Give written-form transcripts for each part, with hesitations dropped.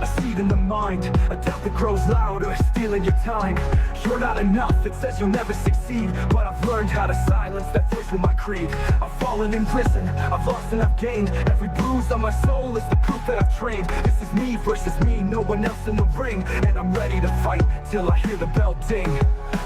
a seed in the mind, a doubt that grows louder, stealing your time. You're not enough, it says you'll never succeed, but I've learned how to silence that voice with my creed. I've fallen in prison, I've lost and I've gained. Every bruise on my soul is the proof that I've trained. This is me versus me, no one else in the ring, and I'm ready to fight till I hear the bell ding.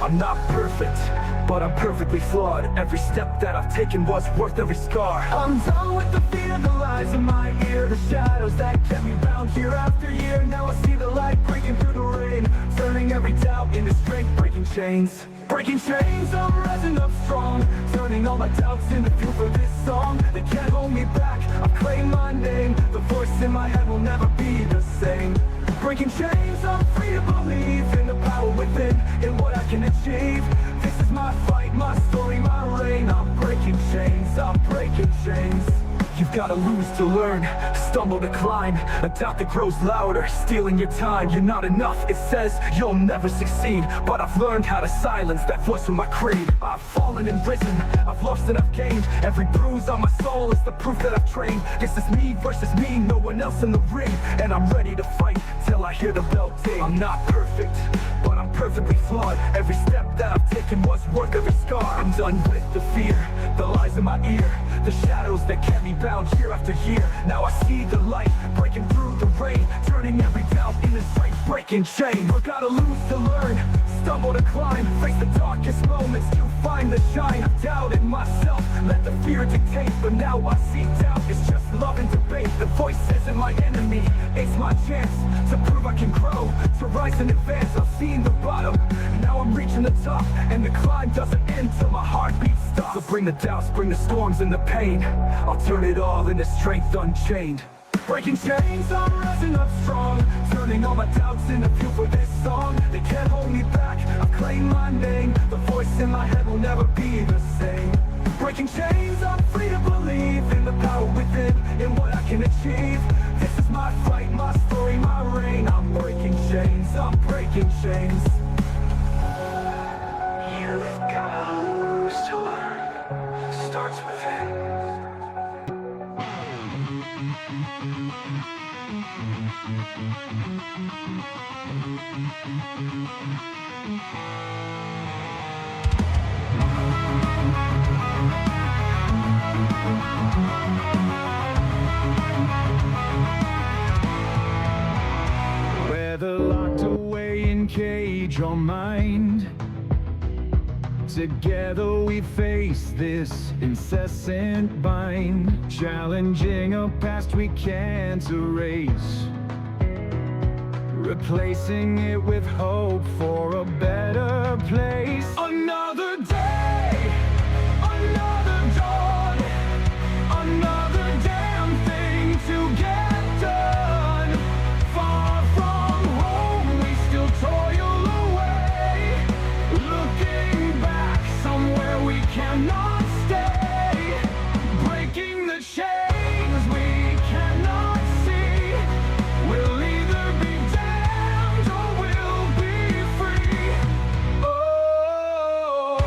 I'm not perfect, but I'm perfectly flawed. Every step that I've taken was worth every scar. I'm done with the fear, the lies in my ear, the shadows that kept me bound year after year. Now I see the light breaking through the rain, turning every doubt into strength, breaking chains. Breaking chains, I'm rising up strong, turning all my doubts into fuel for this song. They can't hold me back, I've claimed my name. The voice in my head will never be the same. Breaking chains, I'm free to believe in the power within, in what I can achieve. This is my fight, my story, my reign. I'm breaking chains, I'm breaking chains. You've gotta lose to learn, stumble to climb, a doubt that grows louder, stealing your time. You're not enough, it says you'll never succeed, but I've learned how to silence that voice with my creed. I've fallen in prison, I've lost and I've gained. Every bruise on my soul is the proof that I've trained. This is me versus me, no one else in the ring, and I'm ready to fight till I hear the bell ding. I'm not perfect, but I'm perfectly flawed. Every step that I've taken was worth every scar. I'm done with the fear, the lies in my ear, the shadows that kept me bound year after year. Now I see the light breaking through the rain, turning every doubt into strength, breaking chains. I've gotta lose to learn, stumble to climb, face the darkest moments to find the shine. I've doubted myself, let the fear dictate, but now I see doubt is just love and debate. The voice isn't my enemy, it's my chance to prove I can grow, to rise and advance. I've seen the bottom, now I'm reaching the top, and the climb doesn't end till my heartbeat stops. So bring the doubts, bring the storms and the pain, I'll turn it all into strength unchained. Breaking chains, I'm rising up strong, turning all my doubts into fuel for this song. They can't hold me back, I've claimed my name. The voice in my head will never be the same. Breaking chains, I'm free to believe in the power within, in what I can achieve. This is my fight, my story, my reign. I'm breaking chains, I'm breaking chains. You've gotta lose to learn, starts within. Whether locked away in cage or mind, together we face this incessant bind, challenging a past we can't erase, replacing it with hope for a better place. Another day, another dawn, another damn thing to get done. Far from home, we still toil away, looking back somewhere we cannot stay, breaking the chains we cannot see. We'll either be damned or we'll be free. Oh,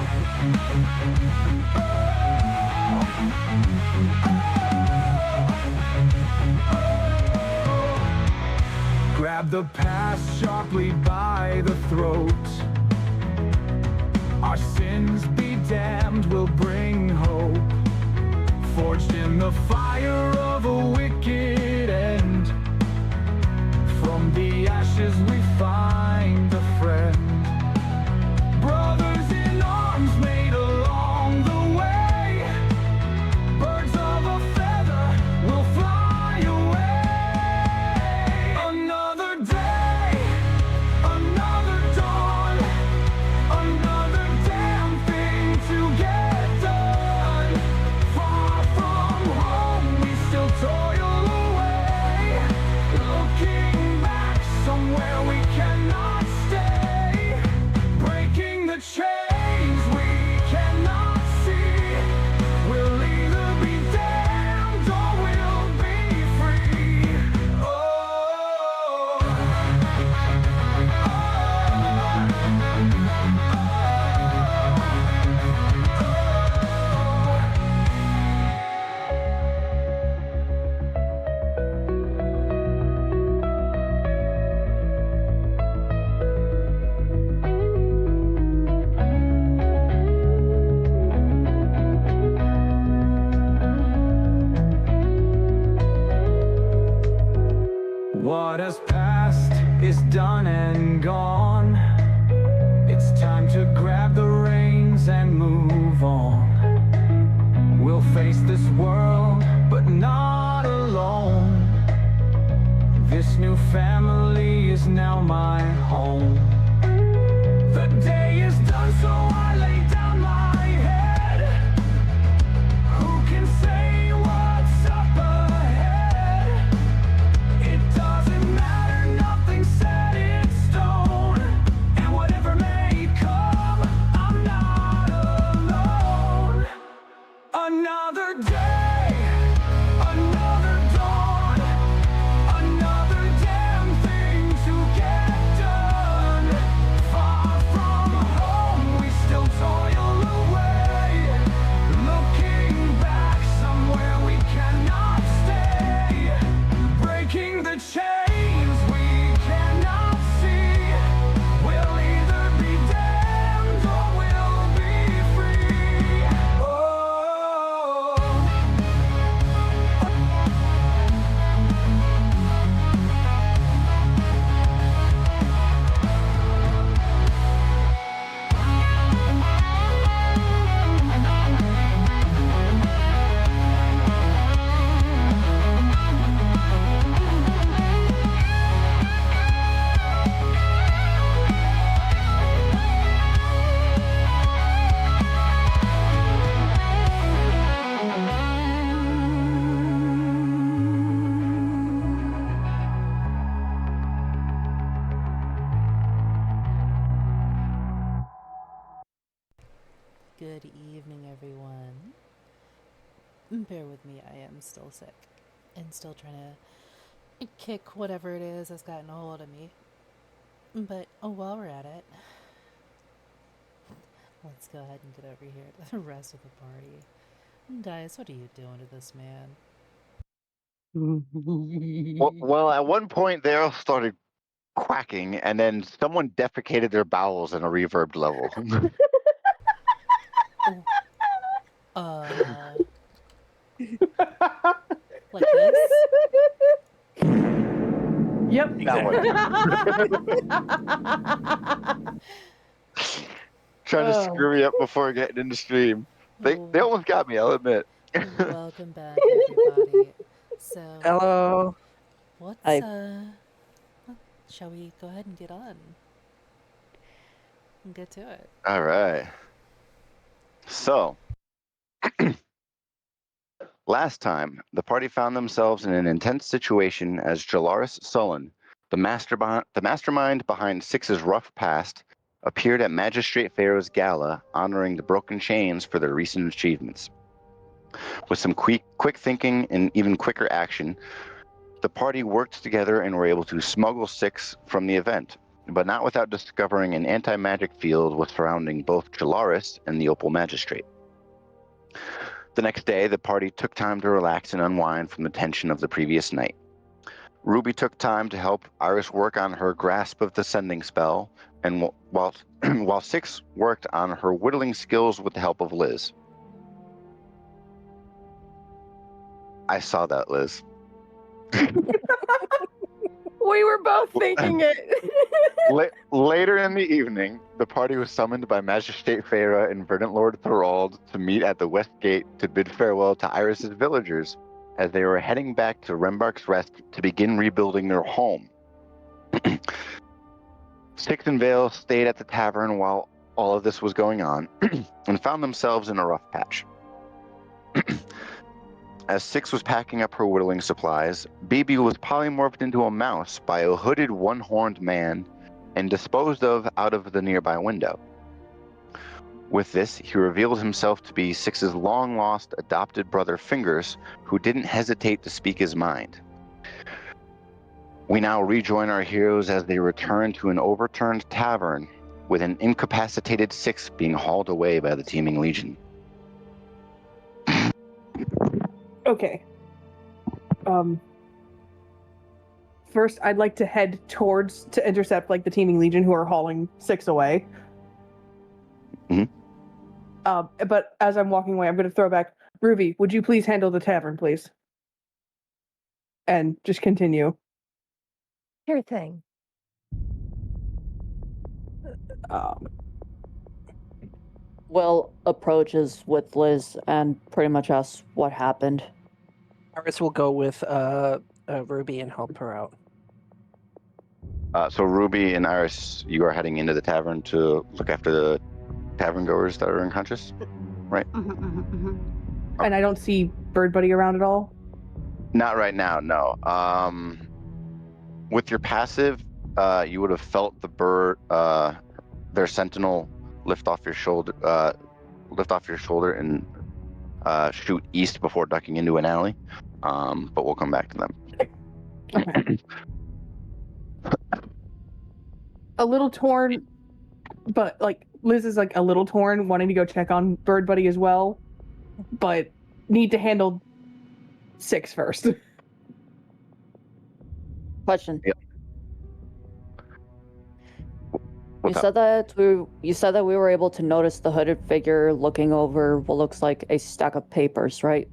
grab the past sharply by the throat. Our sins be damned, will bring hope, forged in the fire of a wicked end. From the ashes we find a friend, brothers in arms made along the way. Birds of a feather will fly away. Another day, another dawn, another damn thing to get done. Far from home, we still toil away, looking back somewhere we cannot stay. What has passed is done and gone. It's time to grab the reins and move on. We'll face this world, but not alone. This new family is now my home. The day is done, so I lay down my head. Who can say what's up ahead? It doesn't matter, nothing's set in stone. And whatever may come, I'm not alone. Another day, another dawn, another damn thing to get done. Far from home, we still toil away, looking back somewhere we cannot stay, breaking the chains we cannot see. We'll either be damned or we'll be free. Oh. Good evening, everyone. Bear with me, I am still sick and still trying to kick whatever it is that's gotten a hold of me. But while we're at it, let's go ahead and get over here to the rest of the party. Guys, what are you doing to this man? Well, at one point they all started quacking, and then someone defecated their bowels in a reverb level. Like this? Yep. That one. Trying to screw me up before getting in the stream. They almost got me, I'll admit. Welcome back, everybody. So, Hello. what's, shall we go ahead and get on? And get to it. All right. So, last time, the party found themselves in an intense situation as Jalaris Sullen, the mastermind behind Six's rough past, appeared at Magistrate Pharaoh's gala honoring the Broken Chains for their recent achievements. With some quick thinking and even quicker action, the party worked together and were able to smuggle Six from the event, but not without discovering an anti-magic field was surrounding both Jalaris and the Opal Magistrate. The next day, the party took time to relax and unwind from the tension of the previous night. Ruby took time to help Iris work on her grasp of the sending spell, and while Six worked on her whittling skills with the help of Liz. I saw that, Liz. We were both thinking it. Later in the evening, the party was summoned by Magistrate Farah and Verdant Lord Thorold to meet at the West Gate to bid farewell to Iris's villagers as they were heading back to Rembark's Rest to begin rebuilding their home. Six and Vale stayed at the tavern while all of this was going on and found themselves in a rough patch. As Six was packing up her whittling supplies, BB was polymorphed into a mouse by a hooded one-horned man and disposed of out of the nearby window. With this, he revealed himself to be Six's long-lost adopted brother Fingers, who didn't hesitate to speak his mind. We now rejoin our heroes as they return to an overturned tavern with an incapacitated Six being hauled away by the teeming legion. Okay. First, I'd like to head to intercept the teeming legion who are hauling Six away. Mm-hmm. But as I'm walking away, I'm going to throw back, Ruby, would you please handle the tavern, please? And just continue. Sure thing. Will approaches with Liz and pretty much asks what happened. Iris will go with Ruby and help her out. So Ruby and Iris, you are heading into the tavern to look after the tavern goers that are unconscious, right? And I don't see Bird Buddy around at all. Not right now, no. With your passive, you would have felt the bird, their sentinel lift off your shoulder, and shoot east before ducking into an alley. But we'll come back to them. Okay. A little torn, but like Liz is like a little torn, wanting to go check on Bird Buddy as well, but need to handle 6 first. Question. Yep. You said that we were able to notice the hooded figure looking over what looks like a stack of papers, right?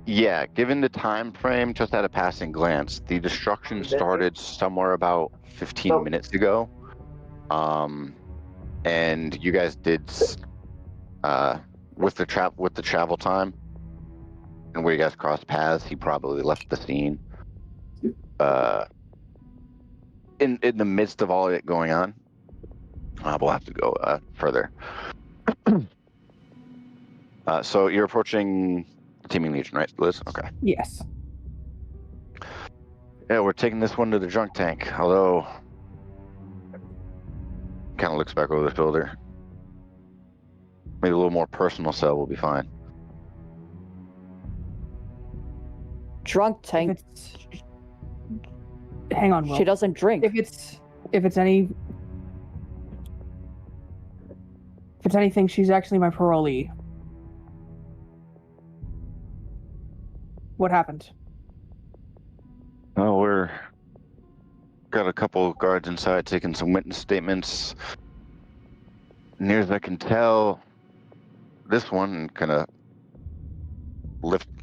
Yeah, given the time frame, just at a passing glance, the destruction started somewhere about 15 minutes ago. And you guys did with the travel time and where you guys crossed paths, he probably left the scene. In the midst of all of it going on, we'll have to go further. So you're approaching the Teeming Legion, right, Liz? Okay. Yes. Yeah, we're taking this one to the drunk tank, although kind of looks back over the shoulder. Maybe a little more personal cell will be fine. Drunk tank. Hang on, Will. She doesn't drink. If it's anything, she's actually my parolee. What happened? Oh, we're got a couple of guards inside taking some witness statements. Near as I can tell, this one kind of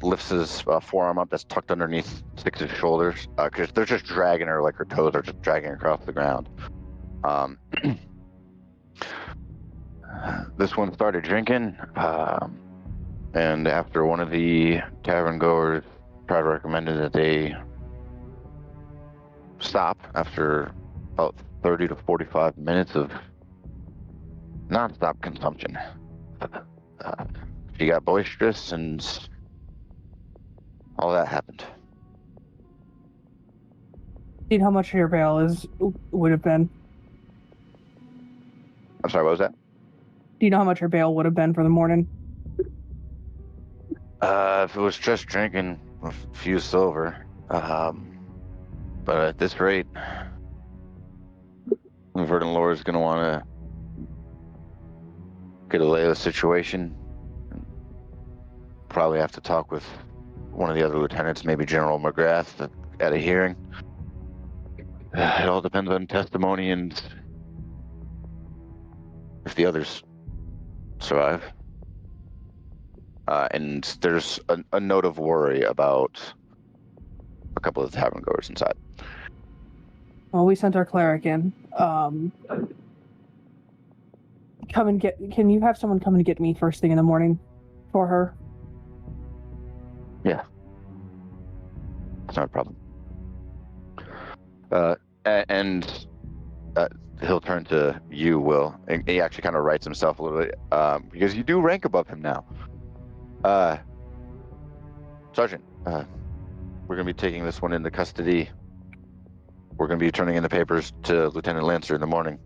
lifts his forearm up that's tucked underneath Six's shoulders, because they're just dragging her, like her toes are just dragging her across the ground. This one started drinking, and after one of the tavern goers tried recommended that they stop after about 30 to 45 minutes of non-stop consumption. She got boisterous and all that happened. Do you know how much your bail would have been? I'm sorry, what was that? Do you know how much her bail would have been for the morning? If it was just drinking, a few silver. But at this rate, Verdant Lore is going to want to get a lay of the situation. Probably have to talk with one of the other lieutenants, maybe General McGrath, at a hearing. It all depends on testimony and if the others survive. And there's a note of worry about a couple of the tavern goers inside. Well, we sent our cleric in. Can you have someone come and get me first thing in the morning for her? Yeah. It's not a problem. And he'll turn to you, Will. And he actually kind of writes himself a little bit, because you do rank above him now. Sergeant, we're going to be taking this one into custody. We're going to be turning in the papers to Lieutenant Lancer in the morning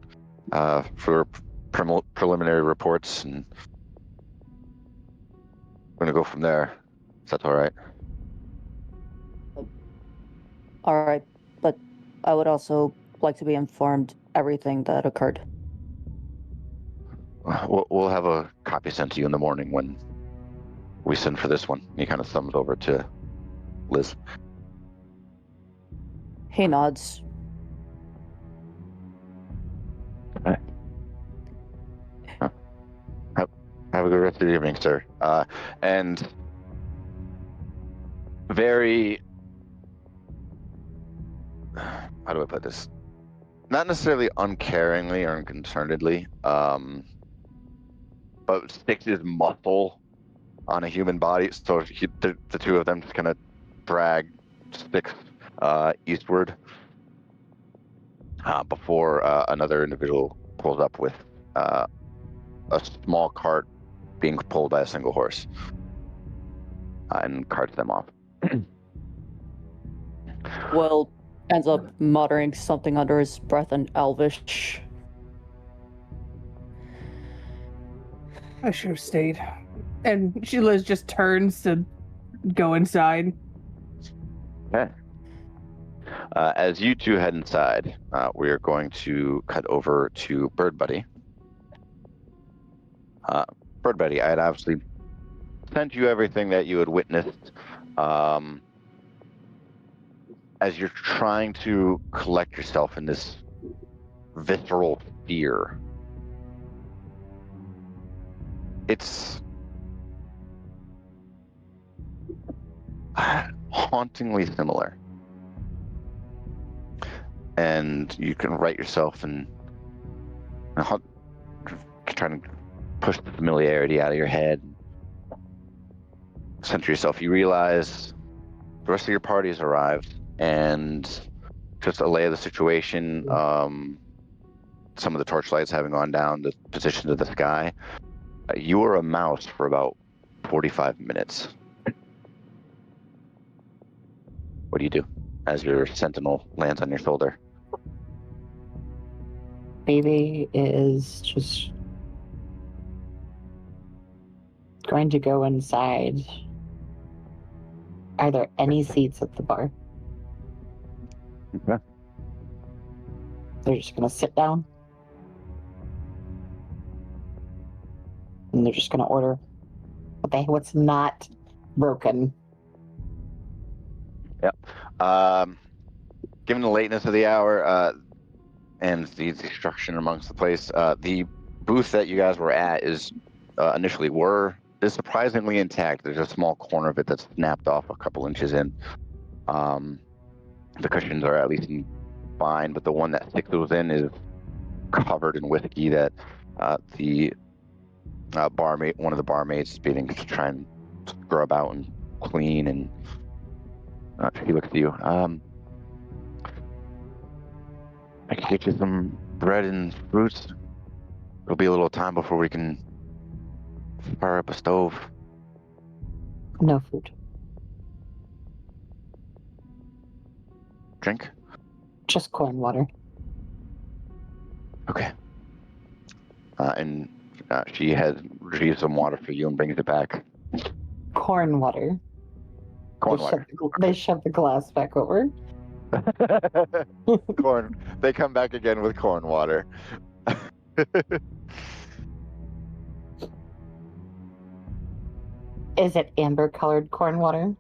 for preliminary reports, and we're going to go from there. Is that all right? All right, but I would also like to be informed everything that occurred. We'll have a copy sent to you in the morning when we send for this one. He kind of thumbs over to Liz. He nods. All right. Have a good rest of the evening, sir. And very how do I put this? Not necessarily uncaringly or unconcernedly, but sticks his muscle on a human body. So the two of them just kind of drag Sticks eastward before another individual pulls up with a small cart being pulled by a single horse and carts them off. Will ends up muttering something under his breath in Elvish. I should have stayed. And Liz just turns to go inside. Okay. As you two head inside, we are going to cut over to Bird Buddy. Bird Buddy, I had obviously sent you everything that you had witnessed. As you're trying to collect yourself in this visceral fear, it's hauntingly similar. And you can write yourself and trying to push the familiarity out of your head. Center yourself. You realize the rest of your party has arrived, and just a lay of the situation, some of the torchlights having gone down, the positions of the sky. You were a mouse for about 45 minutes. What do you do as your sentinel lands on your shoulder? Baby is just going to go inside. Are there any seats at the bar? Okay. They're just going to sit down. And they're just going to order what's not broken. Yep. Given the lateness of the hour and the destruction amongst the place, the booth that you guys were at is surprisingly intact. There's a small corner of it that's snapped off a couple inches in. The cushions are at least fine, but the one that Sticks was in is covered in whiskey that the barmaid, one of the barmaids, is beginning to try and scrub out and clean. And she looks at you. I can get you some bread and fruits. It'll be a little time before we can fire up a stove. No food. Drink? Just corn water. Okay. And she retrieves some water for you and brings it back. Corn water. Corn water. They shove the glass back over. Corn. They come back again with corn water. Is it amber-colored corn water?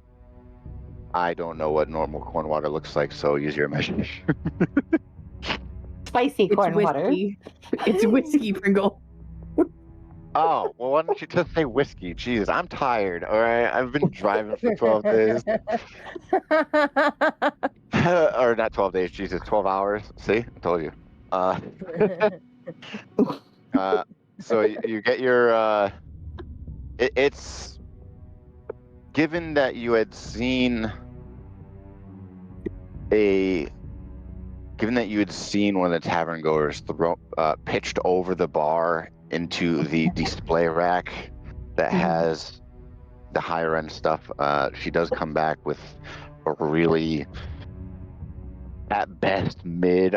I don't know what normal corn water looks like, so use your imagination. Spicy corn water. It's whiskey, Pringle. Oh, well, why don't you just say whiskey? Jesus, I'm tired, all right? I've been driving for 12 days. Or not 12 days, Jesus, 12 hours. See? I told you. So you get your... it's... Given that you had seen one of the tavern goers pitched over the bar into the display rack that has the higher end stuff, she does come back with a really, at best, mid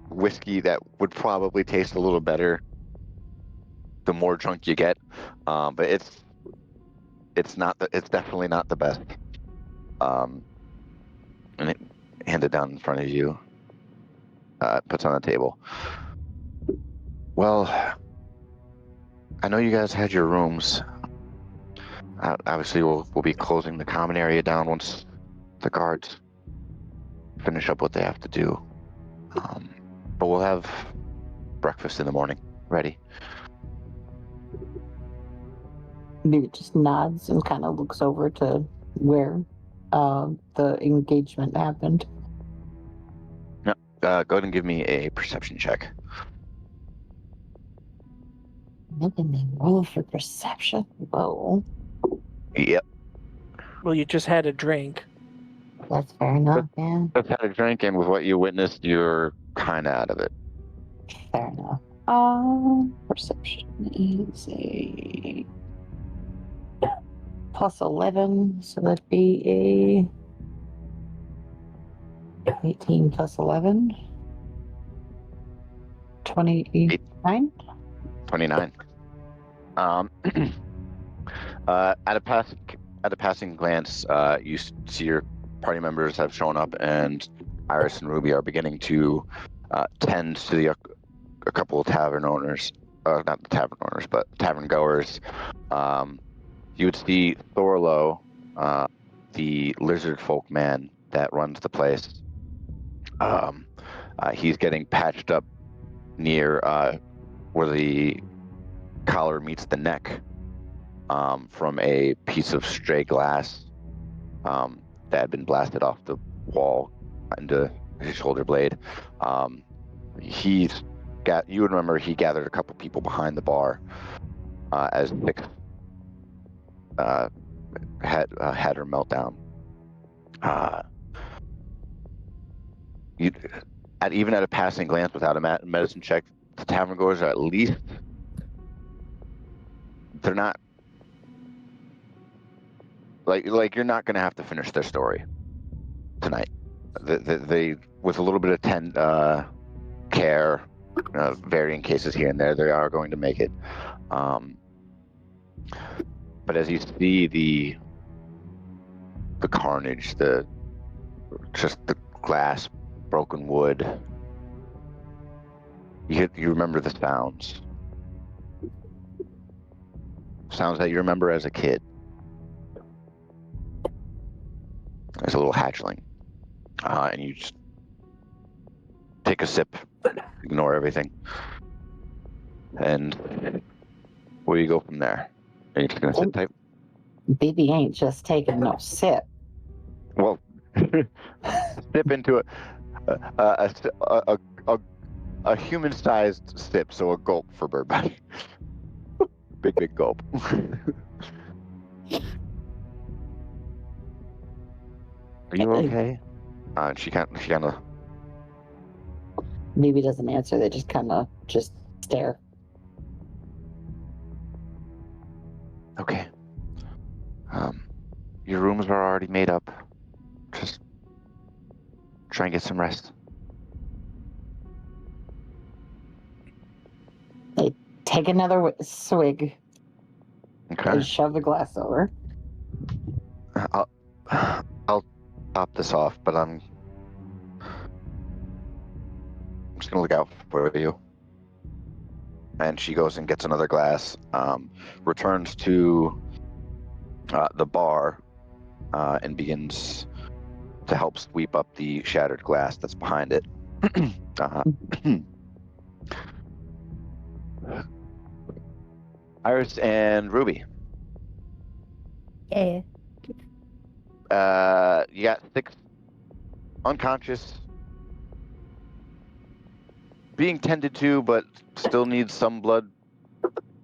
whiskey that would probably taste a little better the more drunk you get, but it's definitely not the best. And it handed down in front of you, puts on the table. Well, I know you guys had your rooms. Obviously, we'll be closing the common area down once the guards finish up what they have to do. But we'll have breakfast in the morning ready. Maybe just nods and kind of looks over to where the engagement happened. No. Go ahead and give me a perception check. Making me roll for perception. Whoa, Yep. Well, you just had a drink. that's fair enough. Yeah, Just had a drink, and with what you witnessed, you're kind of out of it. fair enough. Perception is a plus 11, so that'd be a 18 plus 11. 29. 29. At a passing glance, you see your party members have shown up, and Iris and Ruby are beginning to tend to a couple of tavern owners, not the tavern owners, but tavern goers. You would see Thorlo, the lizard folk man that runs the place. He's getting patched up near where the collar meets the neck from a piece of stray glass that had been blasted off the wall into his shoulder blade. You would remember he gathered a couple people behind the bar as Nick had her meltdown. Even at a passing glance, without a medicine check, the tavern goers are at least, they're not like you're not going to have to finish their story tonight. They with a little bit of care, varying cases here and there, they are going to make it. But as you see the carnage, just the glass, broken wood, you remember the sounds that you remember as a kid. There's a little hatchling, and you just take a sip, ignore everything, and where do you go from there? Are you just gonna sit tight? Baby ain't just taking no sip. Well, sip into a human-sized sip, so a gulp for Birdbody. Big gulp. Are you okay? She kind of. Baby doesn't answer. They just kind of just stare. Okay. Your rooms are already made up. Just try and get some rest. They take another swig Okay. and shove the glass over. I'll top this off, but I'm just gonna look out for you. And she goes and gets another glass. Returns to the bar and begins to help sweep up the shattered glass that's behind it. Iris and Ruby. Yeah. You got 6 unconscious, being tended to, but still needs some blood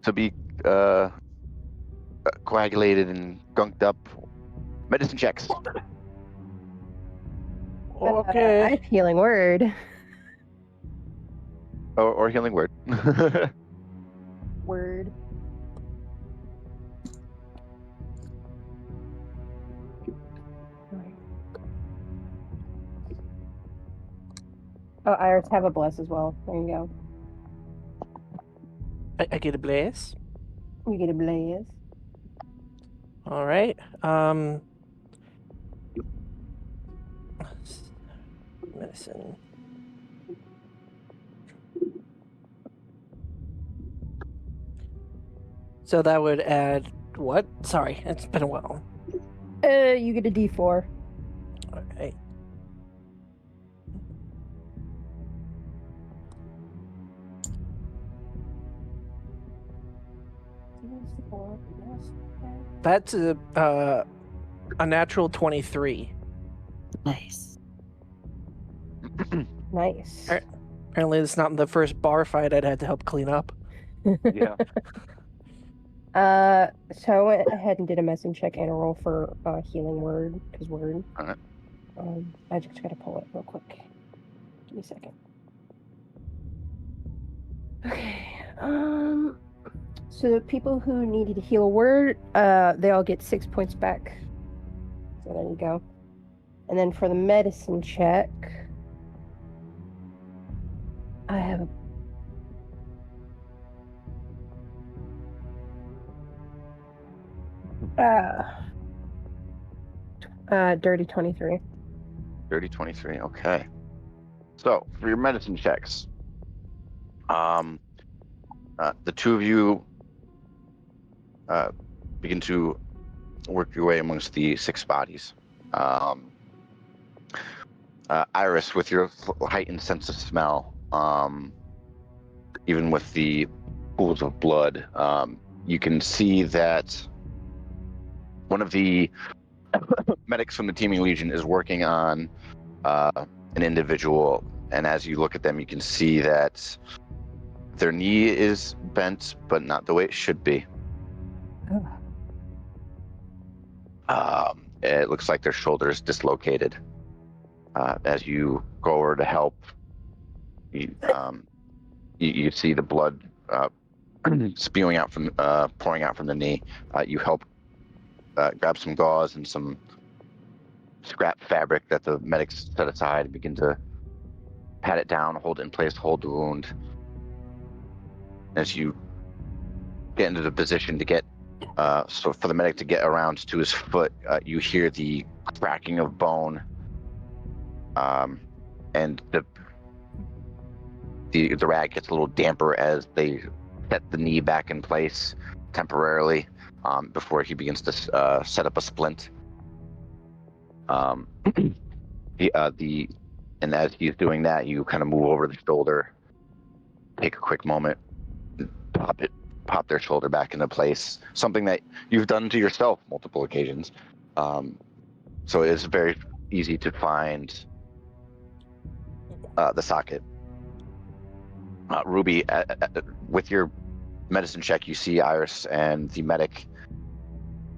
to be coagulated and gunked up. Medicine checks. Okay. I'm healing word. Or healing word. Word. Oh, Iris, have a bless as well. There you go. I get a blaze. You get a blaze. All right. Medicine. So that would add what? Sorry, it's been a while. You get a D4. All right. That's a A natural 23. Nice. Nice. Alright. Apparently, it's not the first bar fight I'd had to help clean up. Yeah. So I went ahead and did a medicine check and a roll for healing word, because word. Alright. I just gotta pull it real quick. Give me a second. Okay. So the people who needed to heal word, they all get 6 points back. So there you go. And then for the medicine check, I have dirty 23. Dirty 23. Okay. So for your medicine checks, the two of you begin to work your way amongst the 6 bodies. Iris, with your heightened sense of smell, even with the pools of blood, you can see that one of the medics from the Teeming Legion is working on an individual, and as you look at them, you can see that their knee is bent, but not the way it should be. It looks like their shoulder is dislocated. As you go over to help, you see the blood spewing out from, pouring out from the knee. You help grab some gauze and some scrap fabric that the medics set aside and begin to pat it down, hold it in place, hold the wound. As you get into the position to get, so for the medic to get around to his foot, you hear the cracking of bone, and the rag gets a little damper as they set the knee back in place temporarily, before he begins to set up a splint. And as he's doing that, you kind of move over the shoulder, take a quick moment, pop their shoulder back into place. Something that you've done to yourself multiple occasions. So it's very easy to find the socket. Ruby, with your medicine check, you see Iris and the medic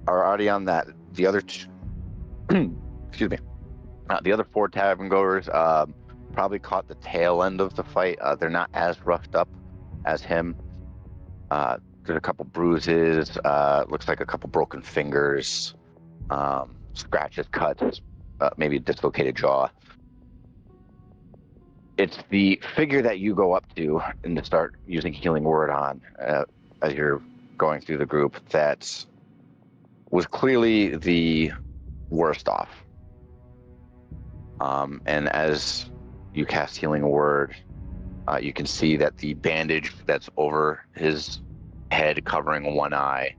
are already on that. The other excuse me. The other 4 tavern goers probably caught the tail end of the fight. They're not as roughed up as him. There's a couple bruises. Looks like a couple broken fingers, scratches, cuts, maybe a dislocated jaw. It's the figure that you go up to and to start using healing word on as you're going through the group that was clearly the worst off. And as you cast healing word, you can see that the bandage that's over his head covering one eye,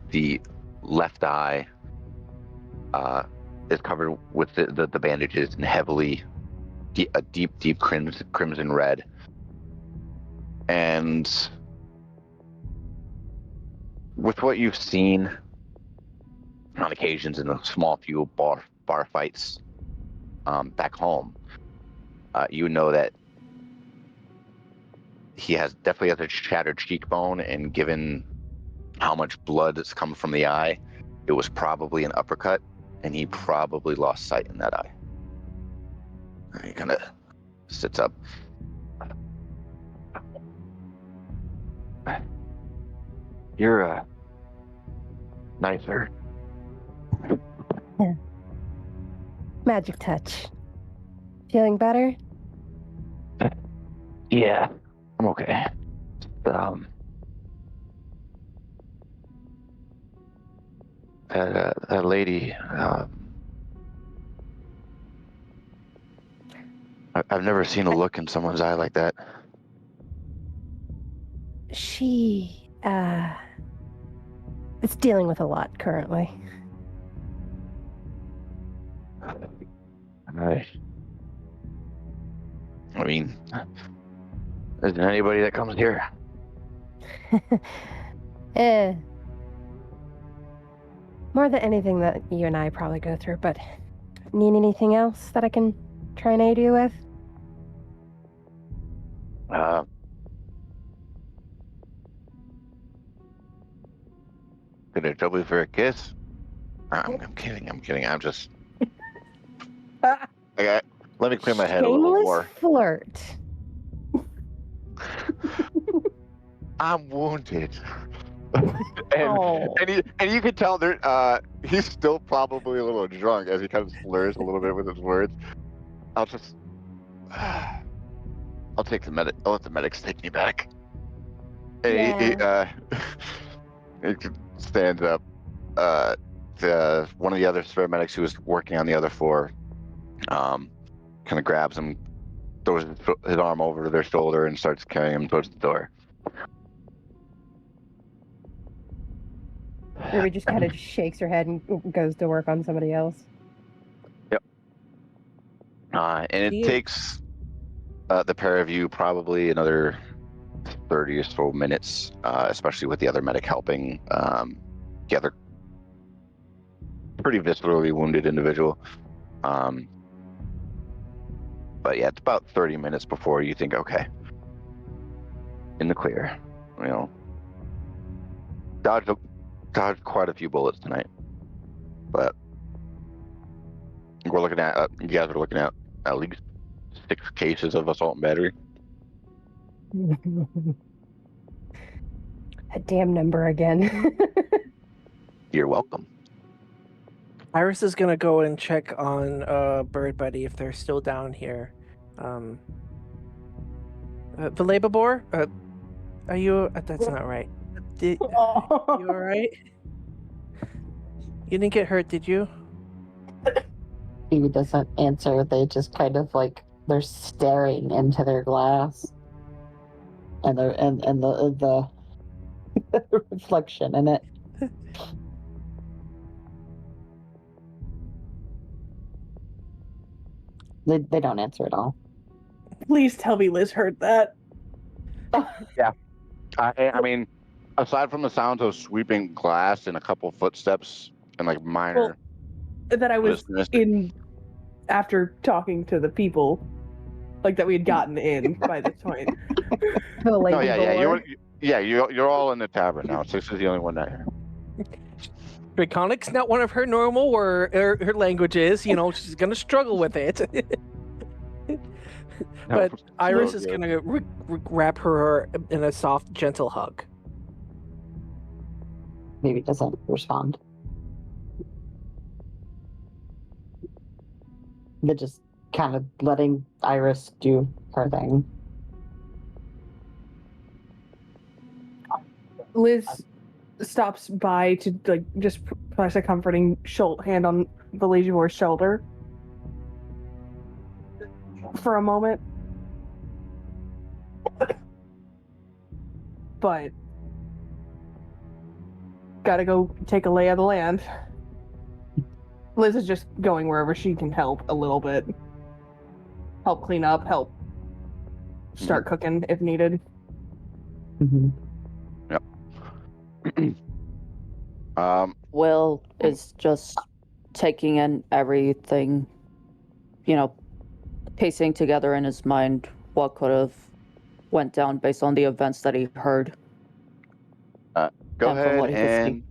the left eye is covered with the bandages in heavily a deep crimson red. And with what you've seen on occasions in a small few bar fights back home, you know that he definitely has a shattered cheekbone, and given how much blood has come from the eye, it was probably an uppercut, and he probably lost sight in that eye. He kind of sits up. You're nicer. Magic touch. Feeling better? Yeah, I'm okay. That lady, I've never seen a look in someone's eye like that. She, is dealing with a lot currently. I mean, isn't anybody that comes here? More than anything that you and I probably go through, but need anything else that I can try and aid you with? Could I trouble you for a kiss? I'm kidding. I'm just. Let me clear my head a little Shameless more. flirt. I'm wounded. Oh. and you can tell there he's still probably a little drunk as he kind of slurs a little bit with his words. I'll just I'll take the medic. I'll let the medics take me back. And he stands up. One of the other paramedics who was working on the other floor, kind of grabs him, throws his arm over their shoulder, and starts carrying him towards the door. Ruby just kind of shakes her head and goes to work on somebody else. Yep. And it takes the pair of you probably another 30 or so minutes, especially with the other medic helping the other pretty viscerally wounded individual. But yeah, it's about 30 minutes before you think, okay, in the clear. You know, dodged quite a few bullets tonight, but we're looking at you guys are looking at least 6 cases of assault and battery. A damn number again. You're welcome. Iris is gonna go and check on Bird Buddy if they're still down here. Velababor, are you? That's not right. You all right? You didn't get hurt, did you? He doesn't answer. They just kind of like they're staring into their glass, and the reflection in it. They don't answer at all. Please tell me Liz heard that. Yeah. I mean, aside from the sounds of sweeping glass and a couple footsteps and like minor. That I was in after talking to the people, like that we had gotten in by this point. No, you're all in the tavern now. Six is the only one not here. Draconic's not one of her normal her languages. You know, she's gonna struggle with it. But Iris is gonna wrap her in a soft, gentle hug. Maybe doesn't respond. They're just kind of letting Iris do her thing. Liz stops by to like just place a comforting hand on Velagevor's shoulder for a moment, but gotta go take a lay of the land. Liz is just going wherever she can help a little bit, help clean up, help start cooking if needed. Mm-hmm. Yep. Will is just taking in everything, piecing together in his mind what could have went down based on the events that he heard. Go ahead and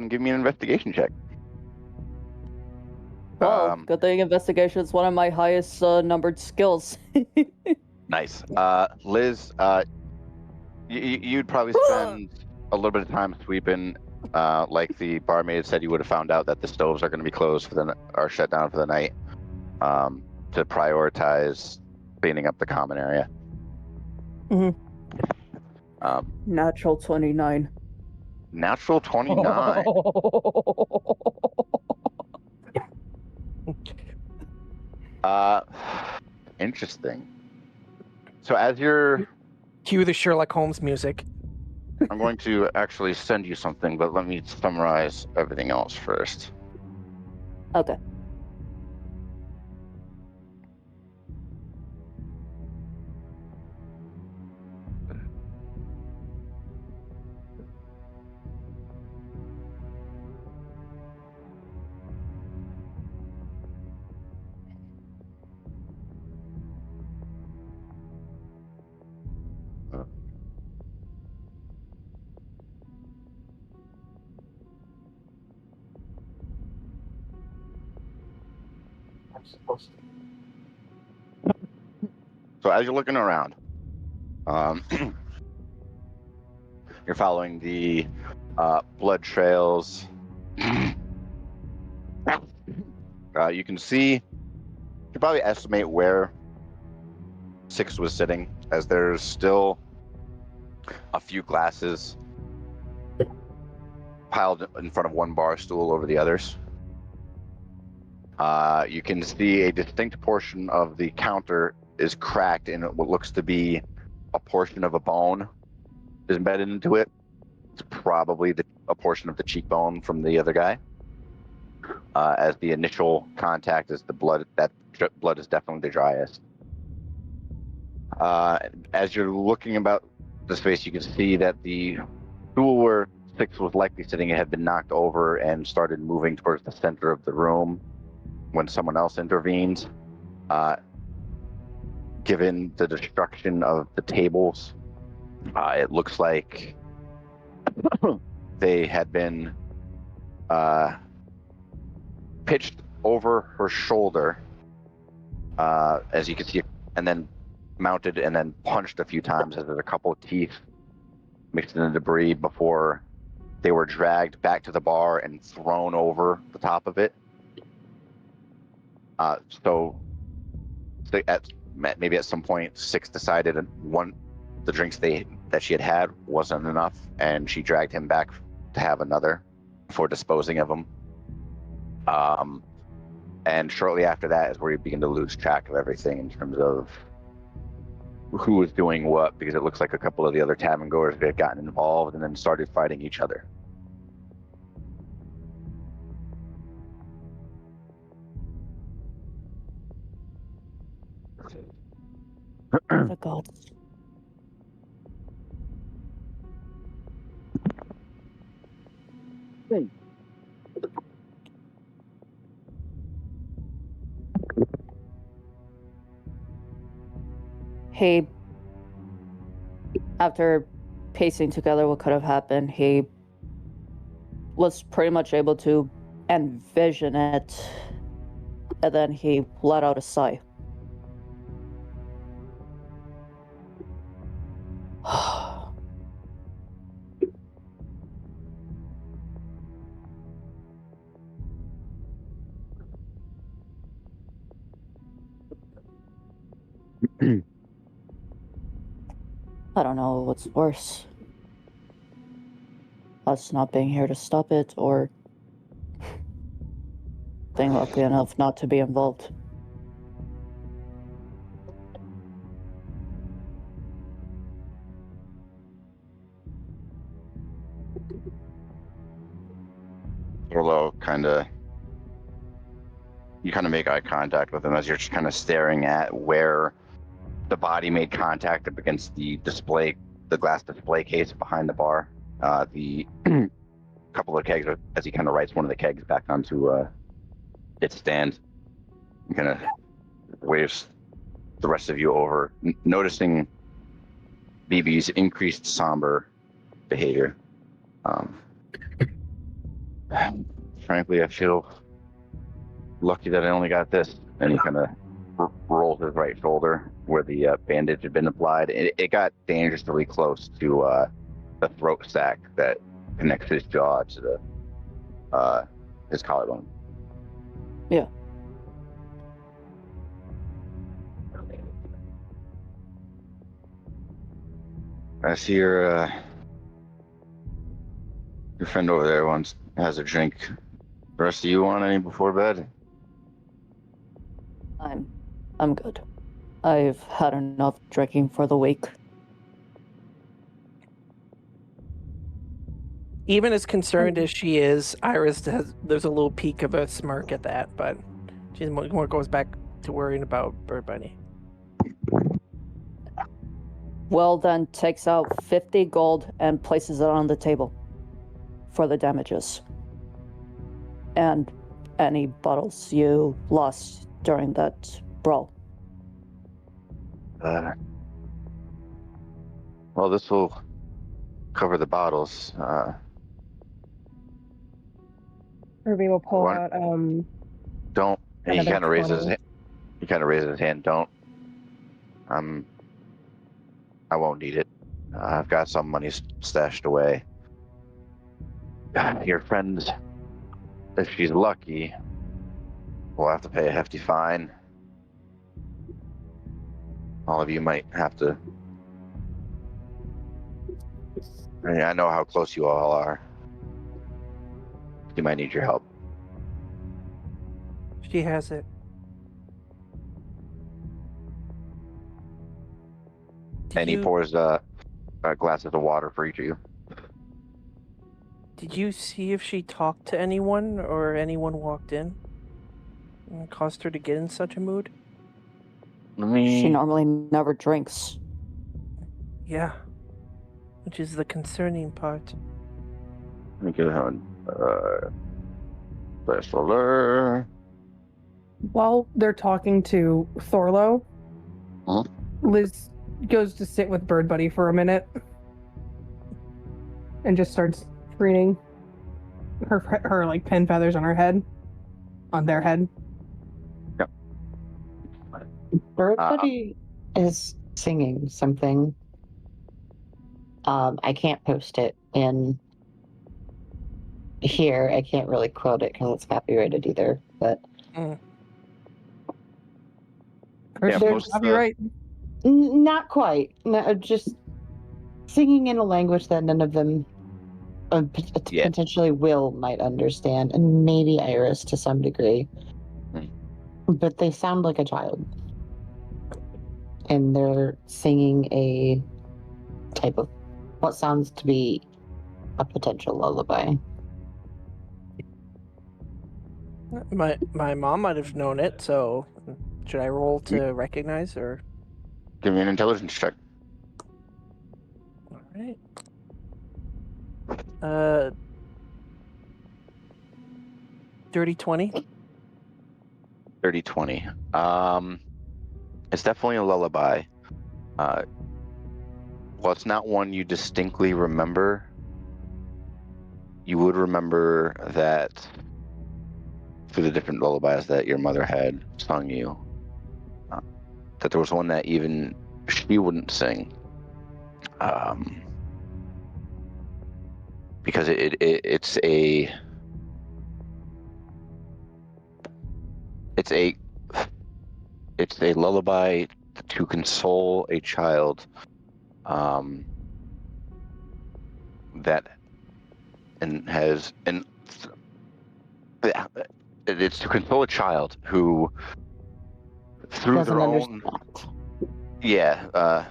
give me an investigation check. Well, good thing investigation is one of my highest numbered skills. Nice. Liz, you'd probably spend a little bit of time sweeping. Like the barmaid said, you would have found out that the stoves are going to be closed or shut down for the night, to prioritize cleaning up the common area. Mm-hmm. Natural 29. Natural 29. Interesting. So as you're... Cue the Sherlock Holmes music. I'm going to actually send you something, but let me summarize everything else first. Okay. So as you're looking around, you're following the blood trails. You can see, you can probably estimate where Six was sitting, as there's still a few glasses piled in front of one bar stool over the others. You can see a distinct portion of the counter is cracked, and what looks to be a portion of a bone is embedded into it. It's probably a portion of the cheekbone from the other guy. As the initial contact is the blood, that blood is definitely the driest. As you're looking about the space, you can see that the stool where Six was likely sitting had been knocked over and started moving towards the center of the room when someone else intervened. Given the destruction of the tables, it looks like they had been pitched over her shoulder, as you can see, and then mounted and then punched a few times, as there's a couple of teeth mixed in the debris before they were dragged back to the bar and thrown over the top of it. So maybe at some point, Six decided the drinks that she had wasn't enough, and she dragged him back to have another before disposing of him. And shortly after that is where you begin to lose track of everything in terms of who was doing what, because it looks like a couple of the other tavern goers had gotten involved and then started fighting each other. The gods. He, after piecing together what could have happened, he was pretty much able to envision it, and then he let out a sigh. I don't know what's worse. Us not being here to stop it, or being lucky enough not to be involved. Orlo you kind of make eye contact with him as you're just kind of staring at where the body made contact up against the glass display case behind the bar. The couple of kegs, as he kind of writes one of the kegs back onto its stand, and kind of waves the rest of you over, noticing BB's increased somber behavior. Frankly, I feel lucky that I only got this. And he kind of rolls his right shoulder where the bandage had been applied. It got dangerously close to the throat sac that connects his jaw to his collarbone. Yeah. I see your friend over there has a drink. The rest of you want any before bed? I'm good. I've had enough drinking for the week. Even as concerned as she is, Iris there's a little peek of a smirk at that, but she more goes back to worrying about Bird Bunny. Well, then takes out 50 gold and places it on the table for the damages. And any bottles you lost during that brawl. Well, this will cover the bottles. Ruby will pull out don't And he Another kind of raises 20. his hand. Don't. I won't need it. I've got some money stashed away. Your friend, if she's lucky, will have to pay a hefty fine. All of you might have to. I know how close you all are. You might need your help. She has it. And he pours glasses of water for each of you. Did you see if she talked to anyone or anyone walked in and caused her to get in such a mood? She normally never drinks. Yeah. Which is the concerning part. Let me get on. Special alert. While they're talking to Thorlo, Huh? Liz goes to sit with Bird Buddy for a minute and just starts preening her like pin feathers on their head. Bird Buddy is singing something. I can't post it in here. I can't really quote it because it's copyrighted either. But Copyright. Not quite. No, just singing in a language that none of them potentially Will might understand, and maybe Iris to some degree. But they sound like a child. And they're singing a type of what sounds to be a potential lullaby. My mom might have known it, so should I roll to recognize or? Give me an intelligence check. All right. 30-20. 30-20. It's definitely a lullaby. Well, it's not one you distinctly remember. You would remember that through the different lullabies that your mother had sung you, that there was one that even she wouldn't sing, because it's a lullaby to console a child that it's to console a child who through Doesn't their own understand.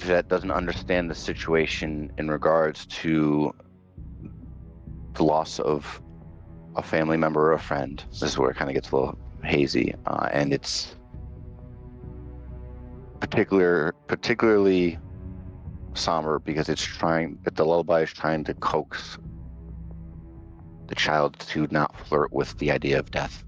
That doesn't understand the situation in regards to the loss of a family member or a friend. This is where it kind of gets a little hazy, and it's particularly somber because the lullaby is trying to coax the child to not flirt with the idea of death.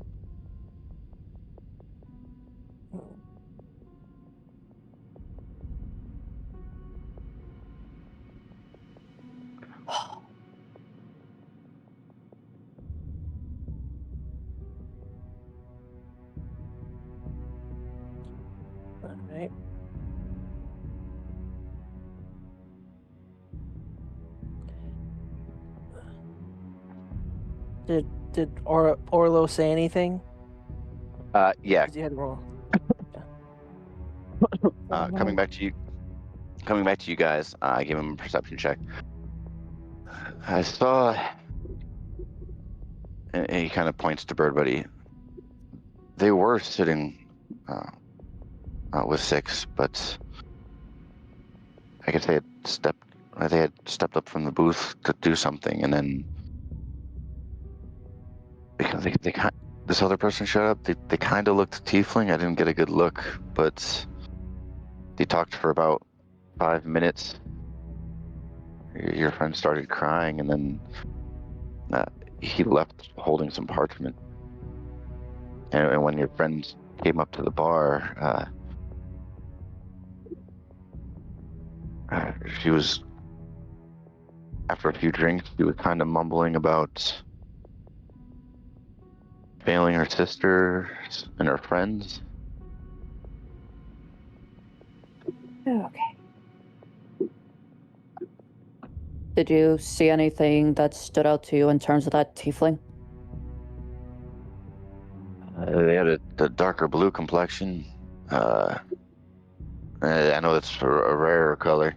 All right. Did Orlo say anything? Yeah. He had to roll. Coming back to you guys, I gave him a perception check. I saw, and he kind of points to Bird Buddy. They were sitting with Six, but I guess they had stepped up from the booth to do something, and then because this other person showed up, they kind of looked tiefling. I didn't get a good look, but they talked for about 5 minutes. Your friend started crying, and then he left holding some parchment. And when your friend came up to the bar, she was, after a few drinks, she was kind of mumbling about failing her sisters and her friends. Okay. Did you see anything that stood out to you in terms of that tiefling? They had a darker blue complexion. I know it's a rarer color.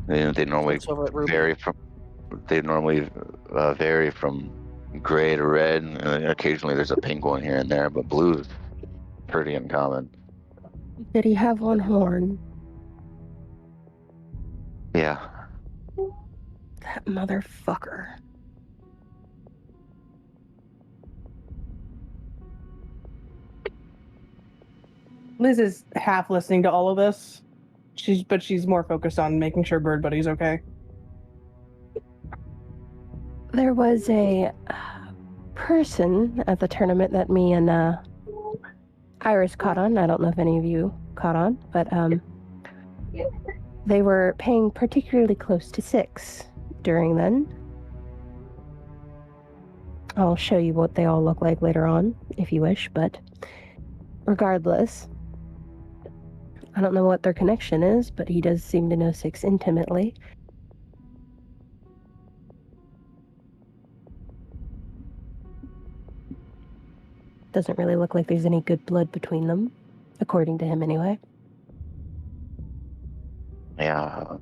They normally Looks over at Ruby. vary from gray to red. And occasionally there's a pink one here and there, but blue's pretty uncommon. Did he have one horn? Yeah. That motherfucker. Liz is half listening to all of this. She's more focused on making sure Bird Buddy's okay. There was a person at the tournament that me and Iris caught on. I don't know if any of you caught on, but they were paying particularly close to 6 during then. I'll show you what they all look like later on, if you wish, but regardless, I don't know what their connection is, but he does seem to know 6 intimately. Doesn't really look like there's any good blood between them, according to him anyway. Yeah.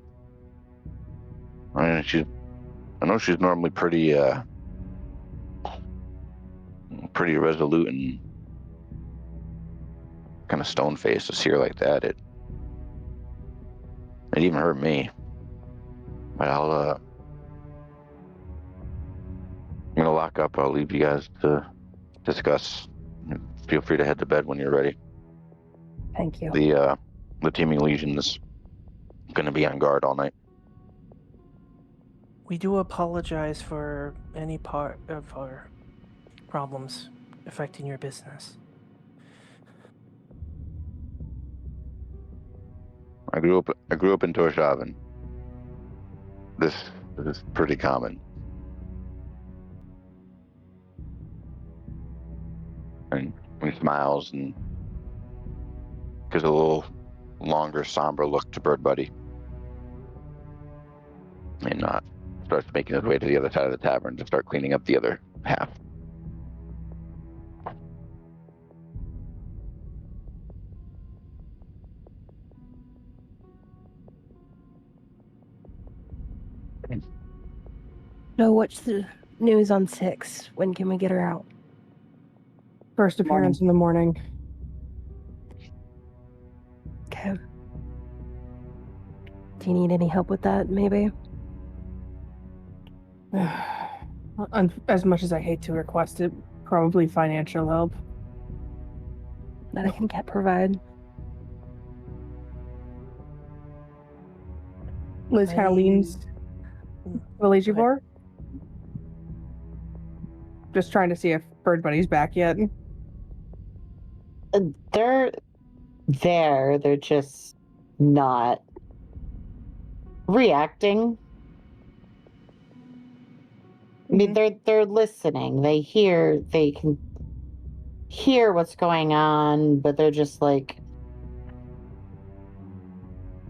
I know she's normally pretty resolute and kind of stone faced. To see her like that, it even hurt me. But I'm gonna lock up. I'll leave you guys to discuss. Feel free to head to bed when you're ready. Thank you. The teaming legion is gonna be on guard all night. We do apologize for any part of our problems affecting your business. I grew up in Torshavn. This is pretty common. And he smiles and gives a little longer, somber look to Bird Buddy. And starts making his way to the other side of the tavern to start cleaning up the other half. So what's the news on 6? When can we get her out? First appearance in the morning. Okay. Do you need any help with that, maybe? As much as I hate to request it, probably financial help. That I can provide. Liz kind of leans. Release you for? Just trying to see if Bird Buddy's back yet. They're there. They're just not reacting. I mean, they're listening. They can hear what's going on, but they're just like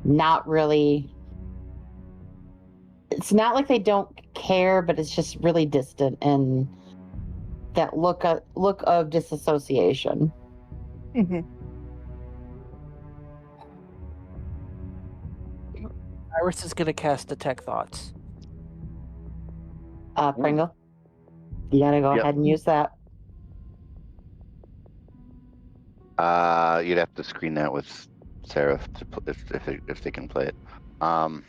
not really. It's not like they don't care, but it's just really distant and that look of disassociation. Mm-hmm. Iris is gonna cast Detect Thoughts. Pringle, you gotta go ahead and use that. You'd have to screen that with Sarah if they can play it. No.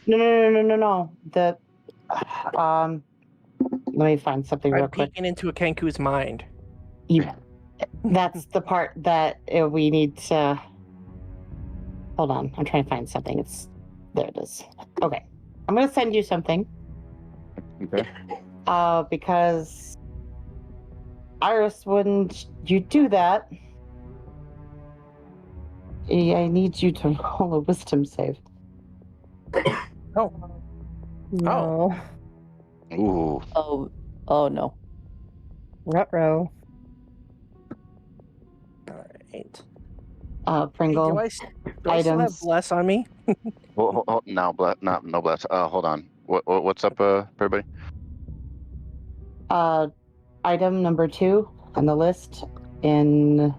Let me find something real I'm quick. peeking into a Kenku's mind. That's the part that we need to. Hold on, I'm trying to find something. There it is. Okay, I'm gonna send you something. Okay. Because Iris, wouldn't you do that? I need you to roll a wisdom save. Oh. No. Ooh. Oh no. Ruh-roh. right. Hey, Pringle. do I still have Items. bless on me? No bless. Hold on. What's up, everybody? Item number 2 on the list in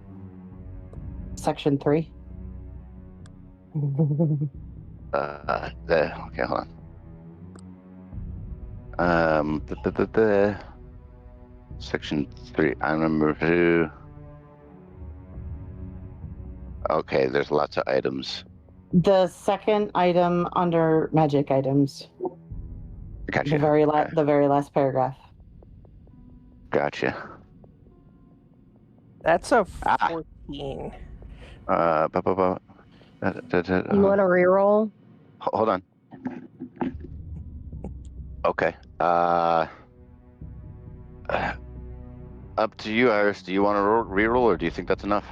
section 3. Okay, hold on. Section 3. I remember who. Okay, there's lots of items. The second item under magic items. Gotcha. The very last paragraph. Gotcha. That's a Ah. 14. You want to reroll? Hold on. Okay. Up to you, Iris. Do you want to reroll, or do you think that's enough?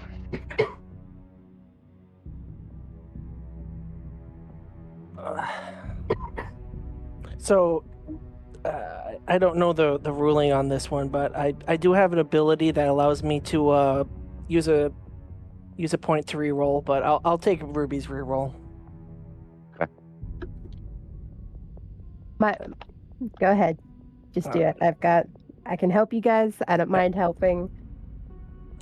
So, I don't know the ruling on this one, but I do have an ability that allows me to use a point to reroll, but I'll take Ruby's reroll. Okay. Go ahead. Just do it. I can help you guys. I don't mind helping.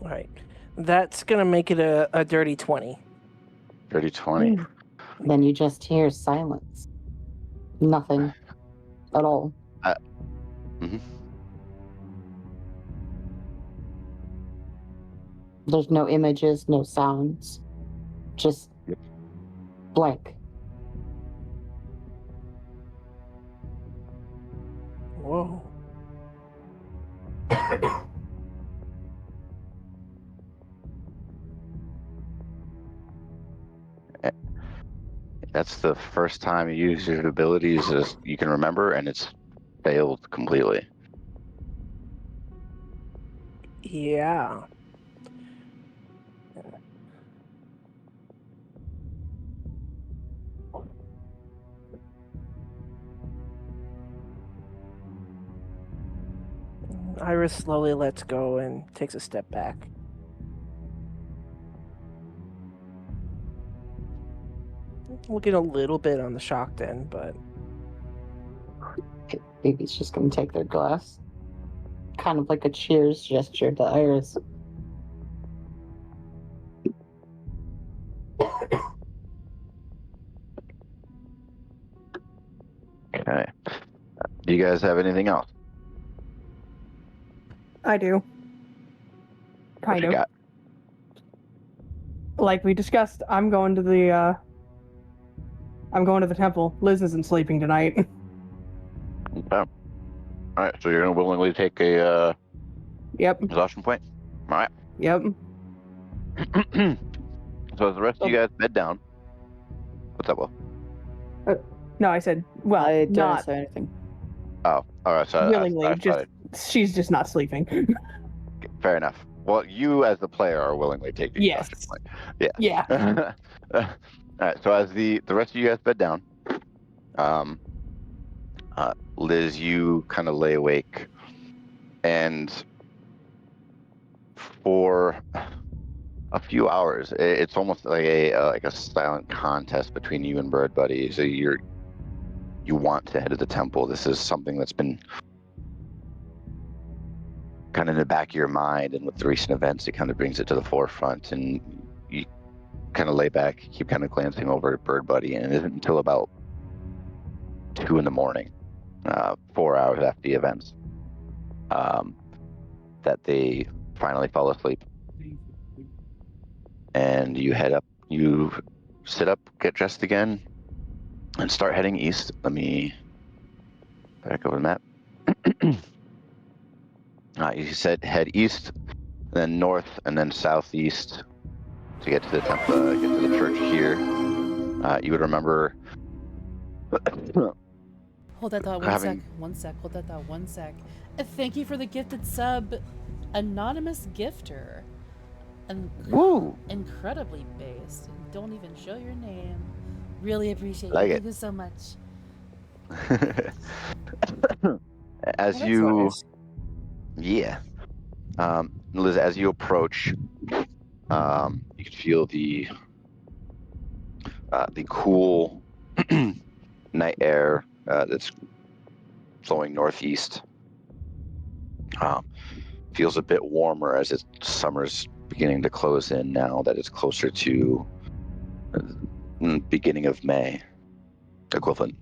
All right. That's going to make it a dirty 20. Dirty 20. Then you just hear silence. Nothing at all. Mm-hmm. There's no images, no sounds. Just blank. Whoa. That's the first time you use your abilities as you can remember, and it's failed completely. Yeah. Iris slowly lets go and takes a step back. Looking a little bit on the shocked end, but Baby's just gonna take their glass. Kind of like a cheers gesture to Iris. Okay. Do you guys have anything else? I do. What Kind you of. got? Like we discussed, I'm going to the temple. Liz isn't sleeping tonight. Okay. All right. So you're gonna willingly take a Yep. exhaustion point. All right. Yep. So as the rest of you guys bed down. What's up, Will? No, I said, well, I didn't not say anything. Oh, all right. So willingly. She's just not sleeping. fair enough. Well, you as the player are willingly taking Yes. exhaustion point. Yeah. Yeah. All right. So as the rest of you guys bed down, Liz, you kind of lay awake, and for a few hours, it's almost like a silent contest between you and Bird Buddy. So you want to head to the temple. This is something that's been kind of in the back of your mind, and with the recent events, it kind of brings it to the forefront, and you kind of lay back, keep kind of glancing over at Bird Buddy, and it isn't until about 2 a.m, 4 hours after the events, that they finally fall asleep. And you sit up, get dressed again, and start heading east. Let me back over the map. You said head east, then north, and then southeast to get to the temple, get to the church here. You would remember. Hold that thought one sec. Hold that thought 1 sec. Thank you for the gifted sub, anonymous gifter. Woo! Incredibly based. Don't even show your name. Really appreciate Like you. it. Thank you so much. As Oh, you, that's nice. yeah, Liz, as you approach You can feel the cool night air that's flowing northeast. Feels a bit warmer as summer's beginning to close in now that it's closer to beginning of May equivalent.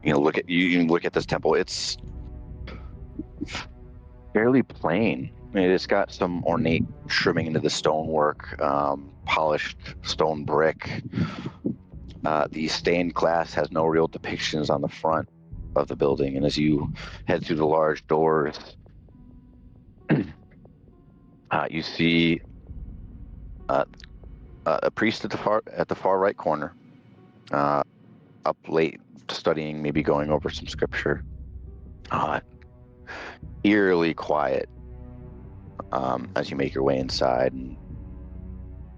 You can look at this temple. It's fairly plain. I mean, it's got some ornate trimming into the stonework, polished stone brick. The stained glass has no real depictions on the front of the building, and as you head through the large doors, you see a priest at the far right corner, up late studying, maybe going over some scripture. Eerily quiet as you make your way inside and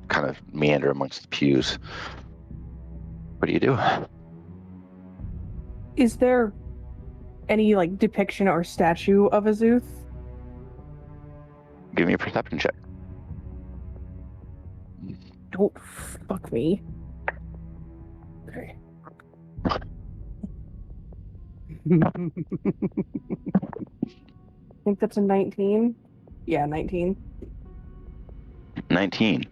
kind of meander amongst the pews. What do you do? Is there any like depiction or statue of Azuth? Give me a perception check. Don't fuck me. Okay. I think that's a 19. Yeah, 19. 19.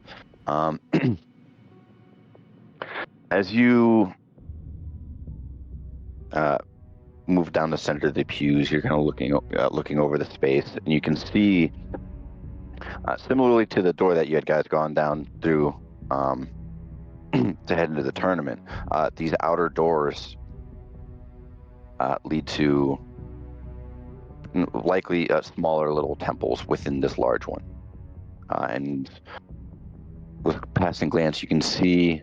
As you move down the center of the pews, you're kind of looking over the space, and you can see, similarly to the door that you had guys gone down through to head into the tournament, these outer doors lead to likely smaller little temples within this large one. And with a passing glance, you can see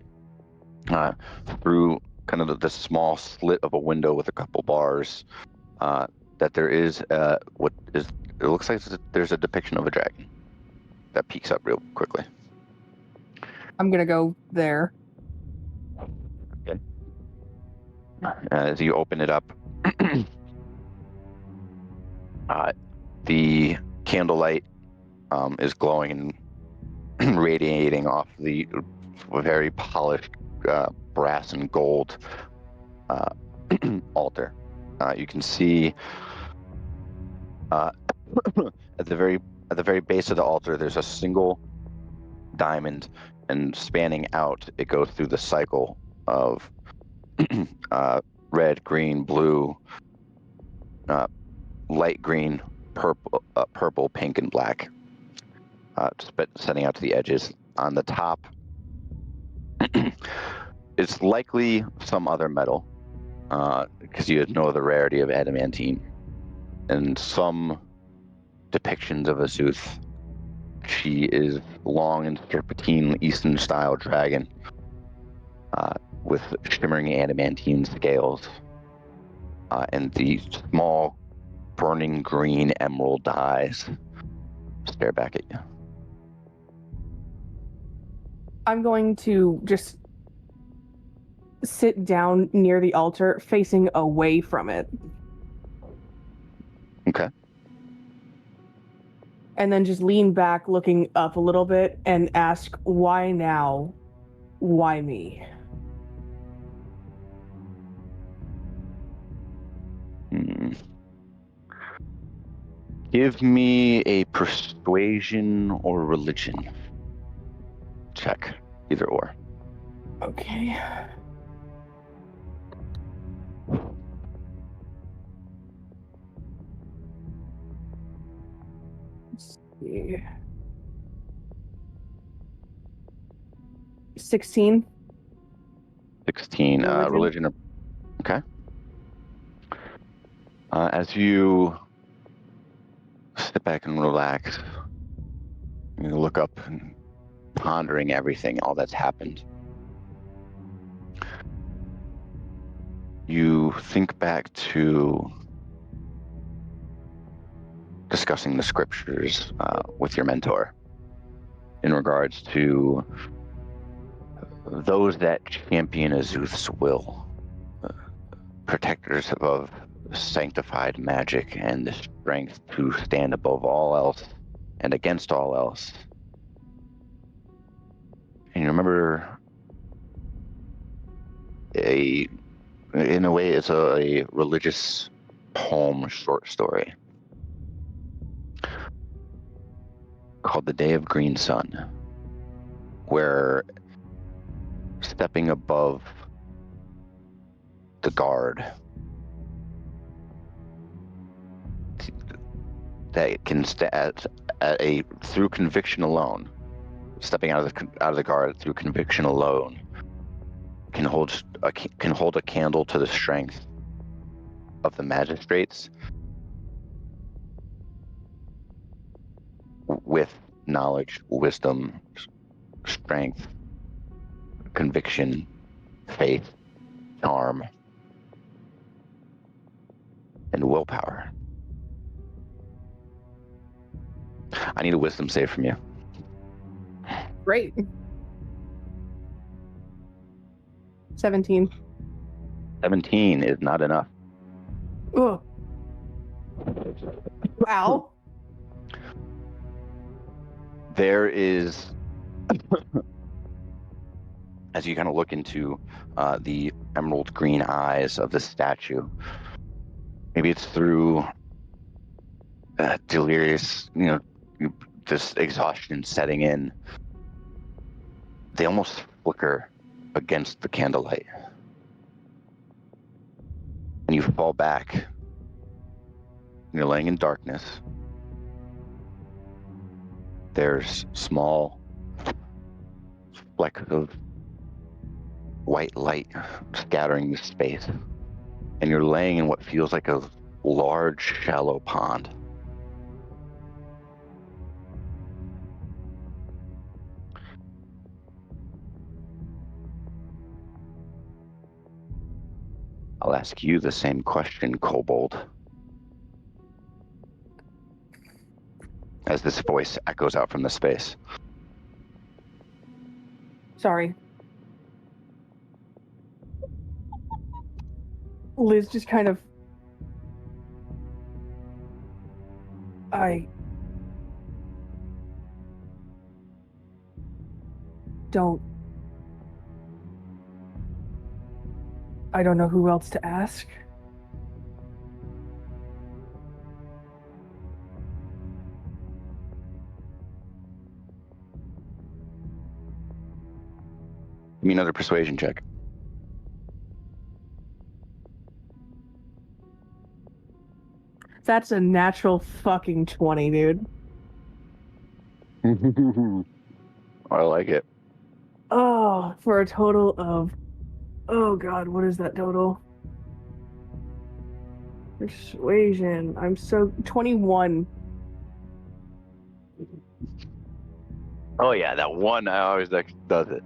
through kind of the small slit of a window with a couple bars that there is it looks like there's a depiction of a dragon that peeks up real quickly. I'm gonna go there. Okay. As you open it up, the candlelight is glowing and radiating off the very polished brass and gold altar. You can see at the very base of the altar, there's a single diamond, and spanning out, it goes through the cycle of red, green, blue, light green, purple, pink, and black, setting out to the edges. On the top, it's likely some other metal, because you know the rarity of adamantine, and some depictions of Azuth. She is long and serpentine Eastern-style dragon with shimmering adamantine scales and the small burning green emerald eyes stare back at you. I'm going to just sit down near the altar, facing away from it. Okay. And then just lean back, looking up a little bit, and ask, why now? Why me? Give me a persuasion or religion check, either or. Okay. Let's see. 16. 16. Religion. Okay. As you sit back and relax, you look up and pondering everything, all that's happened. You think back to discussing the scriptures with your mentor in regards to those that champion Azuth's will, protectors of sanctified magic and the strength to stand above all else and against all else over in a way, it's a religious poem short story called The Day of Green Sun, where stepping above the guard that it can through conviction alone, stepping out of the guard through conviction alone can hold a candle to the strength of the magistrates with knowledge, wisdom, strength, conviction, faith, charm, and willpower. I need a wisdom save from you. Great. 17. 17 is not enough. Ugh. Wow. There is, as you kind of look into the emerald green eyes of the statue, maybe it's through delirious, this exhaustion setting in, they almost flicker against the candlelight. And you fall back. You're laying in darkness. There's small flecks of white light scattering the space. And you're laying in what feels like a large, shallow pond. I'll ask you the same question, Kobold, as this voice echoes out from the space. Sorry. Liz just kind of... I don't know who else to ask. Give me another persuasion check. That's a natural fucking 20, dude. I like it. Oh, for a total of... Oh god, what is that total? Persuasion. I'm so... 21. Oh yeah, that one always does it.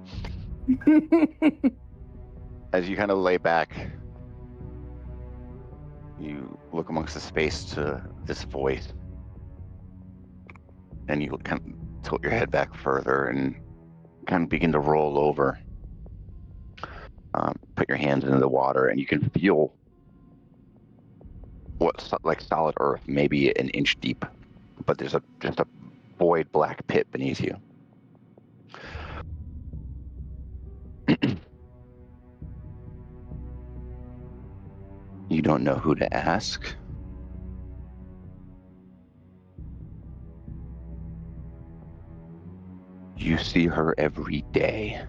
As you kind of lay back, you look amongst the space to this voice, and you kind of tilt your head back further and kind of begin to roll over. Put your hands into the water, and you can feel what's like solid earth, maybe an inch deep, but there's just a void black pit beneath you. You don't know who to ask. You see her every day.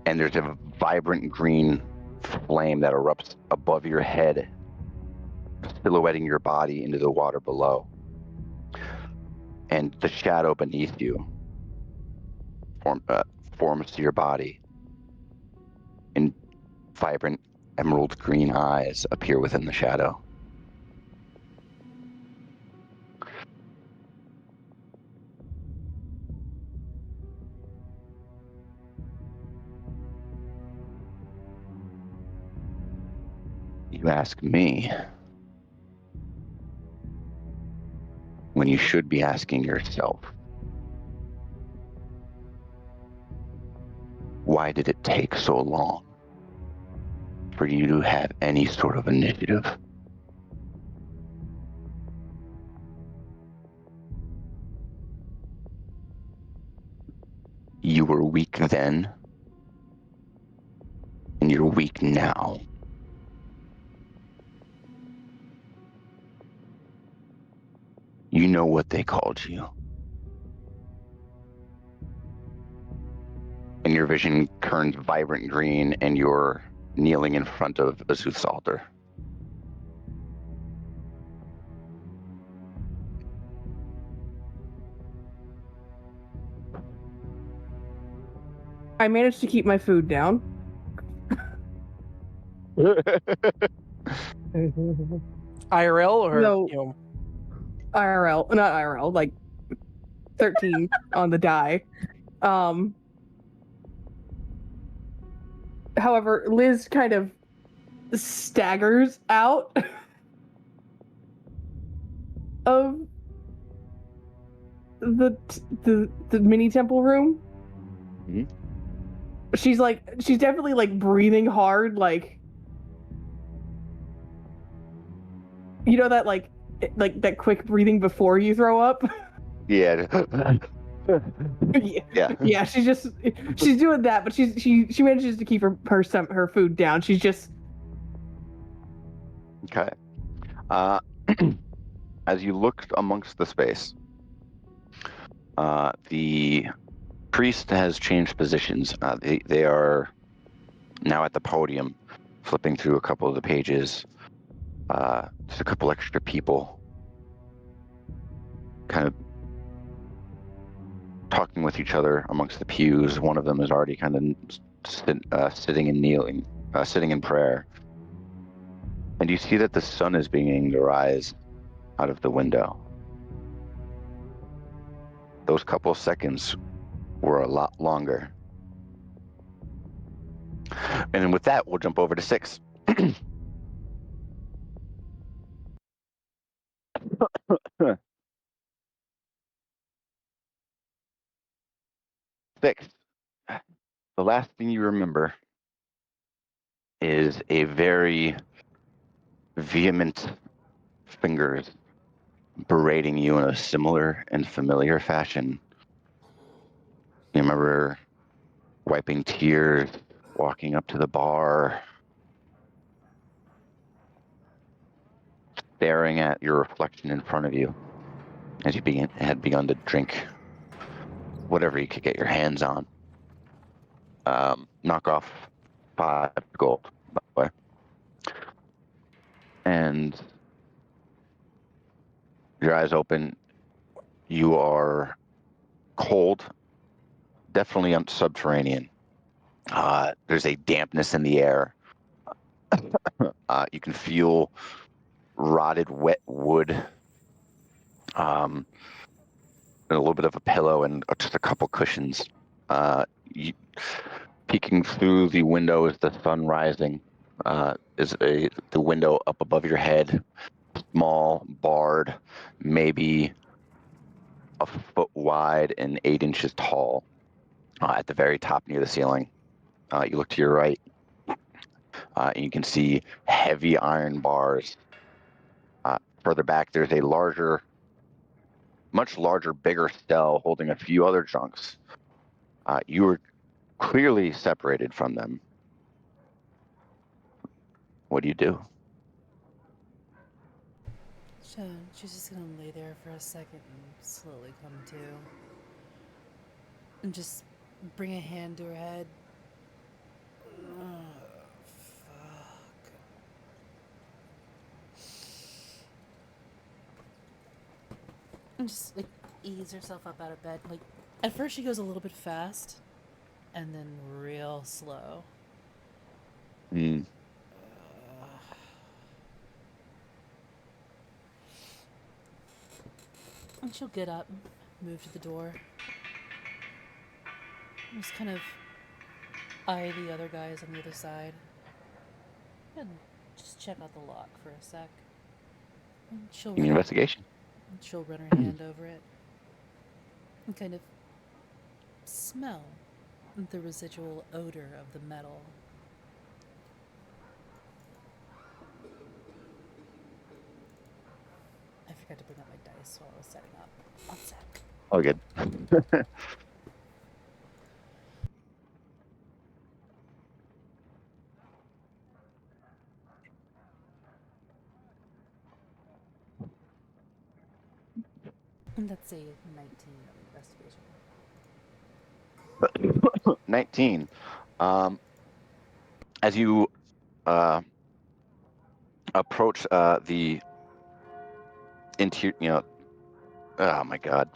And there's a vibrant green flame that erupts above your head, silhouetting your body into the water below. And the shadow beneath you forms to your body, and vibrant emerald green eyes appear within the shadow. You ask me when you should be asking yourself, why did it take so long for you to have any sort of initiative? You You were weak then, and you're weak now. You know what they called you. And your vision turns vibrant green, and you're kneeling in front of Azuth's altar. I managed to keep my food down. IRL or No. you know, IRL, not IRL, like 13 on the die. However, Liz kind of staggers out of the mini temple room. Mhm. She's definitely like breathing hard, like, you know, that like that quick breathing before you throw up. Yeah. Yeah, she's doing that, but she manages to keep her food down. She's just Okay. As you look amongst the space, the priest has changed positions. They are now at the podium, flipping through a couple of the pages. Just a couple extra people kind of talking with each other amongst the pews. One of them is already kind of sitting and kneeling, sitting in prayer. And you see that the sun is beginning to rise out of the window. Those couple of seconds were a lot longer. And then with that, we'll jump over to 6. 6. The last thing you remember is a very vehement fingers berating you in a similar and familiar fashion. You remember wiping tears, walking up to the bar, staring at your reflection in front of you as you had begun to drink whatever you could get your hands on. Knock off 5 gold, by the way. And your eyes open. You are cold, definitely subterranean. There's a dampness in the air. You can feel rotted, wet wood. A little bit of a pillow and just a couple cushions. Peeking through the window as the sun rising is the window up above your head, small, barred, maybe a foot wide and 8 inches tall. At the very top near the ceiling, you look to your right, and you can see heavy iron bars. Further back, there's a much larger, bigger cell holding a few other junks. You were clearly separated from them. What do you do? So she's just gonna lay there for a second and slowly come to. And just bring a hand to her head. Oh, fuck. And just like ease herself up out of bed. Like at first she goes a little bit fast and then real slow. Mm. And she'll get up, move to the door. Just kind of eye the other guys on the other side. And just check out the lock for a sec. And Give me an investigation. she'll run her hand over it. And kind of smell the residual odor of the metal. I forgot to bring up my dice while I was setting up. One sec. Oh, good. a 19 of investigation. 19. As you approach the interior, oh my god.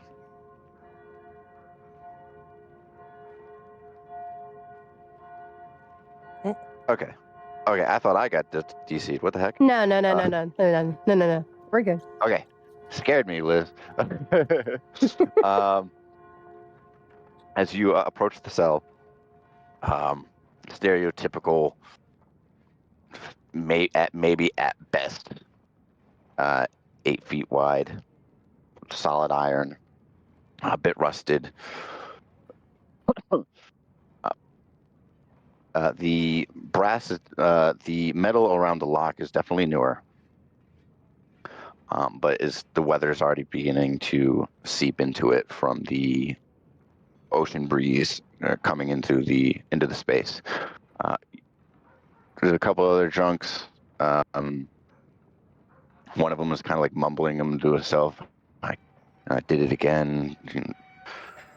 Okay, I thought I got DC'd. What the heck? No. We're good. Okay, scared me, Liz. As you approach the cell, stereotypical, maybe at best, 8 feet wide, solid iron, a bit rusted. The brass, the metal around the lock is definitely newer, but the weather's already beginning to seep into it from the ocean breeze coming into the space. There's a couple other junks. One of them is kind of like mumbling them to himself. I did it again.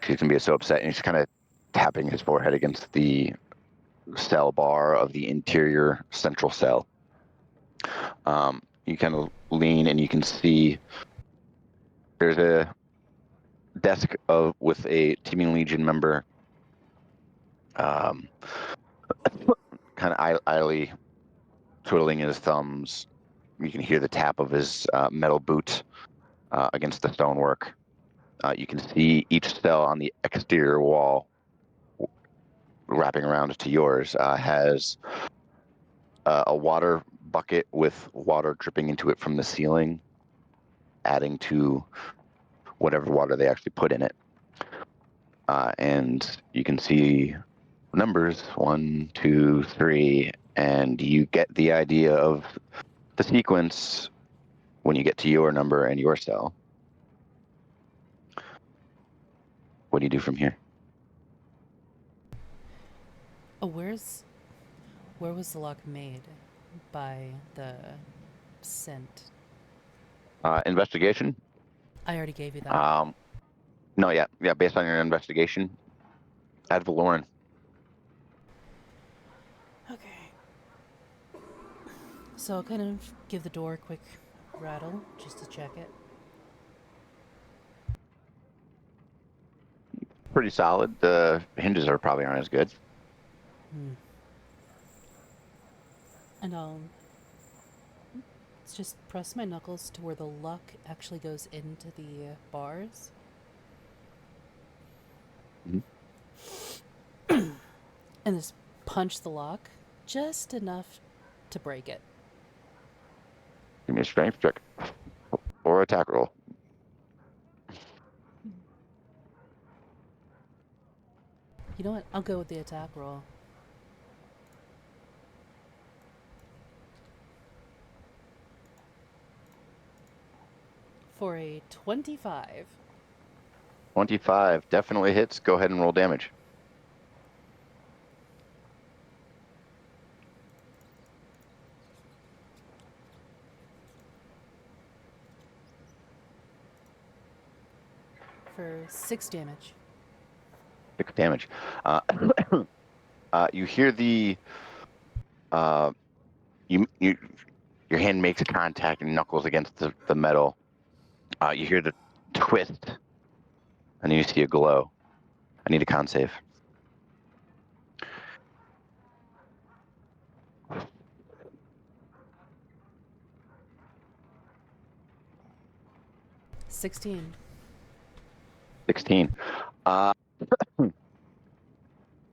She's gonna be so upset, and he's kind of tapping his forehead against the cell bar of the interior central cell. You kind of lean, and you can see there's a desk with a Teeming Legion member, kind of idly twiddling his thumbs. You can hear the tap of his metal boot against the stonework. You can see each cell on the exterior wall, wrapping around to yours, has a water bucket with water dripping into it from the ceiling, adding to whatever water they actually put in it. And you can see numbers 1, 2, 3, and you get the idea of the sequence when you get to your number and your cell. What do you do from here? Oh, where was the lock made? By the scent. Investigation? I already gave you that. No, yeah, based on your investigation. Ad Valoran. Okay. So I'll kind of give the door a quick rattle just to check it. Pretty solid. The hinges are probably aren't as good. And I'll just press my knuckles to where the luck actually goes into the bars. Mm-hmm. And just punch the lock just enough to break it. Give me a strength check or attack roll. You know what? I'll go with the attack roll. For a 25. 25 definitely hits. Go ahead and roll damage. For 6 damage. 6 damage. You hear the your hand makes contact and knuckles against the metal. You hear the twist, and then you see a glow. I need a con save. $16. 16.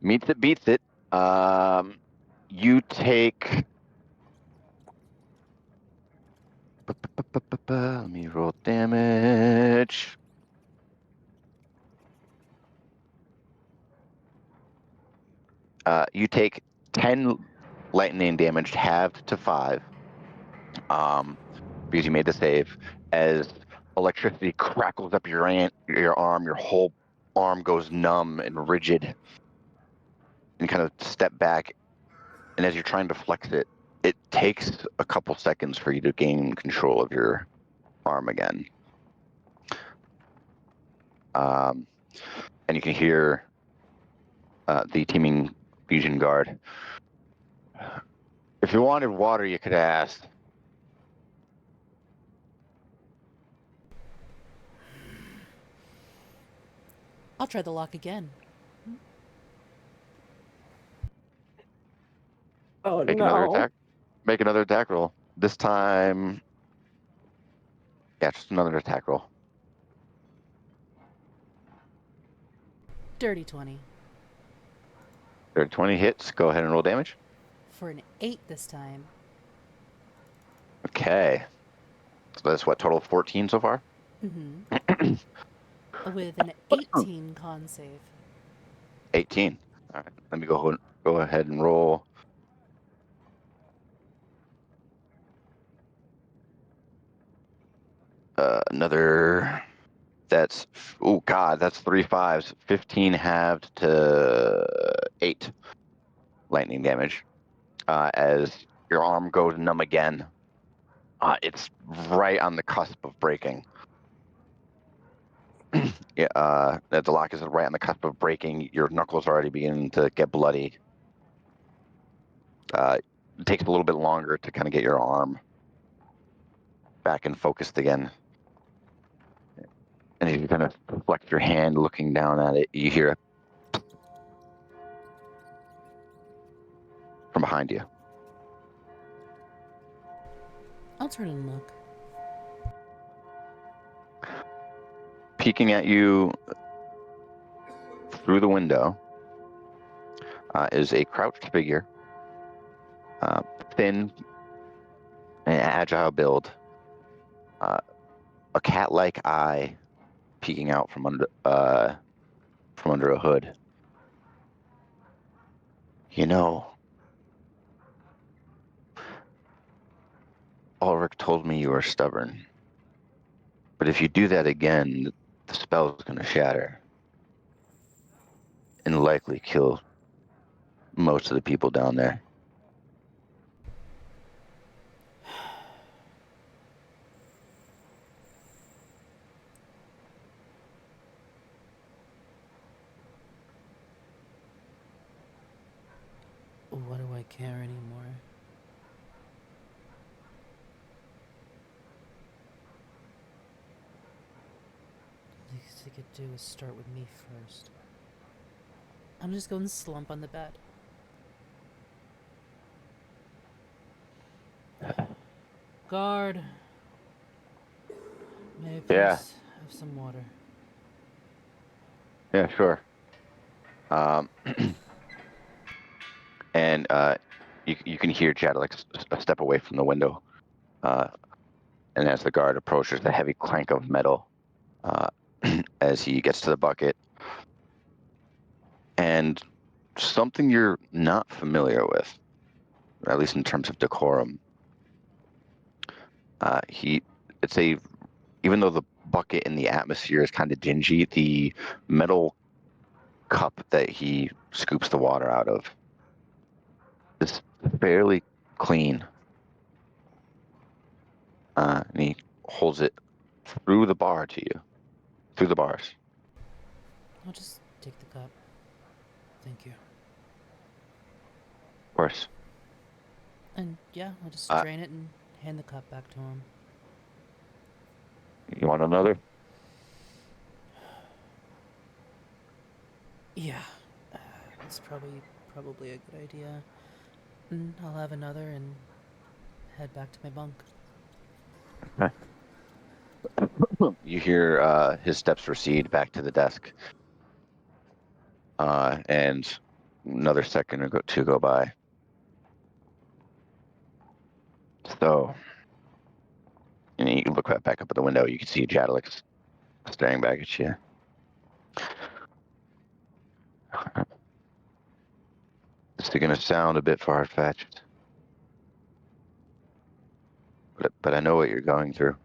Meets it, beats it. You take. Let me roll damage. You take 10 lightning damage, halved to 5, because you made the save. As electricity crackles up your arm, your whole arm goes numb and rigid, and kind of step back. And as you're trying to flex it, it takes a couple seconds for you to gain control of your arm again. And you can hear the teaming Legion guard. If you wanted water, you could have asked. I'll try the lock again. Oh Make another no. attack. Make another attack roll. This time, yeah, just another attack roll. Dirty 20. 20 hits. Go ahead and roll damage. For an 8 this time. Okay. So that's what, total of 14 so far? Mm-hmm. With an 18 con save. 18. All right. Let me go ahead and roll. Another. That's, oh God, that's 3 5s. 15 halved to 8 lightning damage. As your arm goes numb again. It's right on the cusp of breaking. Yeah, the lock is right on the cusp of breaking. Your knuckles are already beginning to get bloody. It takes a little bit longer to kind of get your arm back and focused again. And as you kind of flex your hand looking down at it, you hear it from behind you. I'll turn and look. Peeking at you through the window is a crouched figure, thin and agile build, a cat-like eye peeking out from under a hood. You know, Ulrich told me you were stubborn, but if you do that again, the spell's going to shatter and likely kill most of the people down there. What do I care anymore? The least I could do is start with me first. I'm just going to slump on the bed. Guard. May I please Yeah. have some water? Yeah, sure. And you can hear Chad like a step away from the window. And as the guard approaches, the heavy clank of metal as he gets to the bucket. And something you're not familiar with, at least in terms of decorum. Even though the bucket in the atmosphere is kind of dingy, the metal cup that he scoops the water out of is fairly clean. And he holds it through the bar to you, through the bars. I'll just take the cup. Thank you. Of course. And yeah, I'll just drain it and hand the cup back to him. You want another? Yeah, it's probably a good idea. And I'll have another and head back to my bunk. Okay. You hear his steps recede back to the desk. And another second or two go by. So, and you look back up at the window, you can see Jadalix staring back at you. This is going to sound a bit far-fetched, but I know what you're going through.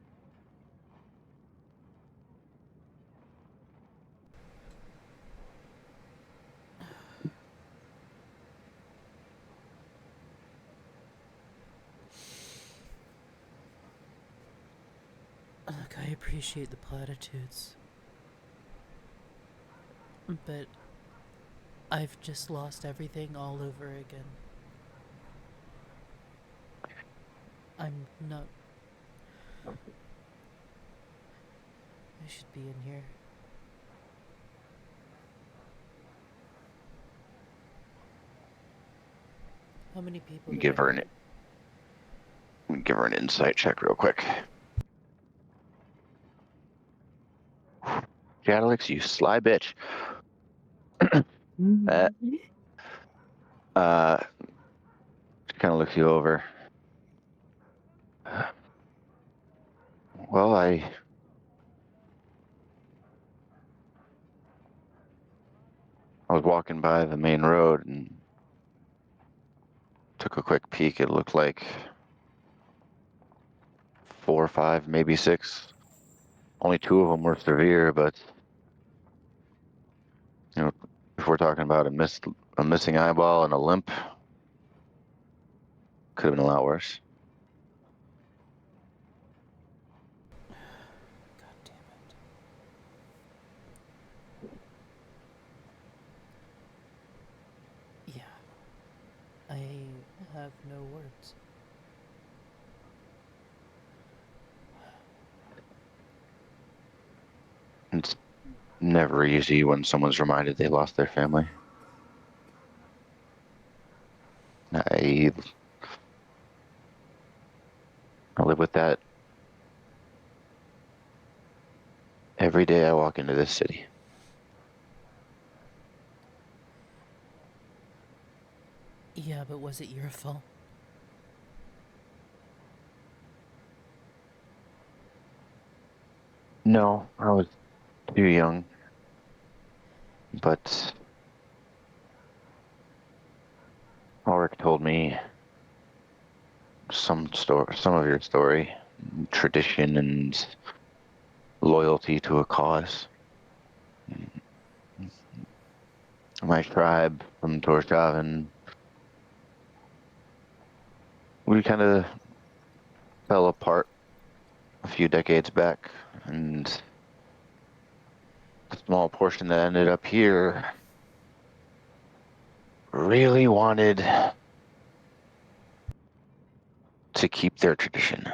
Look, I appreciate the platitudes. But I've just lost everything all over again. I'm not... I should be in here. How many people did Give I her hurt? an insight check real quick. Jadalix, you sly bitch. She kind of looks you over. Well, I was walking by the main road and took a quick peek. It looked like 4 or 5, maybe 6. Only 2 of them were severe, but if we're talking about a missing eyeball and a limp, could have been a lot worse. God damn it. Yeah. I have no words. It's never easy when someone's reminded they lost their family. I live with that every day I walk into this city. Yeah, but was it your fault? No, I was too young. But Ulrich told me some of your story, tradition and loyalty to a cause. My tribe from Torshavn, we kind of fell apart a few decades back, and the small portion that ended up here really wanted to keep their tradition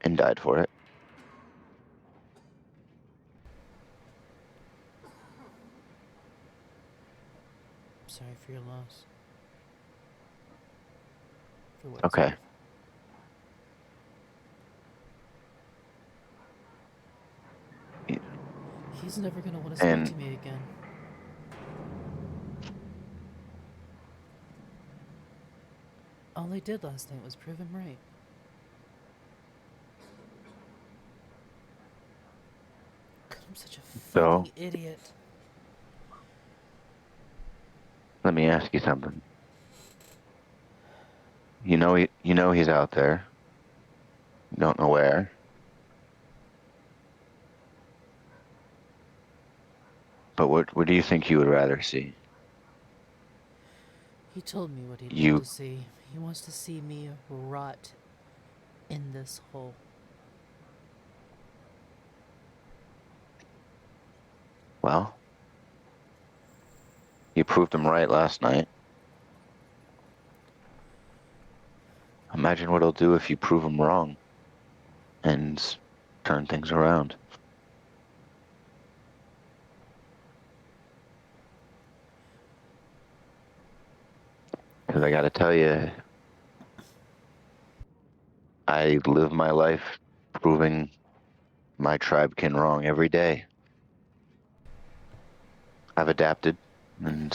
and died for it. Sorry for your loss. For what? Okay. Sort? He's never gonna want to speak And to me again. All I did last night was prove him right. God, I'm such a so, fucking idiot. let me ask you something. You know he's out there. You don't know where. But what do you think you would rather see? He told me what he'd want You, to see. He wants to see me rot in this hole. well, you proved him right last night. Imagine what he'll do if you prove him wrong and turn things around. Because I gotta tell you, I live my life proving my tribekin wrong every day. I've adapted, and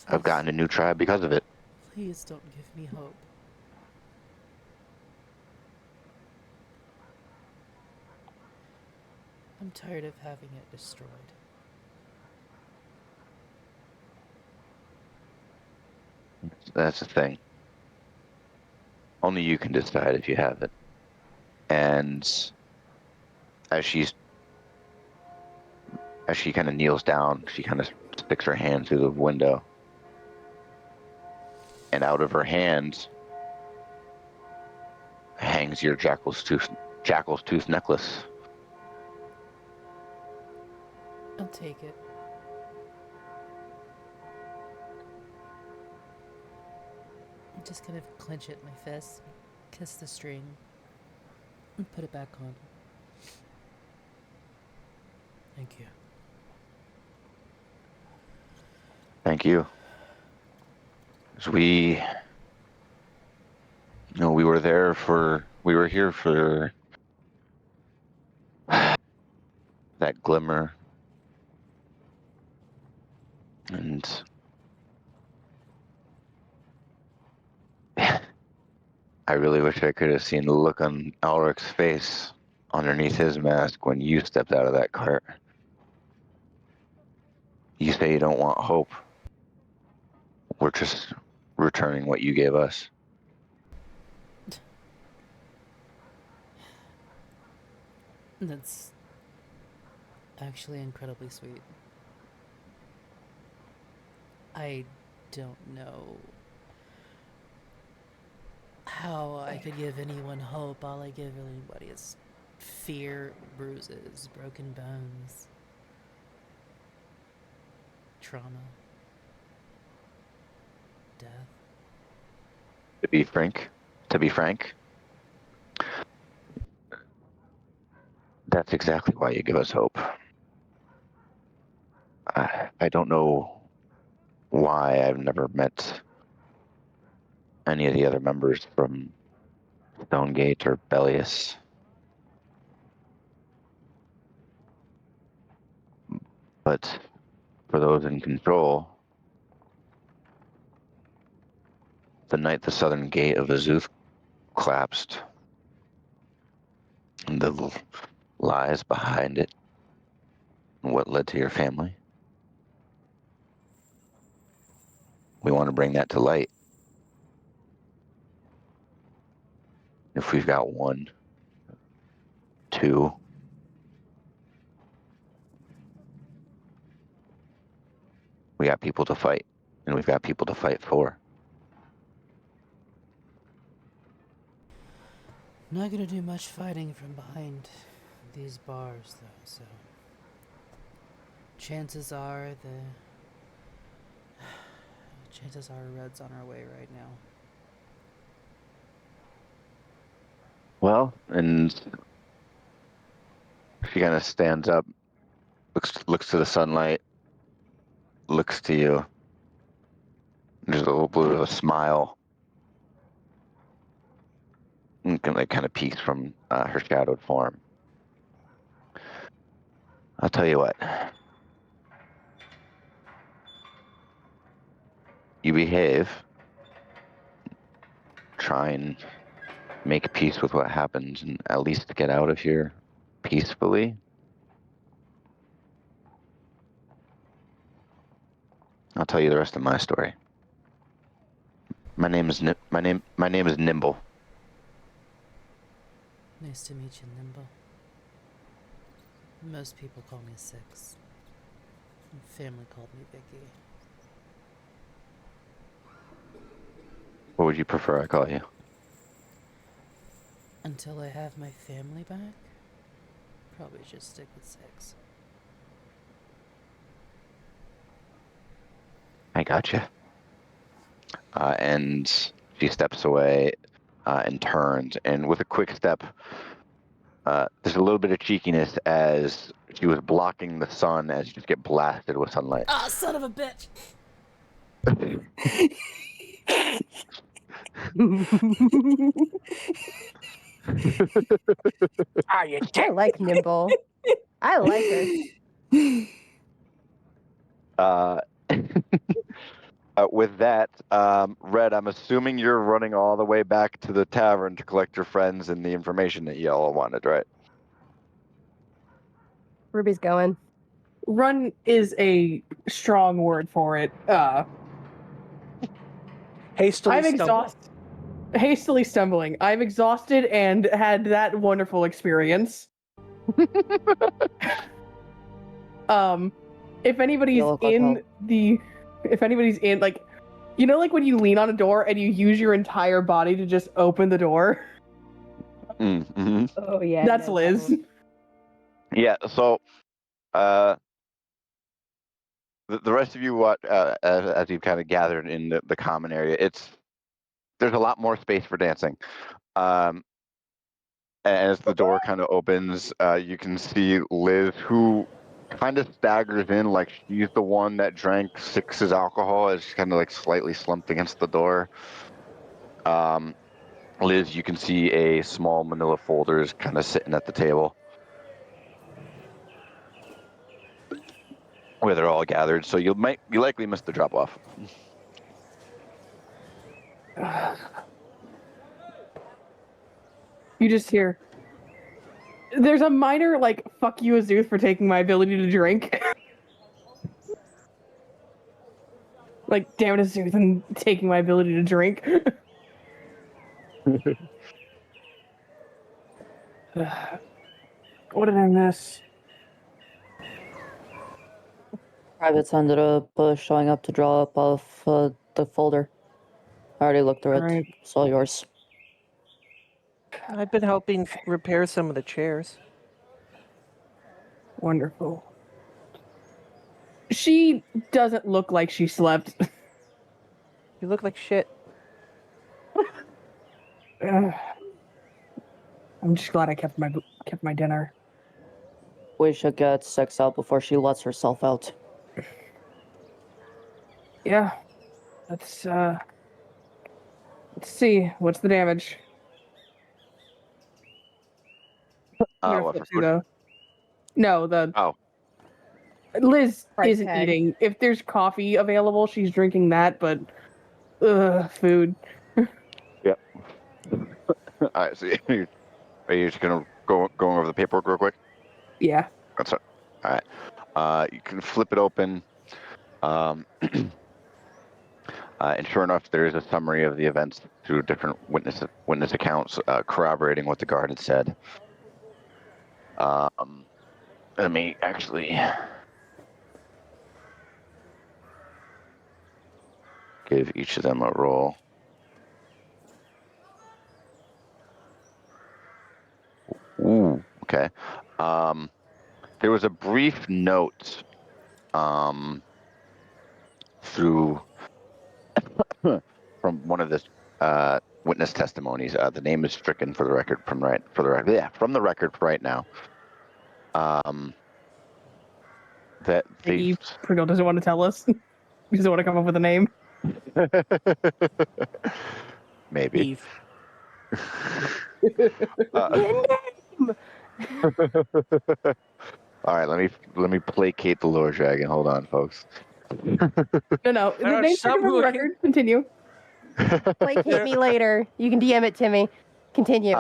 I've Please, gotten a new tribe because of it. please don't give me hope. I'm tired of having it destroyed. That's the thing. Only you can decide if you have it. And as she kind of kneels down, she kind of sticks her hand through the window. And out of her hand hangs your jackal's tooth necklace. take it. Just kind of clench it in my fist, kiss the string, and put it back on. Thank you. Thank you. As we we were here for that glimmer, and I really wish I could have seen the look on Ulrich's face underneath his mask when you stepped out of that cart. You say you don't want hope. We're just returning what you gave us. That's actually incredibly sweet. I don't know how I could give anyone hope. All I give anybody is fear, bruises, broken bones, trauma, death. To be frank, that's exactly why you give us hope. I don't know why I've never met any of the other members from Stonegate or Bellius. But for those in control, the night the southern gate of Azuth collapsed, and the lies behind it, and what led to your family, we want to bring that to light. If we've got 1, 2, we got people to fight, and we've got people to fight for. Not gonna do much fighting from behind these bars, though, so chances are Red's on our way right now. Well, and she kind of stands up, looks to the sunlight, looks to you. There's a little bit of a smile, and kind of peeks from her shadowed form. I'll tell you what. You behave. Try and make peace with what happens, and at least get out of here peacefully. I'll tell you the rest of my story. My name is Nimble. Nice to meet you, Nimble. Most people call me Six. Family called me Vicky. What would you prefer I call you? Until I have my family back, probably just stick with Six. I gotcha. And she steps away and turns, and with a quick step, there's a little bit of cheekiness as she was blocking the sun as you just get blasted with sunlight. Ah, son of a bitch! Are you I like Nimble. I like her. With that, Red, I'm assuming you're running all the way back to the tavern to collect your friends and the information that you all wanted, right? Ruby's going. Run is a strong word for it. hastily I'm stumble? exhausted. Hastily stumbling. I'm exhausted and had that wonderful experience. If anybody's if anybody's in, like, you know, like when you lean on a door and you use your entire body to just open the door? Mm-hmm. Oh, yeah. That's no, Liz. that Yeah, so the rest of you, as you've kind of gathered in the common area, there's a lot more space for dancing. As the door kind of opens, you can see Liz, who kind of staggers in like she's the one that drank Six's alcohol, as she's kind of like slightly slumped against the door. Liz, you can see a small manila folders kind of sitting at the table where they're all gathered. So you likely missed the drop off. You just hear. There's a minor like "fuck you, Azuth, for taking my ability to drink." Like, damn it, Azuth, and taking my ability to drink. What did I miss? Private's ended up showing up to draw up off the folder. I already looked through it. Alright. It's all yours. I've been helping repair some of the chairs. Wonderful. She doesn't look like she slept. You look like shit. I'm just glad I kept my dinner. We should get Six out before she lets herself out. Yeah. Let's see. What's the damage? I'm gonna What, flip for through food? the. No, the. Oh. Liz Price isn't tag. eating. If there's coffee available, she's drinking that, but food. Yep. All right. So are you just gonna going over the paperwork real quick? Yeah. That's it. All right. You can flip it open. And sure enough, there is a summary of the events through different witness accounts, corroborating what the guard had said. Let me actually give each of them a roll. Ooh, okay. There was a brief note through from one of the witness testimonies. The name is stricken for the record from the record right now. That Maybe Pringle doesn't want to tell us. He doesn't want to come up with a name. maybe. Eve. All right, let me placate the lore dragon. Hold on, folks. No. The name's stop taken from the looking. record. Continue. Placate me later. You can DM it to me. Continue.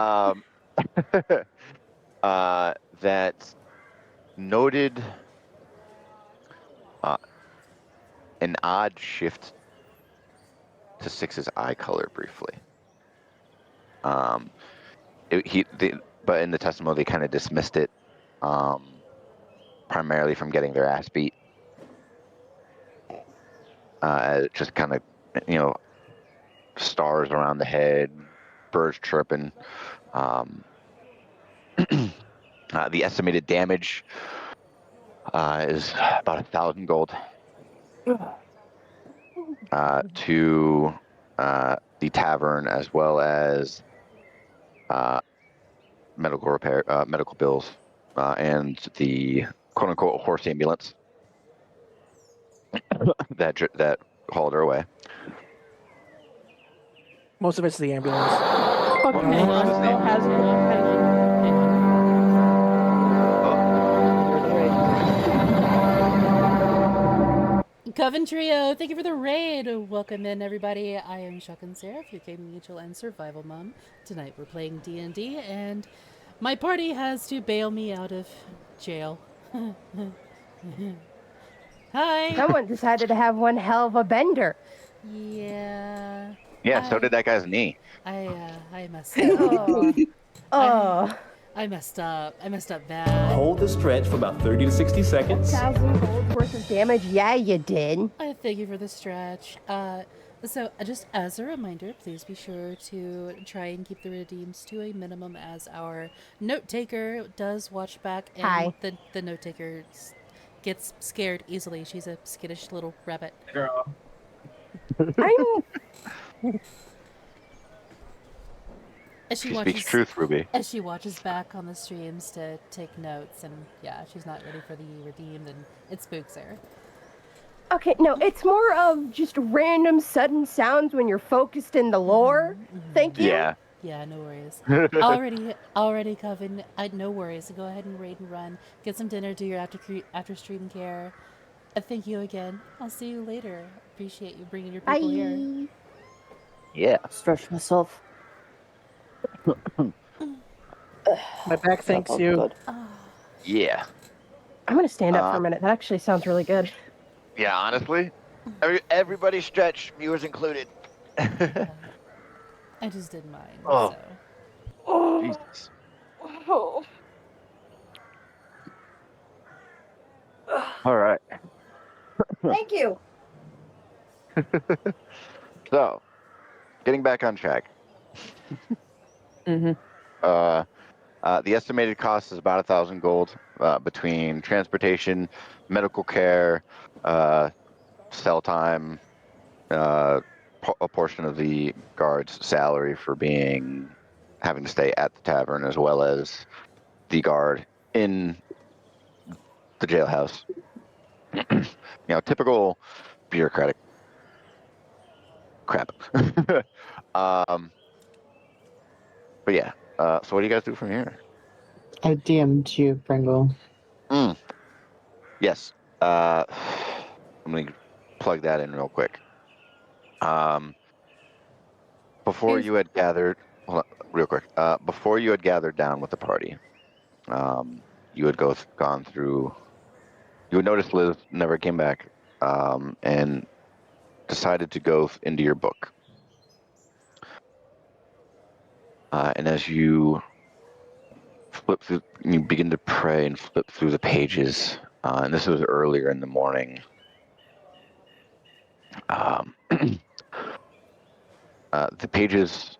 That noted an odd shift to Six's eye color briefly. But in the testimony, they kind of dismissed it, primarily from getting their ass beat. Just kind of, stars around the head, birds chirping. The estimated damage is about 1,000 gold to the tavern, as well as medical bills, and the quote-unquote horse ambulance that hauled her away. Most of it's the ambulance. Fuck, hang on. Spell has hang on. Coven Trio, thank you for the raid. Welcome in, everybody. I am Shuck and Seraph, your gaming mutual and survival mom. Tonight we're playing D&D, and my party has to bail me out of jail. Hi. Someone decided to have one hell of a bender. Yeah. Yeah, so did that guy's knee. I messed up. Oh. I messed up. I messed up bad. Hold the stretch for about 30 to 60 seconds. 1,000 gold worth of damage? Yeah, you did. Thank you for the stretch. So just as a reminder, please be sure to try and keep the redeems to a minimum, as our note taker does watch back, and Hi. the note taker gets scared easily. She's a skittish little rabbit. Girl. I'm As She speaks truth, Ruby. As she watches back on the streams to take notes, and yeah, she's not ready for the redeemed, and it spooks her. okay. No, it's more of just random sudden sounds when you're focused in the lore. Thank you. Yeah. Yeah, no worries. already Coven. No worries. Go ahead and raid and run. Get some dinner. Do your after stream care. Thank you again. I'll see you later. Appreciate you bringing your people here. Bye. Yeah. Stretch myself. My back thanks That felt you. good. Yeah. I'm gonna stand up for a minute. That actually sounds really good. Yeah, honestly. Everybody stretch, viewers included. I just did mine. Oh. So. Jesus. Oh. All right. Thank you. So, getting back on track. Mm-hmm. The estimated cost is about 1,000 gold between transportation, medical care, cell time, a portion of the guard's salary for having to stay at the tavern, as well as the guard in the jailhouse. Typical bureaucratic crap. But yeah, so what do you guys do from here? I DM'd you, Pringle. Yes. Let me plug that in real quick. Before you had gathered, hold on, real quick. Before you had gathered down with the party, you had gone through. You had noticed Liz never came back, and decided to go into your book. And as you flip through, you begin to pray and flip through the pages. And this was earlier in the morning. The pages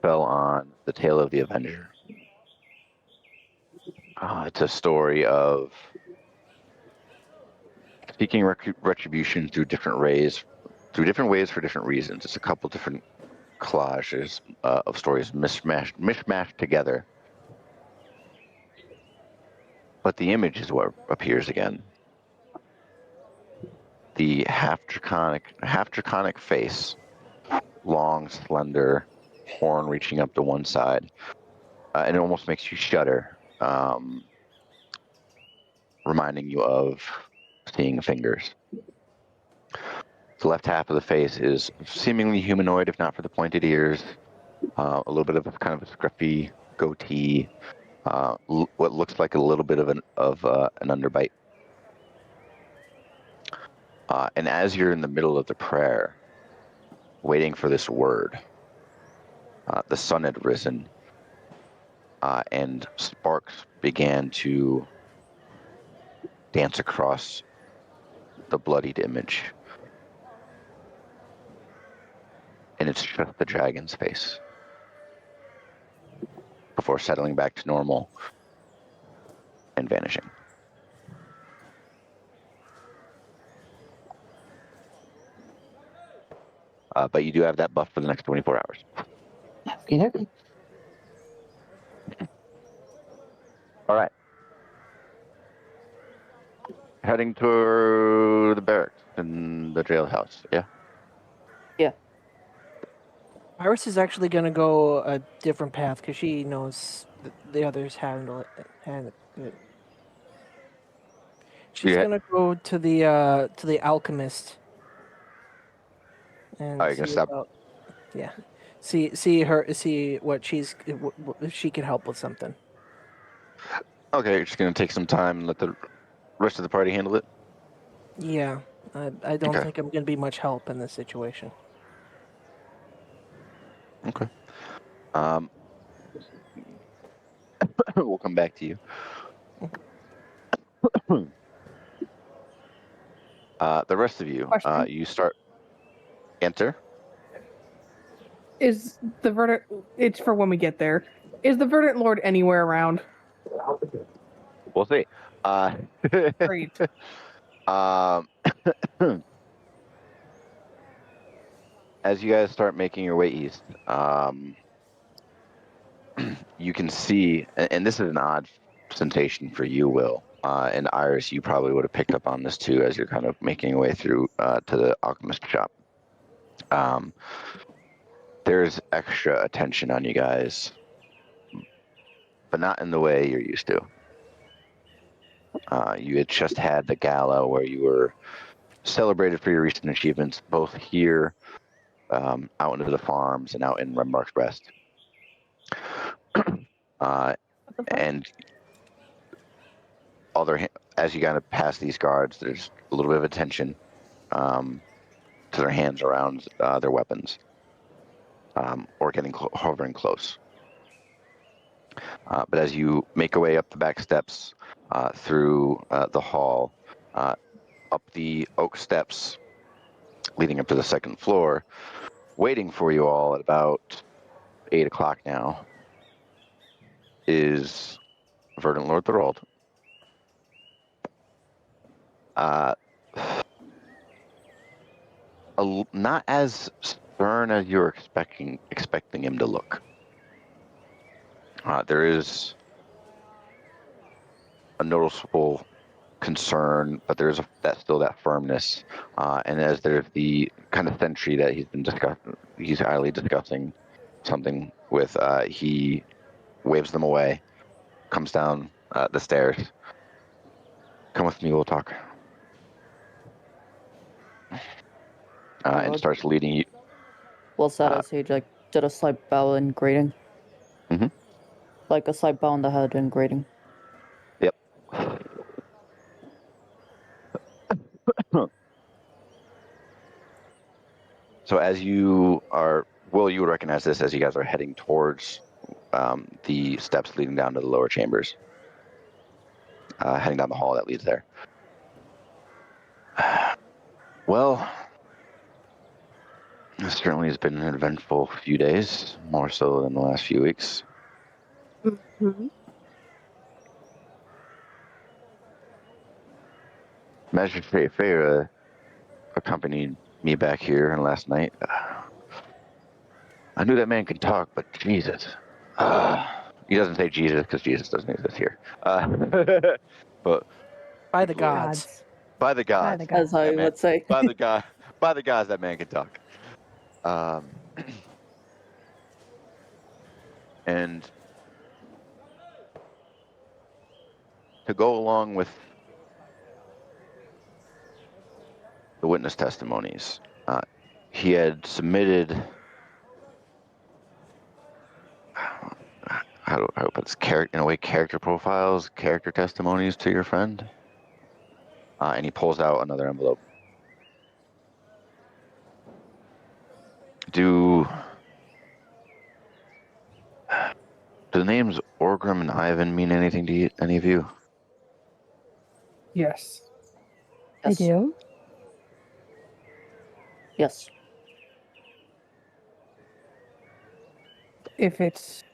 fell on the tale of the Avenger. It's a story of seeking retribution through different ways for different reasons. It's a couple different collages of stories mishmashed together. But the image is what appears again. The half draconic face, long, slender, horn reaching up to one side, and it almost makes you shudder, reminding you of seeing fingers. The left half of the face is seemingly humanoid, if not for the pointed ears, a little bit of kind of a scruffy goatee, what looks like a little bit of an underbite. And as you're in the middle of the prayer, waiting for this word, the sun had risen, and sparks began to dance across the bloodied image. And it's just the dragon's face before settling back to normal and vanishing. But you do have that buff for the next 24 hours. Okay. All right. Heading to the barracks in the jailhouse, yeah? Iris is actually going to go a different path because she knows the others handle it. She's going to go to the alchemist. And Are you going to stop? See what if she can help with something. Okay, you're just going to take some time and let the rest of the party handle it? Yeah, I don't think I'm going to be much help in this situation. Okay. We'll come back to you. The rest of you, you start. Enter. Is the verdant? It's for when we get there. Is the verdant lord anywhere around? We'll see. Great. Um, as you guys start making your way east, you can see, and this is an odd sensation for you, Will, and Iris, you probably would have picked up on this too as you're kind of making your way through to the alchemist shop. There's extra attention on you guys, but not in the way you're used to. You had just had the gala where you were celebrated for your recent achievements, both here, out into the farms, and out in Renmark's Rest. And as you kind of pass these guards, there's a little bit of attention to their hands around their weapons, or getting hovering close. But as you make your way up the back steps, through the hall, up the oak steps leading up to the second floor, waiting for you all at about 8 o'clock now is Verdant Lord Thorold. Not as stern as you were expecting him to look. There is a noticeable concern, but there's still that firmness. And as there's the kind of sentry that he's highly discussing something with, he waves them away, comes down the stairs. Come with me, we'll talk. And starts leading you. Well said, as he like did a slight bow in greeting. Mm-hmm. Like a slight bow on the head in greeting. Yep. So as you would recognize this as you guys are heading towards the steps leading down to the lower chambers, heading down the hall that leads there. Well, this certainly has been an eventful few days, more so than the last few weeks. Mm-hmm. Magistrate Farah accompanied me back here, and last night, I knew that man could talk, but Jesus. He doesn't say Jesus because Jesus doesn't exist here. But By the gods. by the gods, As I would say. by the gods, that man can talk. And to go along with the witness testimonies, he had submitted, how do I put this, character profiles, character testimonies to your friend. And he pulls out another envelope. Do the names Orgrim and Ivan mean anything to any of you? Yes. I do. Yes. If it's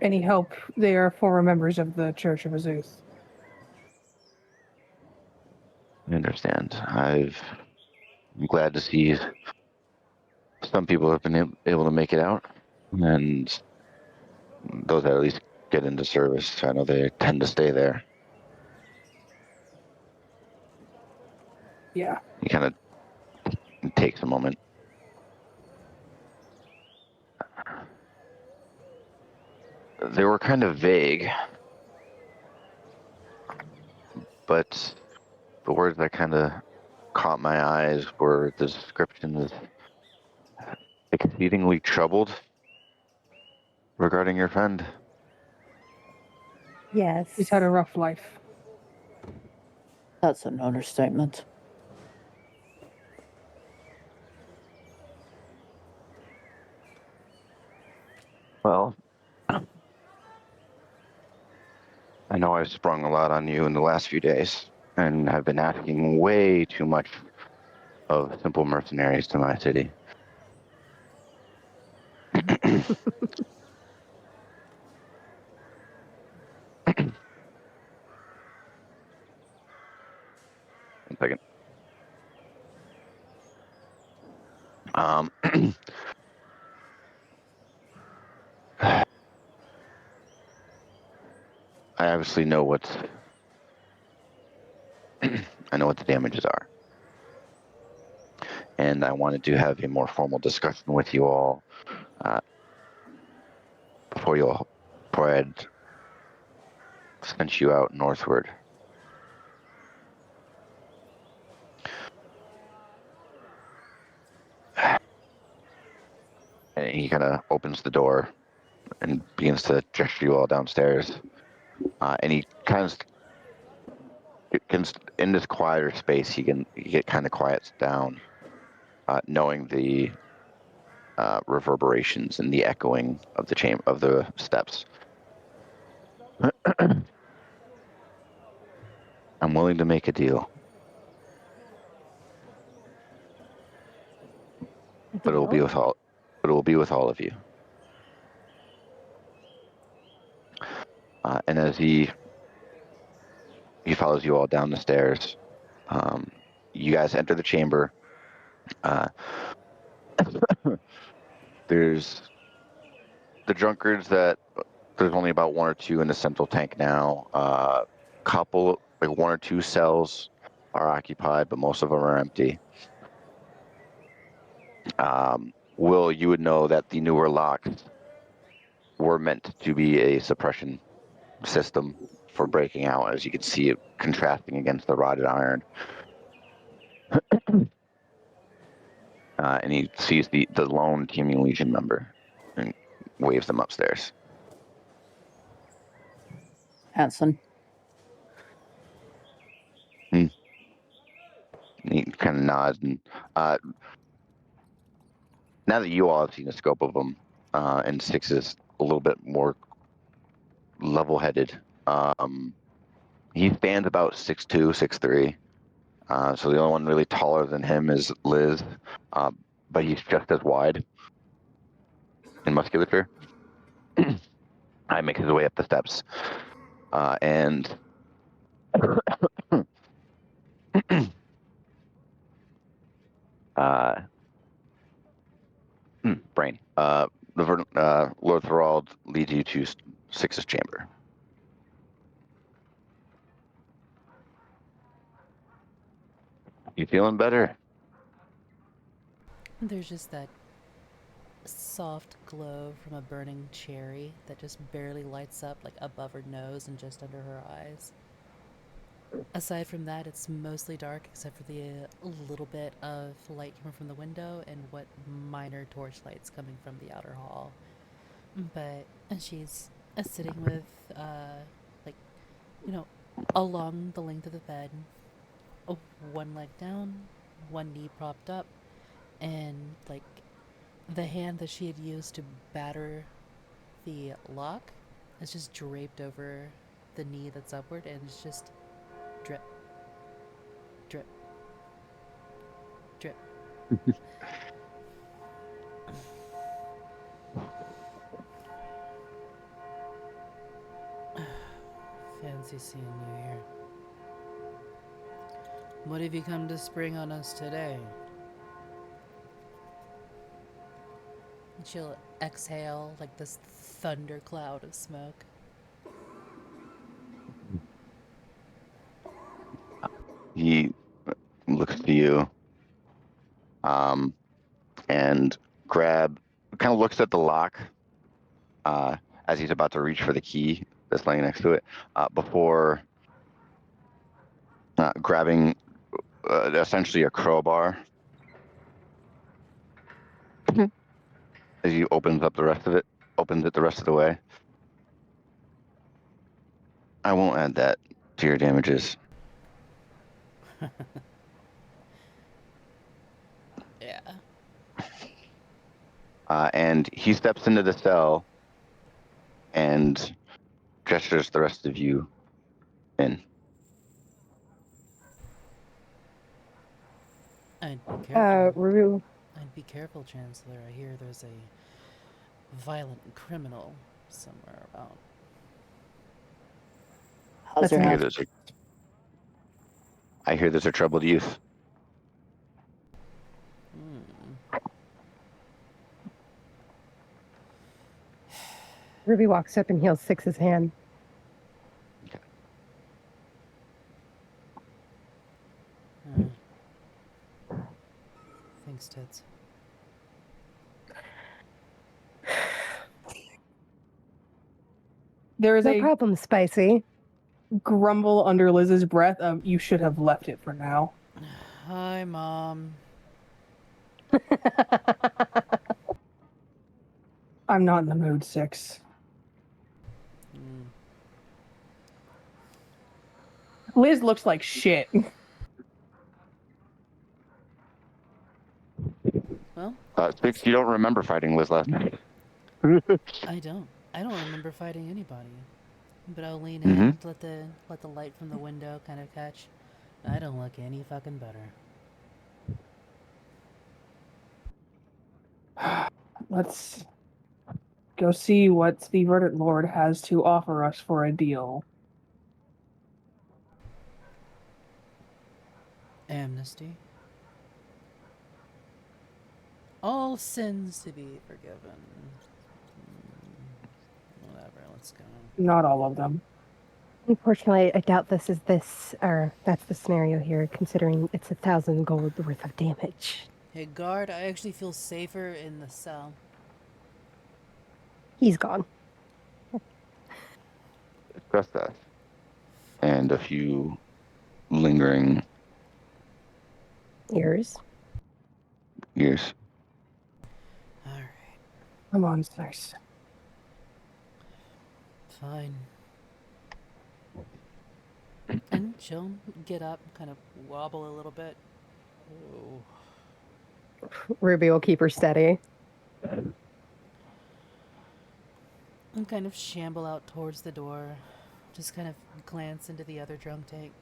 any help, they are former members of the Church of Azuth. I understand. I'm glad to see some people have been able to make it out, and those that at least get into service, I know they tend to stay there. Yeah. He kind of takes a moment. They were kind of vague, but the words that kind of caught my eyes were the description of exceedingly troubled regarding your friend. Yes. He's had a rough life. That's an understatement. Well, I know I've sprung a lot on you in the last few days, and have been asking way too much of simple mercenaries to my city. 1 second. I obviously know what I know what the damages are, and I wanted to have a more formal discussion with you all before I had sent you out northward. And he kind of opens the door and begins to gesture you all downstairs. And he kind of in this quieter space, he get kind of quiets down, knowing the reverberations and the echoing of the steps. I'm willing to make a deal, but it will be with all. But it will be with all of you. And as he follows you all down the stairs, you guys enter the chamber. There's the drunkards that there's only about 1 or 2 in the central tank now. Couple, like 1 or 2 cells are occupied, but most of them are empty. Will, you would know that the newer locks were meant to be a suppression system for breaking out, as you can see it contrasting against the rotted iron. And he sees the lone Teeming Legion member and waves them upstairs. Hanson. He kind of nods, and now that you all have seen the scope of them, and Six is a little bit more level-headed, he stands about 6'2", 6'3". So the only one really taller than him is Liz, but he's just as wide in musculature. I make his way up the steps, and brain. Lord Thorald leads you to Six's chamber. You feeling better? There's just that soft glow from a burning cherry that just barely lights up like above her nose and just under her eyes. Aside from that, it's mostly dark except for the little bit of light coming from the window and what minor torchlights coming from the outer hall. But she's sitting with, along the length of the bed, one leg down, one knee propped up, and the hand that she had used to batter the lock is just draped over the knee that's upward, and it's just drip, drip, drip. Fancy seeing you here. What have you come to spring on us today? And she'll exhale like this thundercloud of smoke. He looks to you, and kind of looks at the lock, as he's about to reach for the key that's laying next to it, before grabbing essentially a crowbar. As he opens it the rest of the way. I won't add that to your damages. Yeah. And he steps into the cell and gestures the rest of you in. I'd be careful. Rue. I'd be careful, Chancellor. I hear there's a violent criminal somewhere about. How's your I hear hand? there's I hear there's a troubled youth. Ruby walks up and heals Six's hand. Thanks, Tits. There is No a problem, Spicy. grumble under Liz's breath of, you should have left it for now. Hi, Mom. I'm not in the mood, Six. Liz looks like shit. Well, Six, you don't remember fighting Liz last night. I don't. I don't remember fighting anybody. But I'll lean Mhm. in, let the light from the window kind of catch. I don't look any fucking better. Let's go see what the Verdant Lord has to offer us for a deal. Amnesty. All sins to be forgiven. Whatever, let's go. Not all of them. Unfortunately, I doubt that's the scenario here, considering it's 1,000 gold worth of damage. Hey, guard, I actually feel safer in the cell. He's gone. Discuss that. And a few lingering Ears. years. Alright, Come on, Six. fine. And she'll get up, kind of wobble a little bit. Oh. Ruby will keep her steady. And kind of shamble out towards the door. Just kind of glance into the other drunk tank.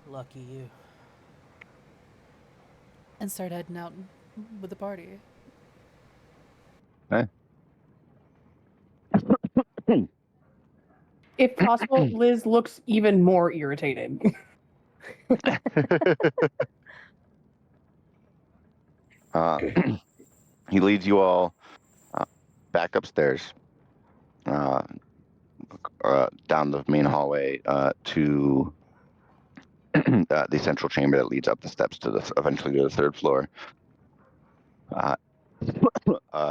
Lucky you. And start heading out with the party. Okay. If possible, Liz looks even more irritated. He leads you all back upstairs, down the main hallway to the central chamber that leads up the steps to eventually to the third floor.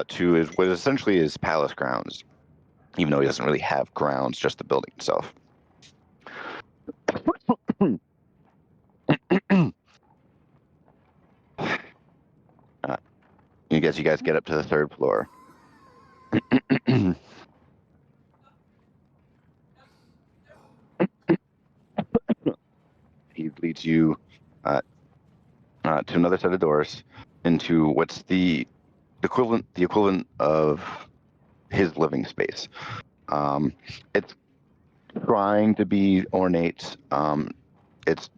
To what essentially is palace grounds, even though he doesn't really have grounds, just the building itself. You guys get up to the third floor. He leads you to another set of doors into what's the equivalent of his living space. It's trying to be ornate. It's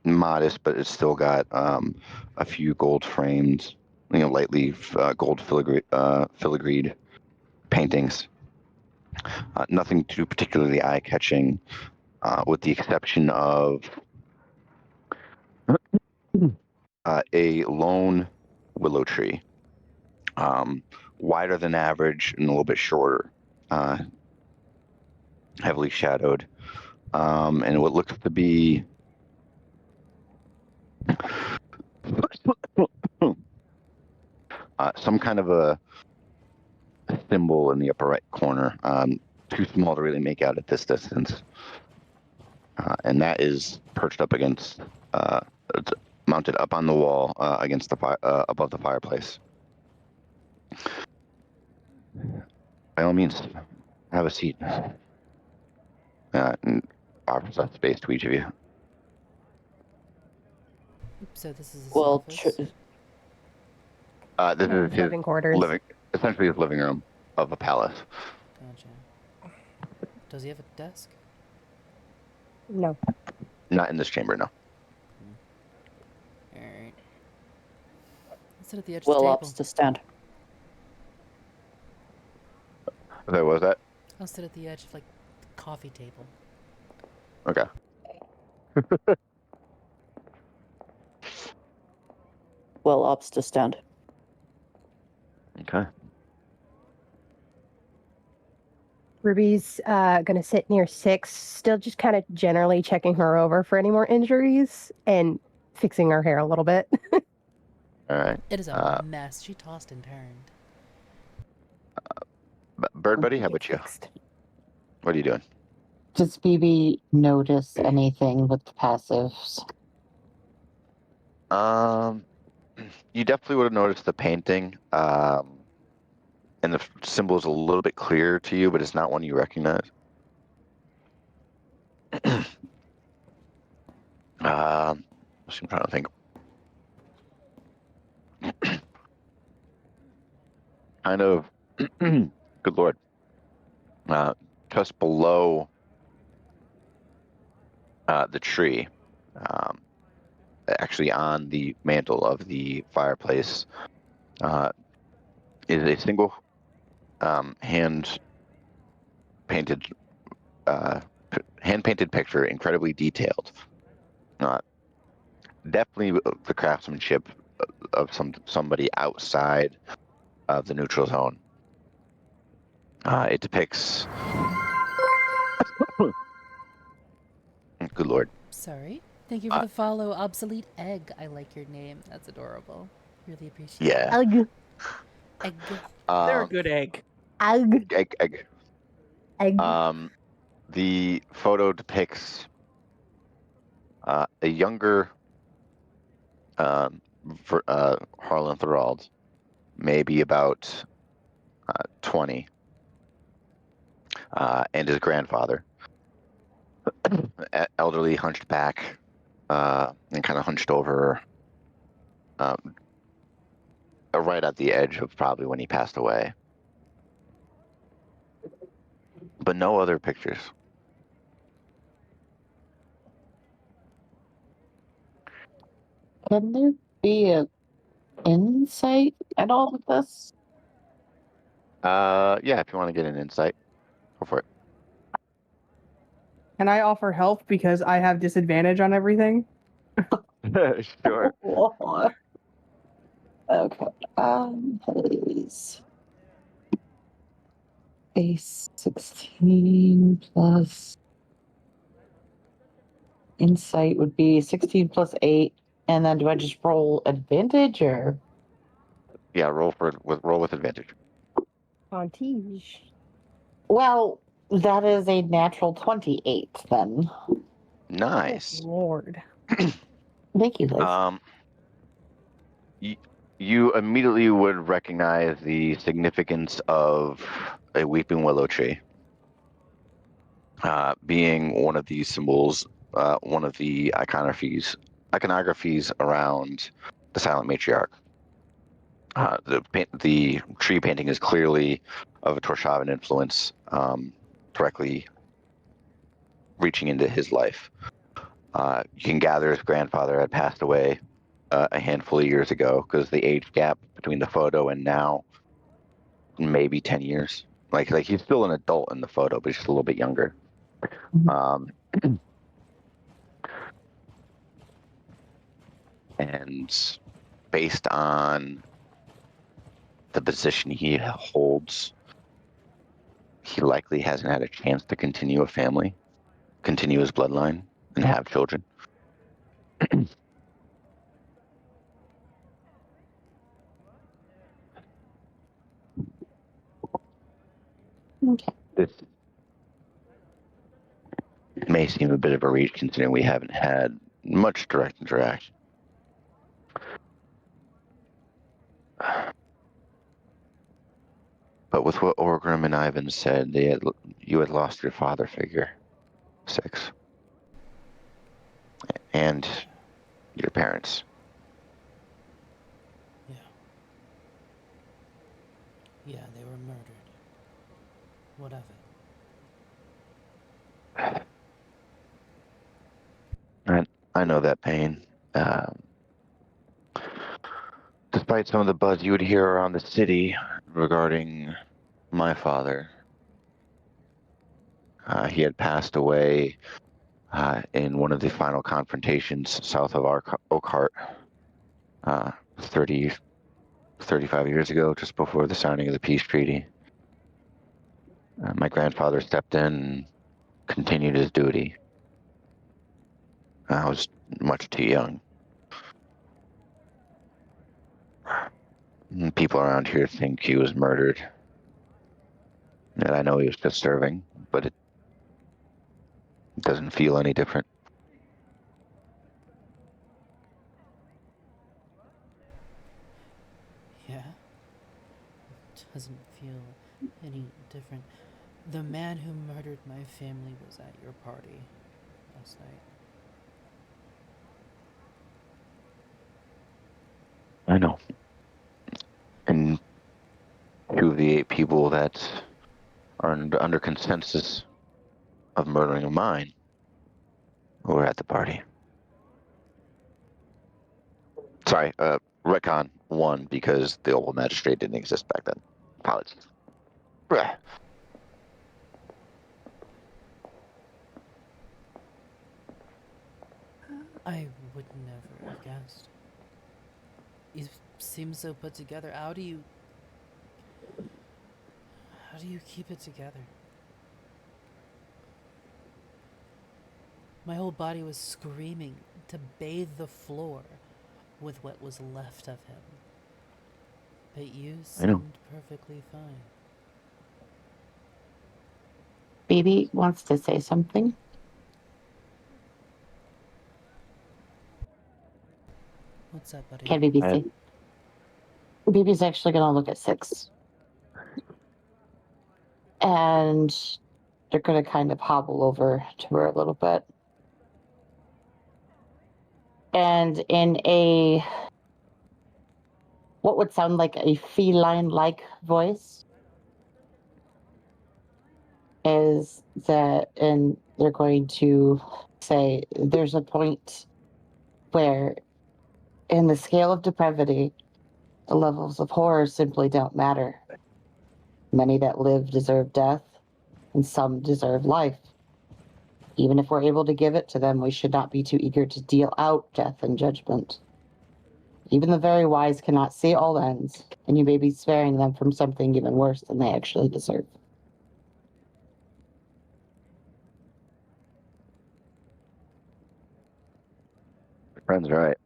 modest, but it's still got a few gold frames, lightly gold filigreed paintings. Nothing too particularly eye-catching, with the exception of a lone willow tree, wider than average and a little bit shorter, heavily shadowed, and what looks to be some kind of a symbol in the upper right corner, too small to really make out at this distance. And that is perched up against, it's mounted up on the wall against the above the fireplace. By all means, have a seat. And offers that space to each of you. So this is his Well, office. This is his Living quarters. essentially his living room of a palace. Gotcha. Does he have a desk? No. Not in this chamber, no. Alright. Let's sit at the edge of Will the ups table. to stand. Okay, what was that? I'll sit at the edge of, like, the coffee table. Okay. well ops to stand. Okay. Ruby's gonna sit near 6, still just kind of generally checking her over for any more injuries and fixing her hair a little bit. All right. It is a mess. She tossed and turned. Bird Buddy, how Get about you? fixed. What are you doing? Does BB notice anything with the passives? You definitely would have noticed the painting. And the symbol is a little bit clearer to you, but it's not one you recognize. I'm trying to think. Kind of, good lord. Just below the tree, actually on the mantle of the fireplace, is a single hand painted picture, incredibly detailed. Definitely the craftsmanship of somebody outside of the neutral zone. It depicts. Good lord. Sorry. Thank you for the follow, Obsolete Egg. I like your name. That's adorable. Really appreciate Yeah. Ugh. it. Egg. They're a good egg. Ugh. Egg. Egg. The photo depicts a younger Harlan Thorald, maybe about 20, and his grandfather, elderly, hunched back, and kind of hunched over, right at the edge of probably when he passed away. But no other pictures. Can there be an insight at all with this? Yeah, if you want to get an insight, go for it. Can I offer help because I have disadvantage on everything? Sure. Okay. His base 16 plus insight would be 16 plus 8. And then do I just roll advantage or? Yeah, roll with advantage. Pontige. Well, that is a natural 28 then. Nice. Good Lord. Thank you, Liz. You immediately would recognize the significance of a weeping willow tree, being one of these symbols, one of the iconographies around the silent matriarch. The tree painting is clearly of a Torshavan influence, directly reaching into his life. You can gather his grandfather had passed away a handful of years ago, because the age gap between the photo and now, maybe 10 years. Like he's still an adult in the photo, but he's just a little bit younger. And based on the position he holds, he likely hasn't had a chance to continue a family, continue his bloodline, and have children. Okay. This may seem a bit of a reach, considering we haven't had much direct interaction. But with what Orgrim and Ivan said, you had lost your father figure, 6, and your parents. Yeah. Yeah, they were murdered. What of it? I know that pain. Despite some of the buzz you would hear around the city regarding my father, he had passed away in one of the final confrontations south of Oakhart 35 years ago, just before the signing of the peace treaty. My grandfather stepped in and continued his duty. I was much too young. People around here think he was murdered. And I know he was just serving, but it doesn't feel any different. Yeah. Doesn't feel any different. The man who murdered my family was at your party last night. I know. And 2 of the 8 people that are under consensus of murdering of mine were at the party. Sorry, retcon 1 because the old magistrate didn't exist back then. Apologies. Blech. I would never have guessed. You seem so put together. How do you keep it together? My whole body was screaming to bathe the floor with what was left of him. But you I know. seemed perfectly fine. Baby wants to say something. What's up, buddy? Can BB say? BB's actually going to look at 6. And they're going to kind of hobble over to her a little bit. And in a, what would sound like a feline-like voice, is that, and they're going to say, there's a point where in the scale of depravity, the levels of horror simply don't matter. Many that live deserve death, and some deserve life. Even if we're able to give it to them, we should not be too eager to deal out death and judgment. Even the very wise cannot see all ends, and you may be sparing them from something even worse than they actually deserve. My friend's right.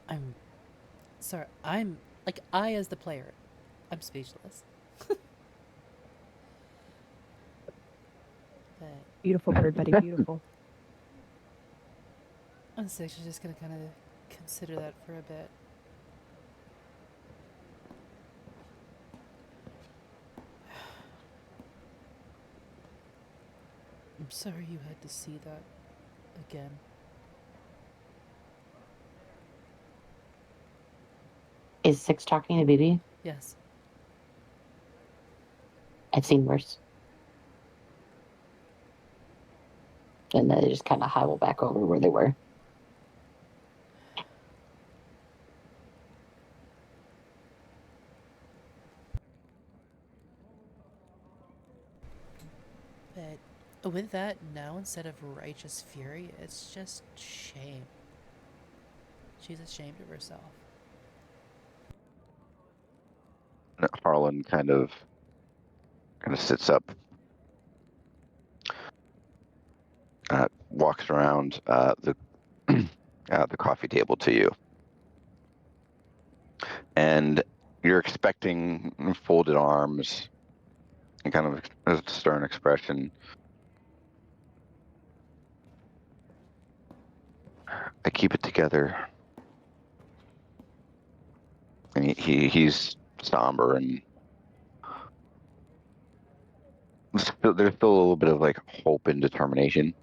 I'm sorry. I'm like I as the player. I'm speechless. But Beautiful bird, buddy. Beautiful. I'm actually just gonna kind of consider that for a bit. I'm sorry you had to see that again. Is 6 talking to BB? Yes. I've seen worse. And then they just kind of hobble back over where they were. But with that, now instead of righteous fury, it's just shame. She's ashamed of herself. Harlan kind of sits up, walks around the coffee table to you, and you're expecting folded arms and kind of a stern expression. I keep it together, and he's somber, and there's still a little bit of like hope and determination.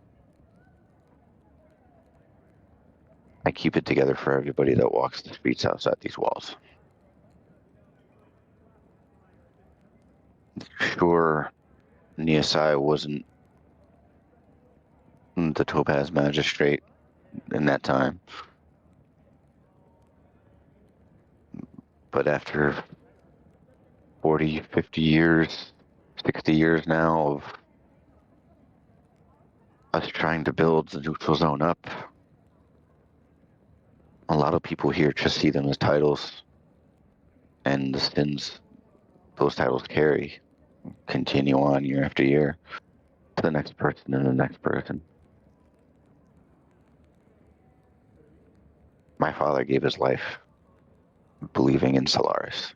I keep it together for everybody that walks the streets outside these walls. Sure, Niasai wasn't the Topaz magistrate in that time, but after 40, 50 years, 60 years now of us trying to build the neutral zone up. A lot of people here just see them as titles, and the sins those titles carry continue on year after year to the next person and the next person. My father gave his life believing in Solaris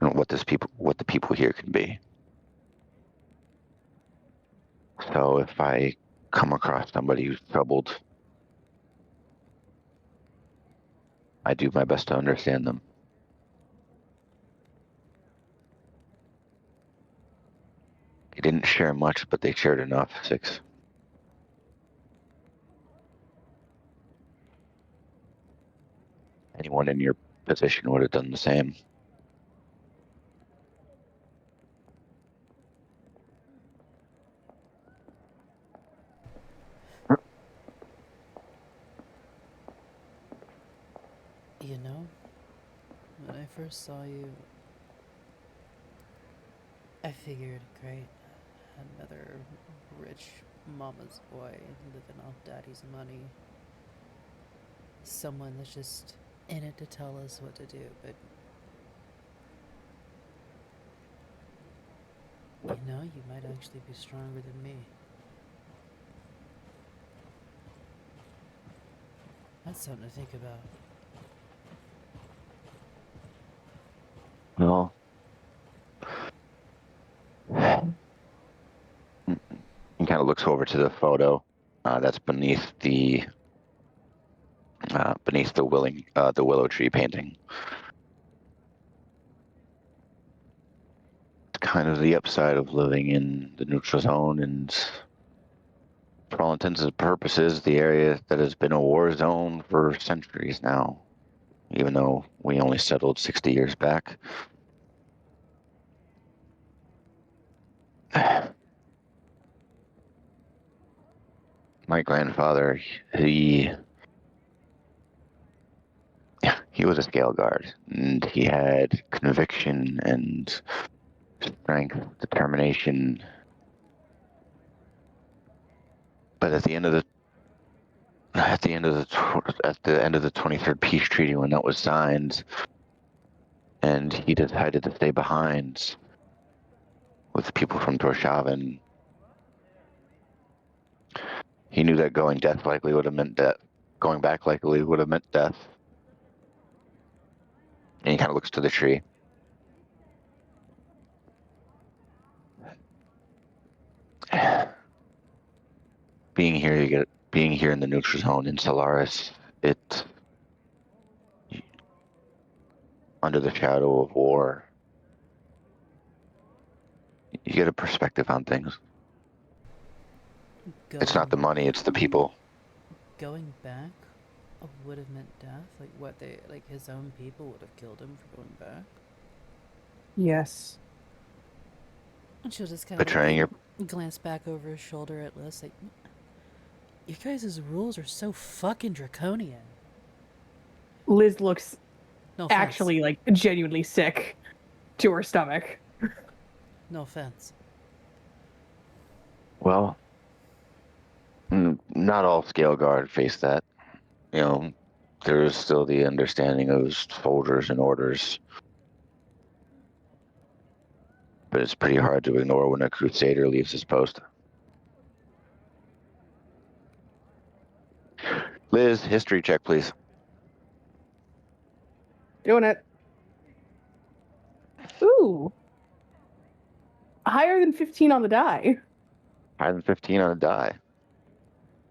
and what the people here can be. So if I come across somebody who's troubled, I do my best to understand them. They didn't share much, but they shared enough, 6. Anyone in your position would have done the same. You know, when I first saw you, I figured, great, another rich mama's boy living off daddy's money. Someone that's just in it to tell us what to do, but you know, you might actually be stronger than me. That's something to think about. Well, he kind of looks over to the photo that's beneath the willow tree painting. It's kind of the upside of living in the neutral zone, and for all intents and purposes, the area that has been a war zone for centuries now, even though we only settled 60 years back. My grandfather, he was a scale guard, and he had conviction and strength, determination. But at the end of the 23rd peace treaty, when that was signed, and he decided to stay behind with the people from Torshavn, he knew that going back likely would have meant death. And he kind of looks to the tree. Being here in the neutral zone in Solaris, under the shadow of war, you get a perspective on things. It's not the money, it's the people. Going back would have meant death? Like his own people would have killed him for going back? Yes. And she'll just kind Betraying of glance back over his shoulder at Liz, like, you guys' rules are so fucking draconian. Liz looks No offense. actually like genuinely sick to her stomach. No offense. Well, not all scale guard face that. You know, there is still the understanding of soldiers and orders. But it's pretty hard to ignore when a crusader leaves his post. Liz, history check, please. Doing it. Ooh. Higher than 15 on the die. Higher than 15 on a die.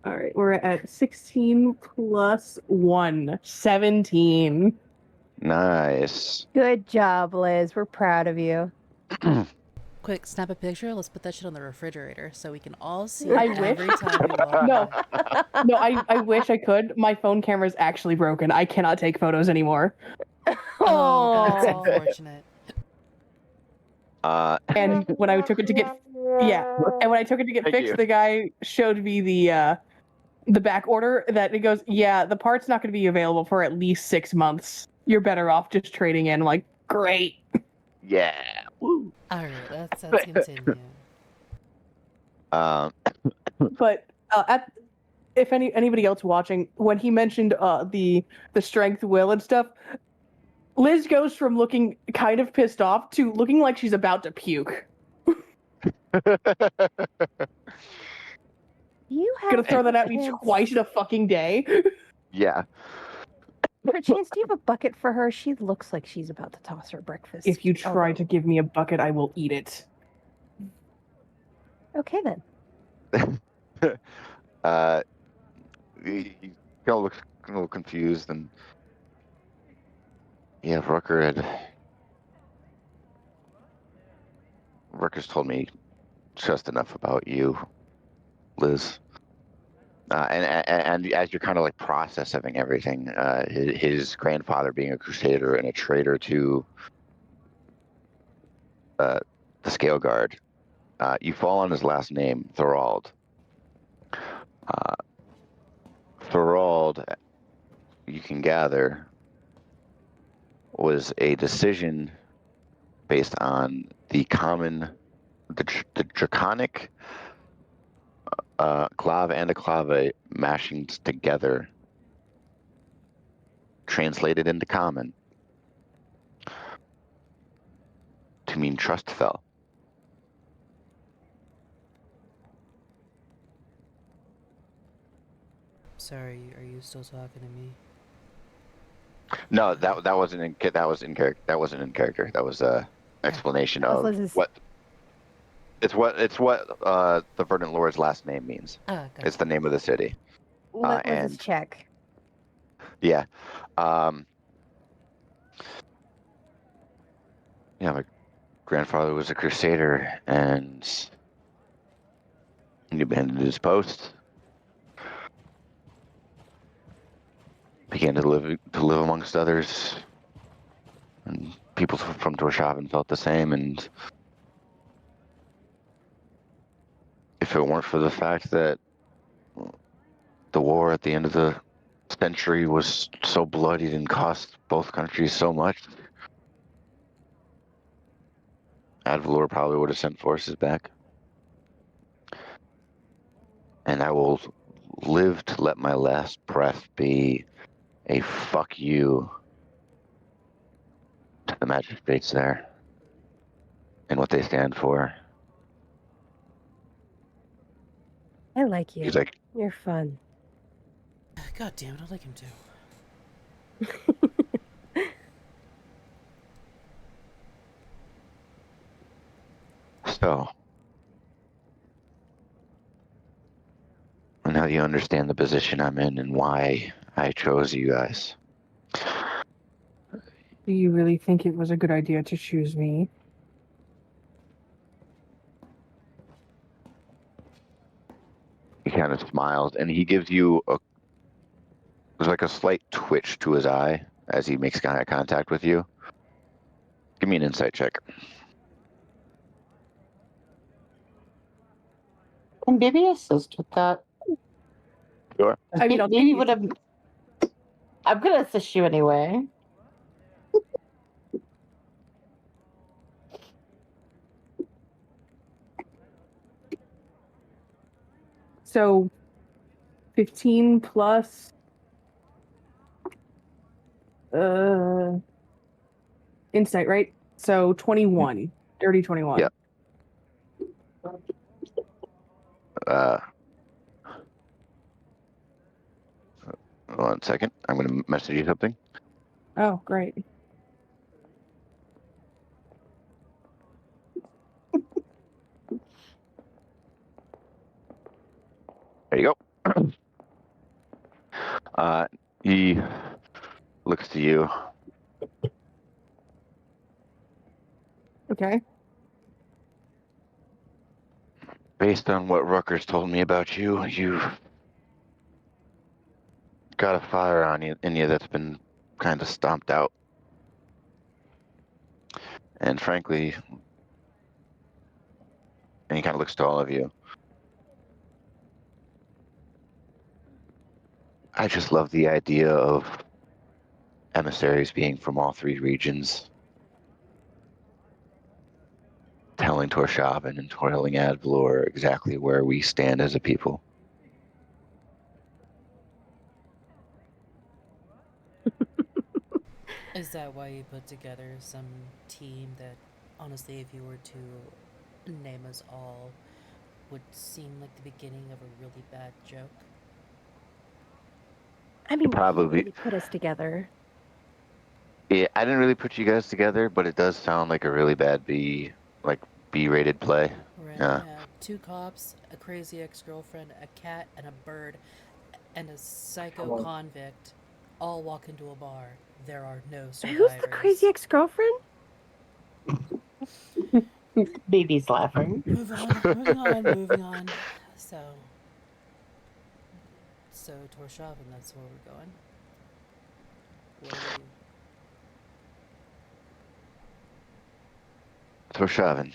All right, we're at 16 plus 1. 17. Nice. Good job, Liz. We're proud of you. Quick, snap a picture. Let's put that shit on the refrigerator so we can all see I it every wish. time we walk No. by. No, I wish I could. My phone camera is actually broken. I cannot take photos anymore. Oh, that's Aw. unfortunate. And when I took it to get Thank fixed, you. the guy showed me the back order that it goes, yeah, the part's not going to be available for at least 6 months. You're better off just trading in. I'm like, great. Yeah. Woo. All right, let's continue. But if anybody else watching, when he mentioned the strength, will, and stuff, Liz goes from looking kind of pissed off to looking like she's about to puke. You have Gonna throw that at me perchance- twice in a fucking day. Yeah. Perchance, do you have a bucket for her? She looks like she's about to toss her breakfast. If you try Although- to give me a bucket, I will eat it. Okay then. He kind of looks a little confused, and yeah, Rucker's told me just enough about you, Liz. And as you're kind of like processing everything, his grandfather being a crusader and a traitor to the Scale Guard, you fall on his last name, Thorald. Thorald, you can gather, was a decision based on the draconic clave and a clave mashing together, translated into common to mean Trustfell. Sorry, are you still talking to me? No, that wasn't in character. That wasn't in character. That was a explanation That was of Liz's- what. It's what the Verdant Lord's last name means. Ah, gotcha. It's the name of the city. That was his and- check. Yeah. Yeah, my grandfather was a crusader, and he abandoned his post. Began to live amongst others, and people from Torshavn felt the same. And if it weren't for the fact that the war at the end of the century was so bloodied and cost both countries so much, Advalor probably would have sent forces back. And I will live to let my last breath be a fuck you to the magistrates there and what they stand for. I like you. He's like, You're fun. God damn it, I like him too. so. Now you understand the position I'm in and why I chose you guys. Do you really think it was a good idea to choose me? He kind of smiles, and he gives you there's like a slight twitch to his eye as he makes eye contact with you. Give me an insight check. Can Bibi assist with that? Sure. I mean, I'll Bibi take would have. I'm gonna assist you anyway. So 15 plus insight, right? So 21. Dirty 21. Yep. 1 second. I'm going to message you something. Oh, great. There you go. He looks to you. Okay. Based on what Rucker's told me about you, you've got a fire on you in you that's been kind of stomped out. And frankly, and he kind of looks to all of you. I just love the idea of emissaries being from all three regions. telling Torshavn and telling Advalor exactly where we stand as a people. Is that why you put together some team that, honestly, if you were to name us all, would seem like the beginning of a really bad joke? I mean, Probably. he really put us together. Yeah, I didn't really put you guys together, but it does sound like a really bad B-rated play. Right, Yeah. yeah. 2 cops, a crazy ex-girlfriend, a cat, and a bird, and a psycho convict all walk into a bar. There are no survivors. Who's the crazy ex-girlfriend? Baby's laughing. Moving on, moving on. So Torshavn, that's where we're going. Where do Torshavn.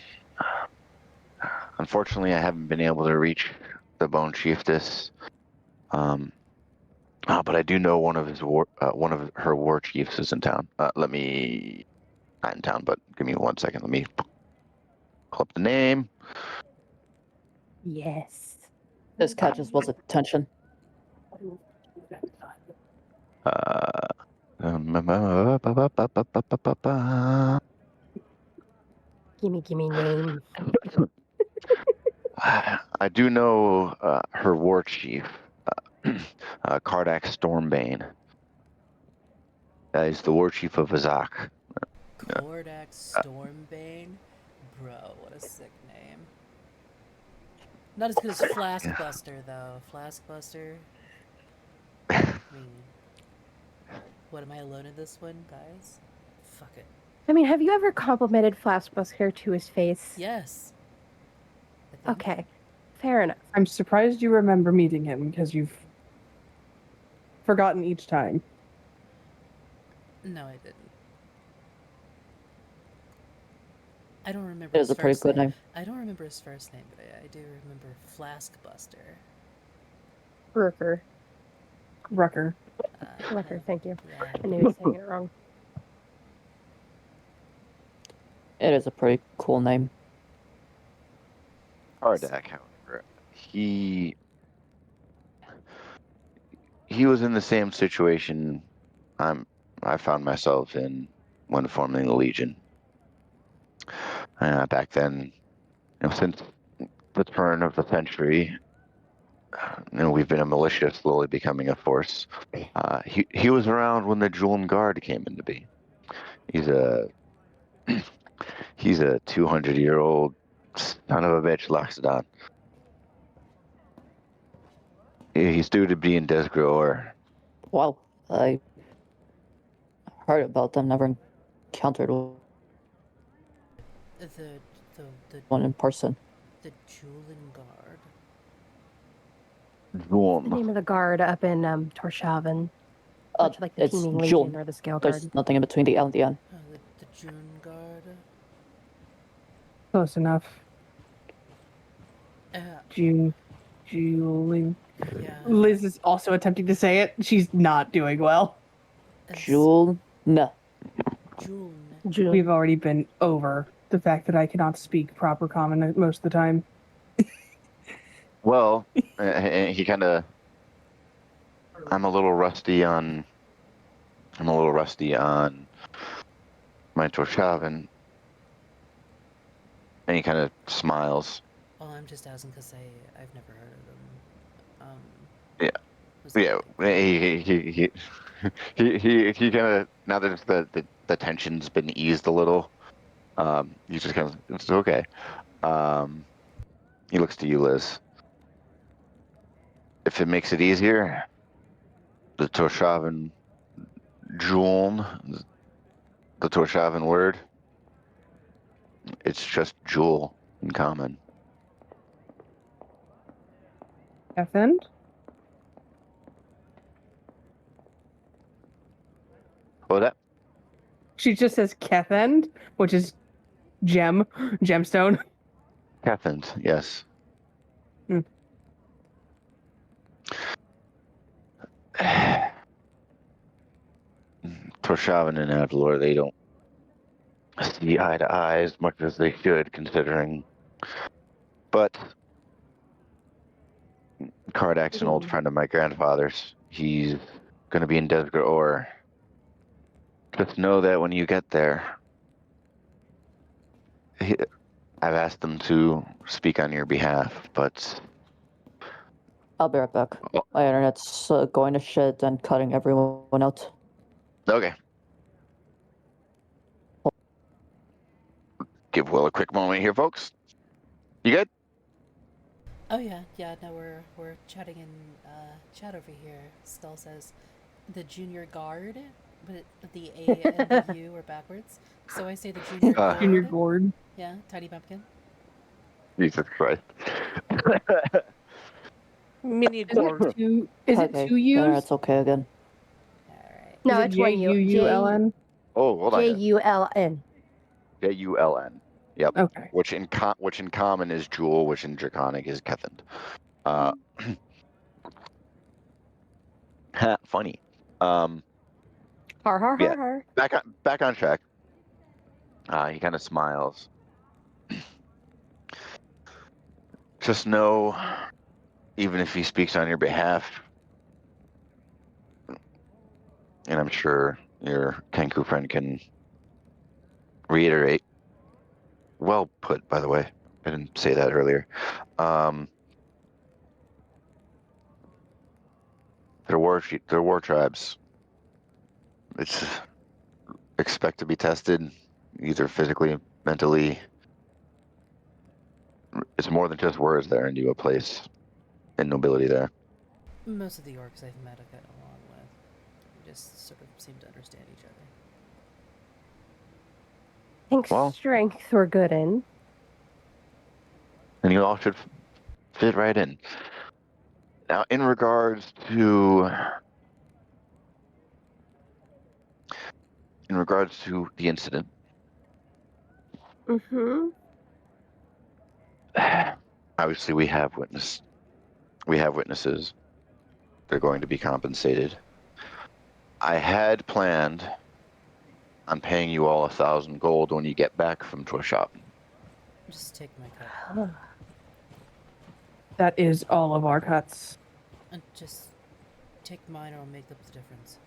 Unfortunately, I haven't been able to reach the Bone Chieftess. But I do know one of her war chiefs is in town. Not in town, but give me 1 second. Let me pull up the name. Yes. This catches Will's attention. Gimme name. I do know her war chief, Kardak Stormbane. He's the war chief of Azak. Kordak Stormbane? Bro, what a sick name. Not as good as Flaskbuster, though. Flaskbuster? I mean, what, am I alone in this one, guys? Fuck it. I mean, have you ever complimented Flaskbuster to his face? Yes. Okay. Fair enough. I'm surprised you remember meeting him because you've forgotten each time. No, I didn't. I don't remember It his is a pretty first good name. I don't remember his first name, but I do remember Flaskbuster. Rucker. Rucker. Rucker, thank you. Yeah. I knew he was saying it wrong. It is a pretty cool name. Kardak, however, he was in the same situation I found myself in when forming the Legion. Back then, since the turn of the century, we've been a militia slowly becoming a force. He was around when the Julian Guard came into being. He's a 200-year-old son of a bitch, Loxodon. He's due to be in Desgroor. Wow, I heard about them, never encountered The one in person. the Julian Guard. The Julian. name of the guard up in Torshavn. Much like the It's Teeming June. Legion or the Scale There's Guard. nothing in between the L and the N. The June Guard. Close enough. Julie. Yeah. Liz is also attempting to say it. She's not doing well. June. June. We've already been over the fact that I cannot speak proper common most of the time. Well, he kind of. I'm a little rusty on my Torshavn, and he kind of smiles. Well, I'm just asking because I've never heard of them. He kind of, now that the tension's been eased a little, he just kind of, it's okay. He looks to you, Liz. If it makes it easier, the Torshavn Juln, the Torshavn word, it's just jewel in common. Effend? What was that? She just says Kethend, which is gemstone. Cathins, yes. Hmm. Torshavn and Advalor, they don't see eye to eye as much as they should, considering. But Kardak's an old friend of my grandfather's. He's going to be in Desert Ore. Just know that when you get there, I've asked them to speak on your behalf, but... I'll be right back. Oh. My internet's going to shit and cutting everyone out. Okay. Give Will a quick moment here, folks. You good? Oh yeah, no, we're chatting in chat over here. Skull says the junior guard, but the A and the U are backwards. So I say the junior guard. Junior gourd. Yeah, tiny pumpkin. Jesus Christ. Mini Is it gourd. two? Is it Okay, two U's? internet's okay again. Alright. No, Is it it's one U. J-U-U-L-N? Oh, hold on. J-U-L-N. J-U-L-N. Yep. Okay. Which in common is Jewel, which in Draconic is Kethand. Funny. Har har Yeah. har har. Back on track. He kind of smiles. Just know, even if he speaks on your behalf, and I'm sure your Kenku friend can reiterate. Well put, by the way. I didn't say that earlier. They're war tribes. It's expect to be tested, either physically, mentally. It's more than just words there, and you a place and nobility there. Most of the orcs I've met I've gotten along with. We just sort of seem to understand each other. I think Well- strength we're good in. And you all should fit right in. Now, in regards to the incident, Mm-hmm. obviously we have witnesses. They're going to be compensated. I had planned on paying you all 1,000 gold when you get back from Trustfell. Just take my cut. That is all of our cuts. And just take mine or I'll make up the difference.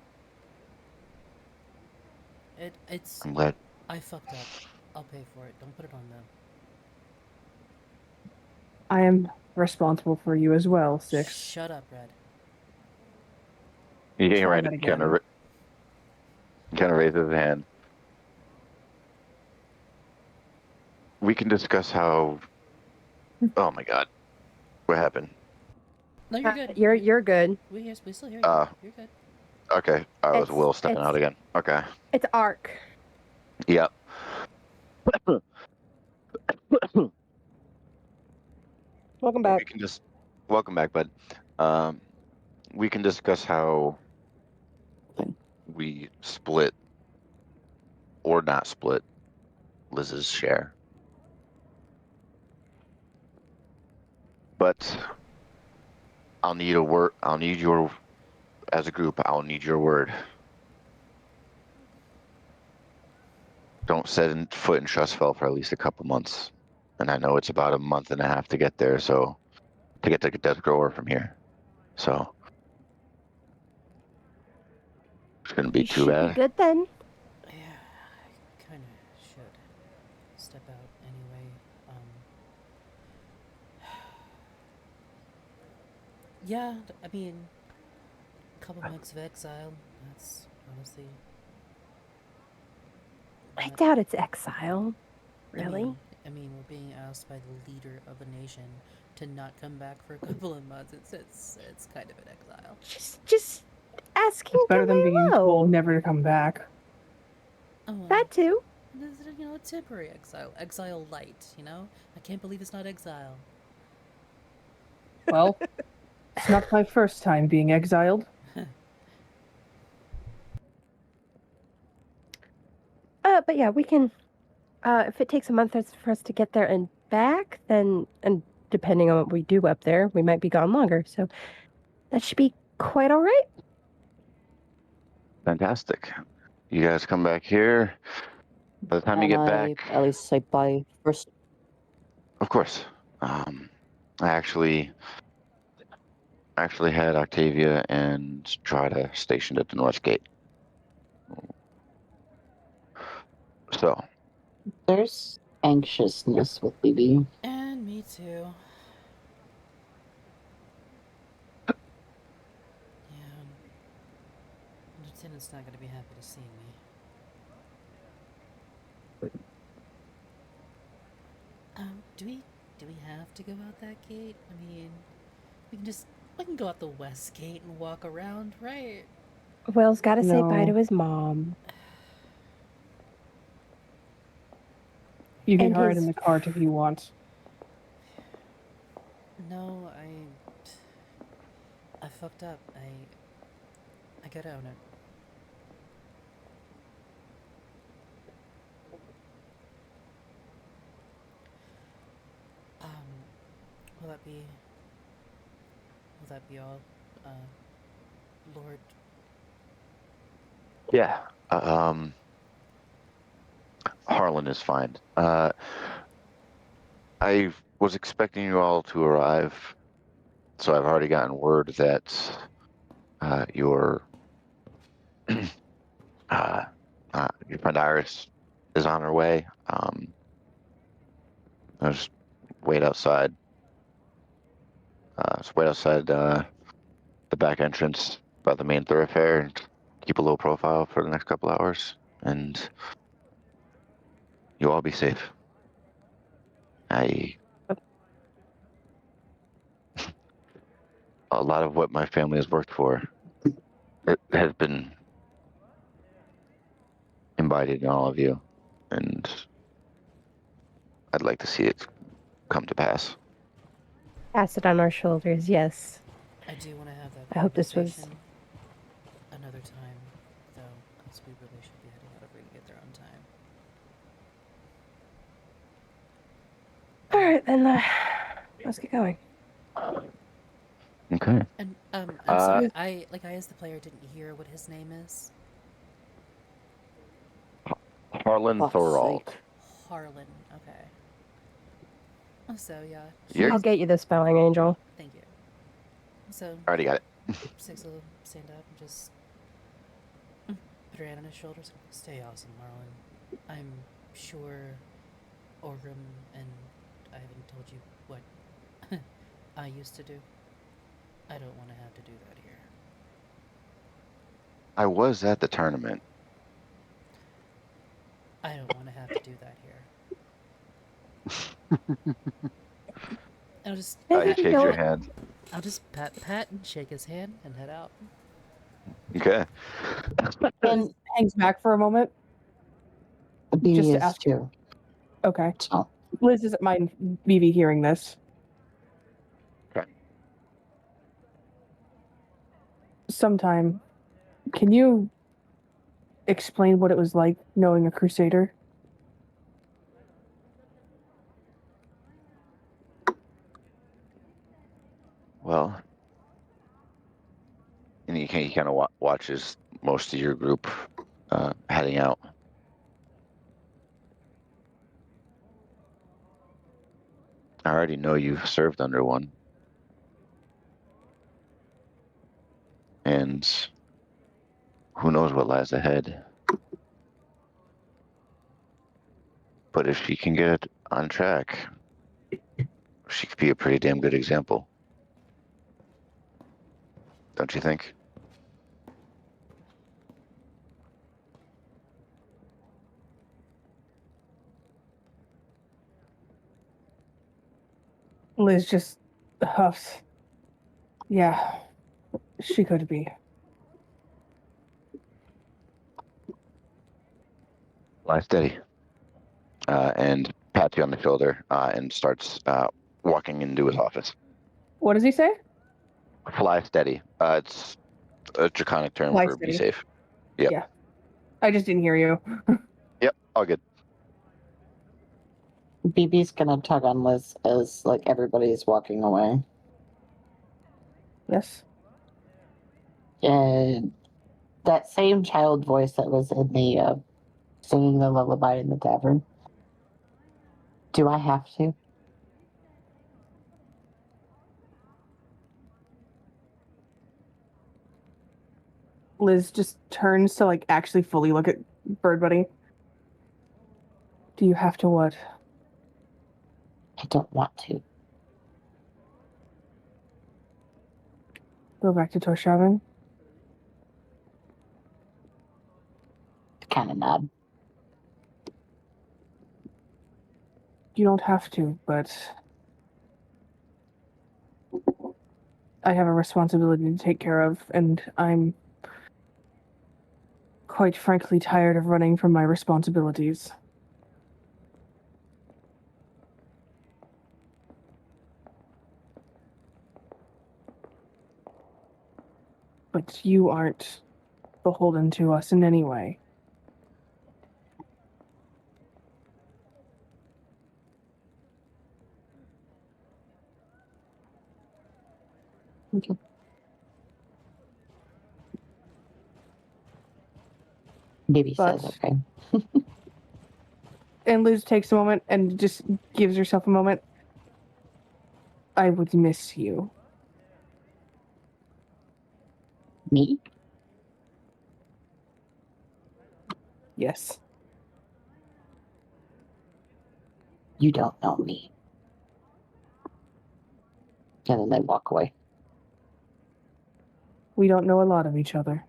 It's I'm glad. I fucked up. I'll pay for it. Don't put it on them. I am responsible for you as well, Six. Shut up, Red. He Try right, that again. kind of raises his hand. We can discuss how. Oh my God, what happened? No, you're good. You're good. We still hear you. You're good. Okay, I was It's- Will stepping out again. Okay, It's Ark. yep. Welcome We back. can just welcome back, bud. We can discuss how we split or not split Liz's share. But I'll need a word. I'll need your, as a group, I'll need your word. Don't set foot in Trustfell for at least a couple months. And I know it's about a month and a half to get there, so to get to Death Grower from here. So it's gonna be You too should bad. be good then. Yeah, I kind of should step out anyway. Yeah, I mean, a couple months of exile. That's honestly. I not- doubt it's exile. Really? I mean, we're being asked by the leader of a nation to not come back for a couple of months. It's kind of an exile. Just asking It's better to than lay being low. told never to come back. Oh, well, That too. this is, a temporary exile light. I can't believe it's not exile. Well, it's not my first time being exiled. But yeah, we can. If it takes a month for us to get there and back, then and depending on what we do up there, we might be gone longer. So that should be quite all right. Fantastic. You guys come back here. By the time you And get I back, at least say bye first. of course, I actually had Octavia and Strata stationed at the North Gate. So, There's anxiousness with BB. And me too. Yeah. Lieutenant's not gonna be happy to see me. Do we have to go out that gate? I mean, we can go out the west gate and walk around, right? Will's got to say bye No. to his mom. You can And hide in his the cart if you want. No, I fucked up. I gotta own it. Will that be all? Lord. yeah, Harlan is fine. I was expecting you all to arrive, so I've already gotten word that your your friend Iris is on her way. I'll just wait outside. The back entrance by the main thoroughfare and keep a low profile for the next couple hours, and you'll all be safe. A lot of what my family has worked for, it has been embodied in all of you, and I'd like to see it come to pass. pass it on our shoulders, yes. I do want to have that I hope this was- conversation another time, though, because we really should be heading out if we can get there on time. All right, then let's get going. Okay. And I'm sorry, I as the player didn't hear what his name is. Harlan Fuck's Thorald. sake. Harlan. Okay. So yeah. You're- I'll get you the spelling, Angel. Thank you. So Already got it. Six will stand up and just put her hand on his shoulders. Stay awesome, Marlon. I'm sure Orgrim and I haven't told you what I used to do. I don't want to have to do that here. I was at the tournament. I don't want to have to do that here. I'll just He shakes your hand. I'll just pat and shake his hand and head out. Okay. And Hangs back for a moment. BB Just to is ask- too. Okay. So, Liz doesn't mind Vivi hearing this. Okay. Sometime, can you explain what it was like knowing a crusader? Well, and he kind of watches most of your group heading out. I already know you've served under one. And who knows what lies ahead. But if she can get on track, she could be a pretty damn good example. Don't you think? Liz just huffs. Yeah, she could be. Lie steady. And pats you on the shoulder and starts walking into his office. What does he say? Fly steady. It's a draconic term Fly for steady. be safe. Yep. Yeah. I just didn't hear you. Yep, all good. BB's gonna tug on Liz as like everybody's walking away. Yes. And that same child voice that was in the singing the lullaby in the tavern. Do I have to? Liz just turns to like actually fully look at Bird Buddy. Do you have to what? I don't want to. Go back to Torshavn? Kind of nod. You don't have to, but I have a responsibility to take care of, and I'm quite frankly tired of running from my responsibilities. But you aren't beholden to us in any way. Okay. Baby says But- okay. And Liz takes a moment and just gives herself a moment. I would miss you. Me? Yes. You don't know me. And then they walk away. We don't know a lot of each other.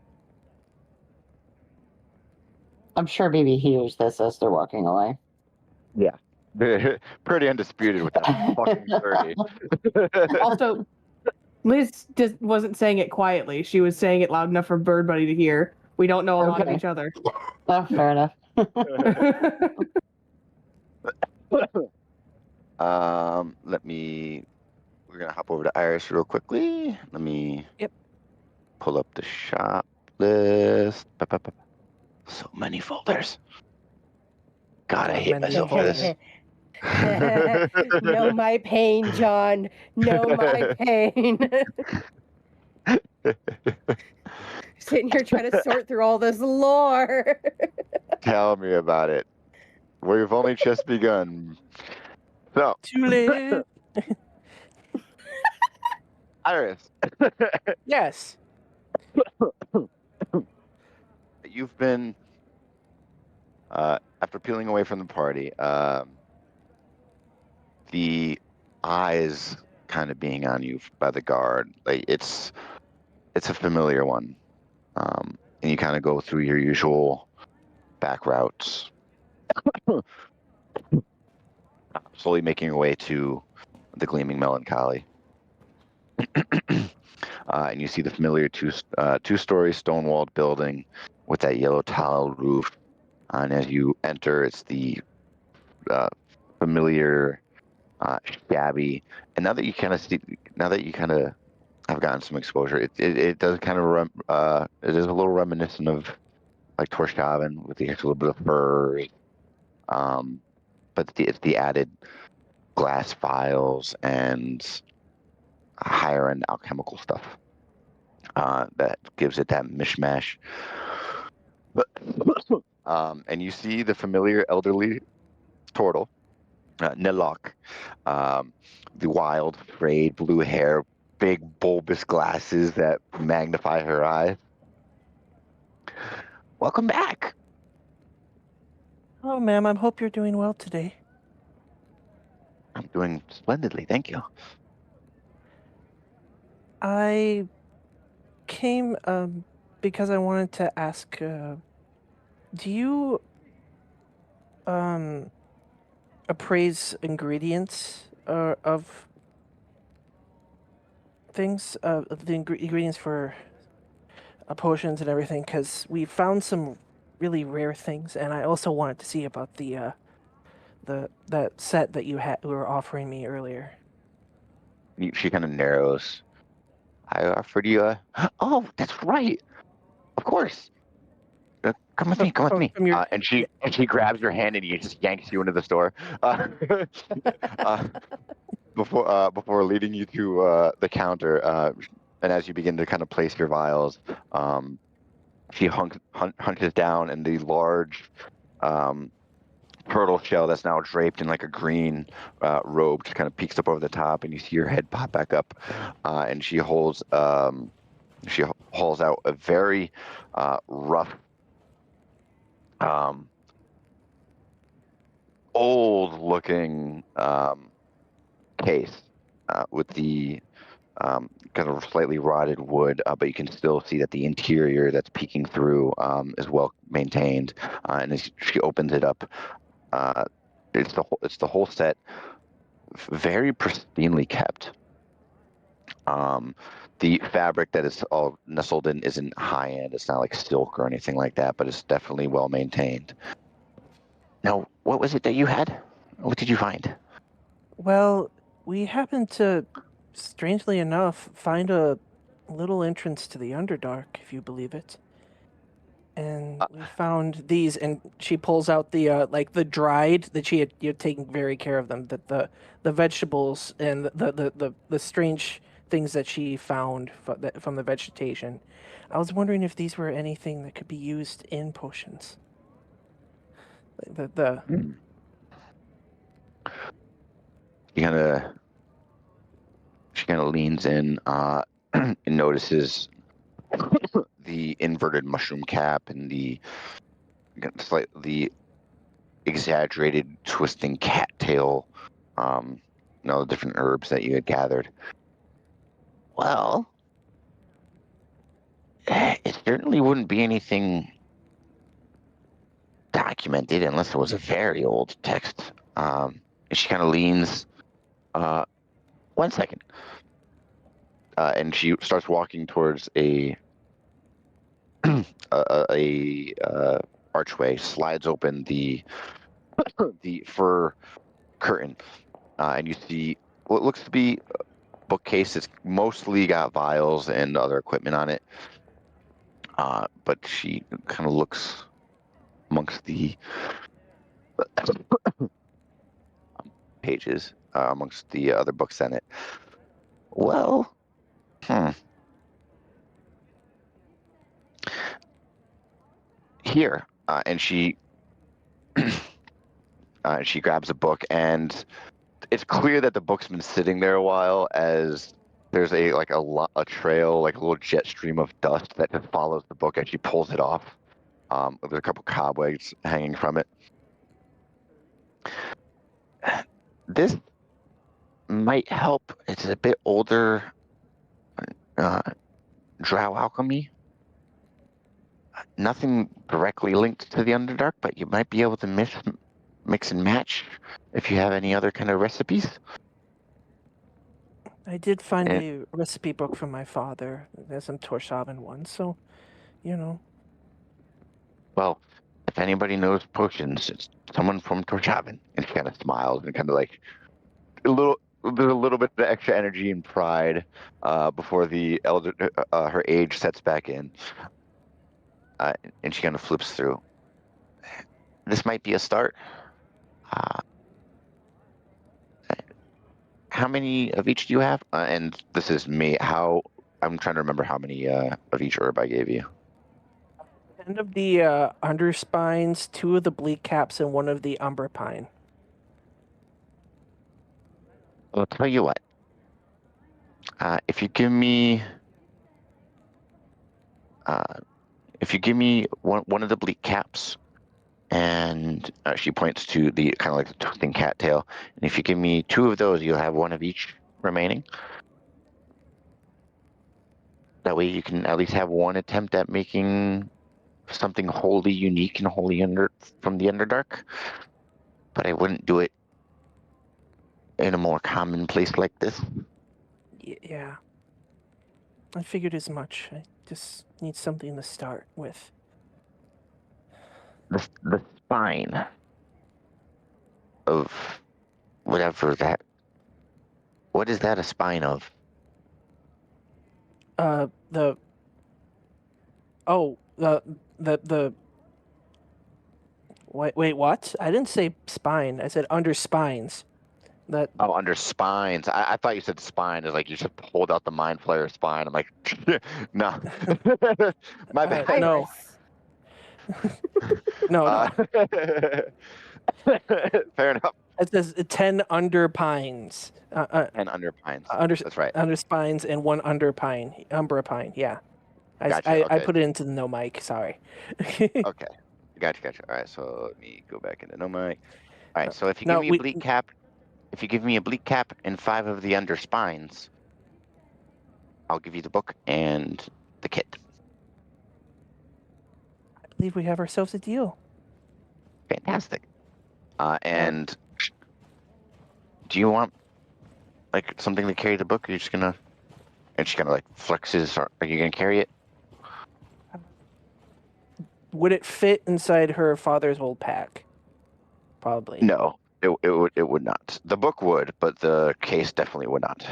I'm sure baby hears this as they're walking away. Yeah. Pretty undisputed with that fucking 30. Also, Liz wasn't saying it quietly. She was saying it loud enough for Bird Buddy to hear. We don't know a lot of Okay. each other. Oh, fair enough. We're gonna hop over to Iris real quickly. Let me pull up the shop list. So many folders. God, I hate myself for this. Know my pain, John. Know my pain. Sitting here trying to sort through all this lore. Tell me about it. We've only just begun. So, Too late. Iris, Yes. you've been, after peeling away from the party, the eyes kind of being on you by the guard, like it's a familiar one, and you kind of go through your usual back routes, slowly making your way to the Gleaming Melancholy. And you see the familiar two-story stone-walled building with that yellow tile roof. And as you enter, it's the familiar, shabby. And now that you kind of have gotten some exposure, it does kind of it is a little reminiscent of like Torshavn with the little bit of fur. But it's the added glass files and higher end alchemical stuff that gives it that mishmash. And you see the familiar elderly turtle, Nilok, the wild, frayed blue hair, big bulbous glasses that magnify her eyes. Welcome back. Oh, ma'am, I hope you're doing well today. I'm doing splendidly, thank you. I came because I wanted to ask, do you appraise ingredients of things, the ingredients for potions and everything? Because we found some really rare things, and I also wanted to see about that set that you were offering me earlier. She kind of narrows. I offered you a. Oh, that's right. Of course. Come with me. Come with me. From your- And she grabs your hand and just yanks you into the store. Before leading you to the counter, and as you begin to kind of place your vials, she hunches down, and the large turtle shell that's now draped in like a green robe just kind of peeks up over the top, and you see her head pop back up, and she hauls out a very rough, old-looking case with the kind of slightly rotted wood, but you can still see that the interior that's peeking through is well maintained. And as she opens it up, it's the whole set, very pristinely kept. The fabric that is all nestled in isn't high end. It's not like silk or anything like that, but it's definitely well maintained. Now, what was it that you had? What did you find? Well, we happened to, strangely enough, find a little entrance to the Underdark, if you believe it. And we found these, and she pulls out the like the dried that she had you're taking very care of them, that the vegetables and the strange things that she found from the vegetation. I was wondering if these were anything that could be used in potions. She kind of leans in and notices the inverted mushroom cap and the slightly exaggerated twisting cattail, the different herbs that you had gathered. Well, it certainly wouldn't be anything documented unless it was a very old text. And she kind of leans. 1 second. And she starts walking towards a archway, slides open the fur curtain, and you see what looks to be a bookcase. It's mostly got vials and other equipment on it, but she kind of looks amongst the pages, amongst the other books in it. Well, here, and she grabs a book, and it's clear that the book's been sitting there a while, as there's a trail, like a little jet stream of dust that just follows the book as she pulls it off. There's a couple cobwebs hanging from it. This might help. It's a bit older drow alchemy. Nothing directly linked to the Underdark, but you might be able to mix and match if you have any other kind of recipes. I did find a recipe book from my father. There's some Torshavn ones, so, Well, if anybody knows potions, it's someone from Torshavn. And she kind of smiles and kind of like there's a little bit of extra energy and pride before the elder her age sets back in, and she kind of flips through. This might be a start. How many of each do you have? And this is me. I'm trying to remember how many of each herb I gave you. 10 of the underspines, 2 of the bleak caps, and 1 of the umber pine. I'll tell you what. If you give me one of the bleak caps, and she points to the kind of like the twisting cattail, and if you give me 2 of those, you'll have 1 of each remaining. That way you can at least have 1 attempt at making something wholly unique and wholly from the Underdark. But I wouldn't do it in a more common place like this. Yeah. I figured as much. I just need something to start with. The spine of whatever that. What is that a spine of? The wait, what? I didn't say spine. I said under spines. Under spines. I thought you said spine. Is like you should hold out the mind flayer spine. I'm like, no. My bad. No. No, no. Fair enough. It says 10 under pines. And under pines. Under That's right. under spines and 1 under pine, umbra pine. Yeah, Gotcha. I Okay. put it into the no mic. Sorry. Okay. Gotcha. All right. So let me go back into no mic. All right. So if you give No, me a bleak cap, and 5 of the under spines, I'll give you the book and the kit. I believe we have ourselves a deal. Fantastic. And do you want like something to carry the book? You're just gonna, and she kind of like flexes. Are you gonna carry it? Would it fit inside her father's old pack? Probably. No, it would not. The book would, but the case definitely would not.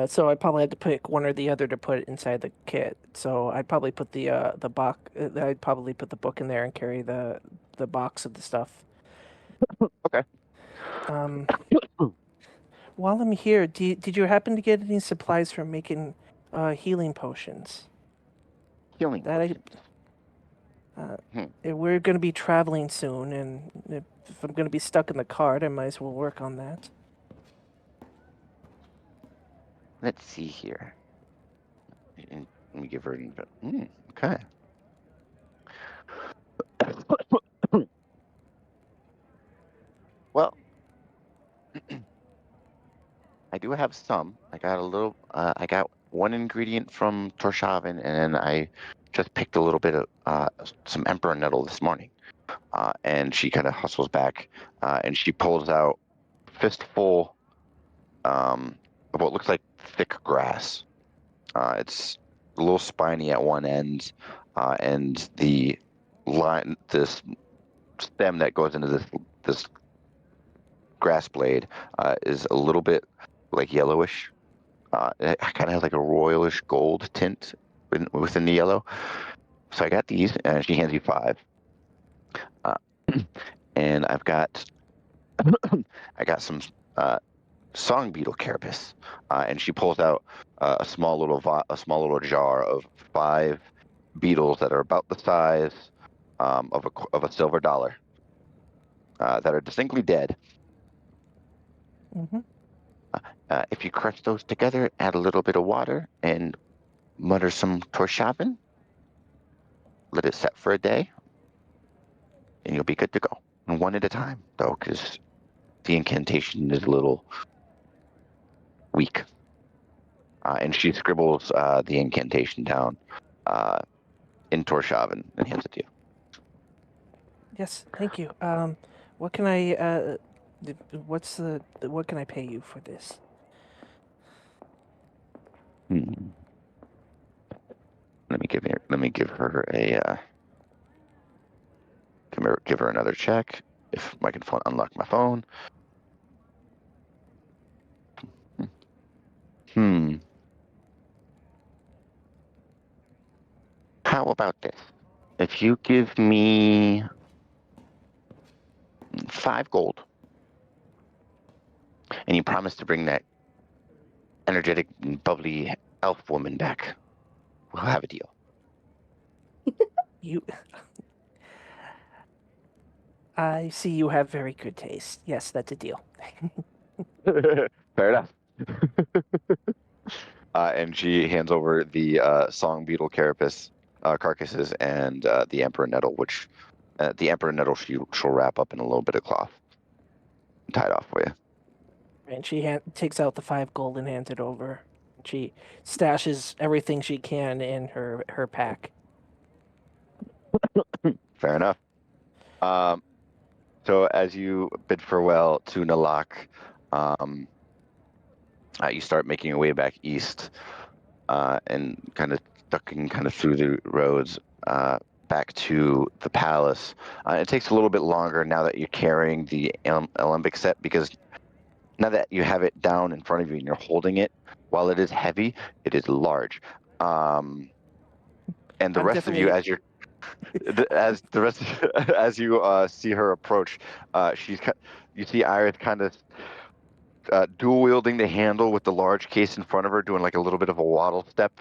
So I probably had to pick one or the other to put inside the kit. So I'd probably put the box. I'd probably put the book in there and carry the box of the stuff. Okay. While I'm here, did you happen to get any supplies for making healing potions? Healing potions. We're going to be traveling soon, and if I'm going to be stuck in the cart, I might as well work on that. Let's see here. And let me give her an okay. Well, I do have some. I got a little. I got one ingredient from Torshavn, and then I just picked a little bit of some emperor nettle this morning. And she kind of hustles back, and she pulls out a fistful of what looks like thick grass. It's a little spiny at one end, and the this stem that goes into this grass blade is a little bit like yellowish. It kind of has like a royalish gold tint within the yellow. So I got these, and she hands you 5. And I've got some song beetle carapace, and she pulls out a small little jar of 5 beetles that are about the size of a silver dollar, that are distinctly dead. Mm-hmm. If you crush those together, add a little bit of water, and mutter some Torshavn, let it set for a day, and you'll be good to go. And one at a time, though, because the incantation is a little weak. And she scribbles the incantation down in Torshavn and hands it to you. Yes, thank you. What can I? What can I pay you for this? Let me give her a. Give her another check. If I can unlock my phone. How about this? If you give me 5 gold, and you promise to bring that energetic, bubbly elf woman back, we'll have a deal. I see you have very good taste. Yes, that's a deal. Fair enough. And she hands over the song beetle carapace carcasses and the emperor nettle, which the emperor nettle she'll wrap up in a little bit of cloth and tie it off for you. And she takes out the 5 gold and hands it over. She stashes everything she can in her pack. Fair enough. So as you bid farewell to Nalak, you start making your way back east, and kind of ducking through the roads back to the palace. It takes a little bit longer now that you're carrying the alembic set, because now that you have it down in front of you and you're holding it, while it is heavy, it is large. And the rest of you, as you're as you see her approach, you see Iris kind of dual wielding the handle with the large case in front of her, doing like a little bit of a waddle step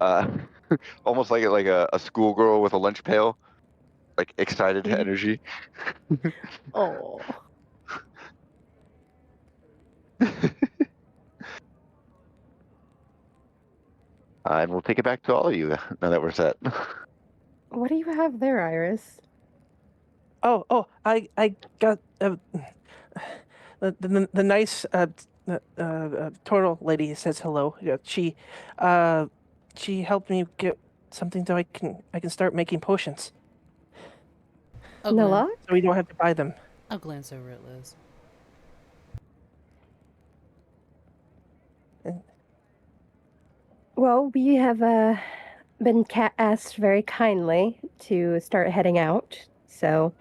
Almost like a schoolgirl with a lunch pail, like excited Mhm. energy. Oh. And we'll take it back to all of you now that we're set. What do you have there, Iris? I got the nice turtle lady says hello. Yeah, she helped me get something so I can start making potions, I'll, No glan- luck? so we don't have to buy them. I'll glance over at Liz. Well, we have been asked very kindly to start heading out, so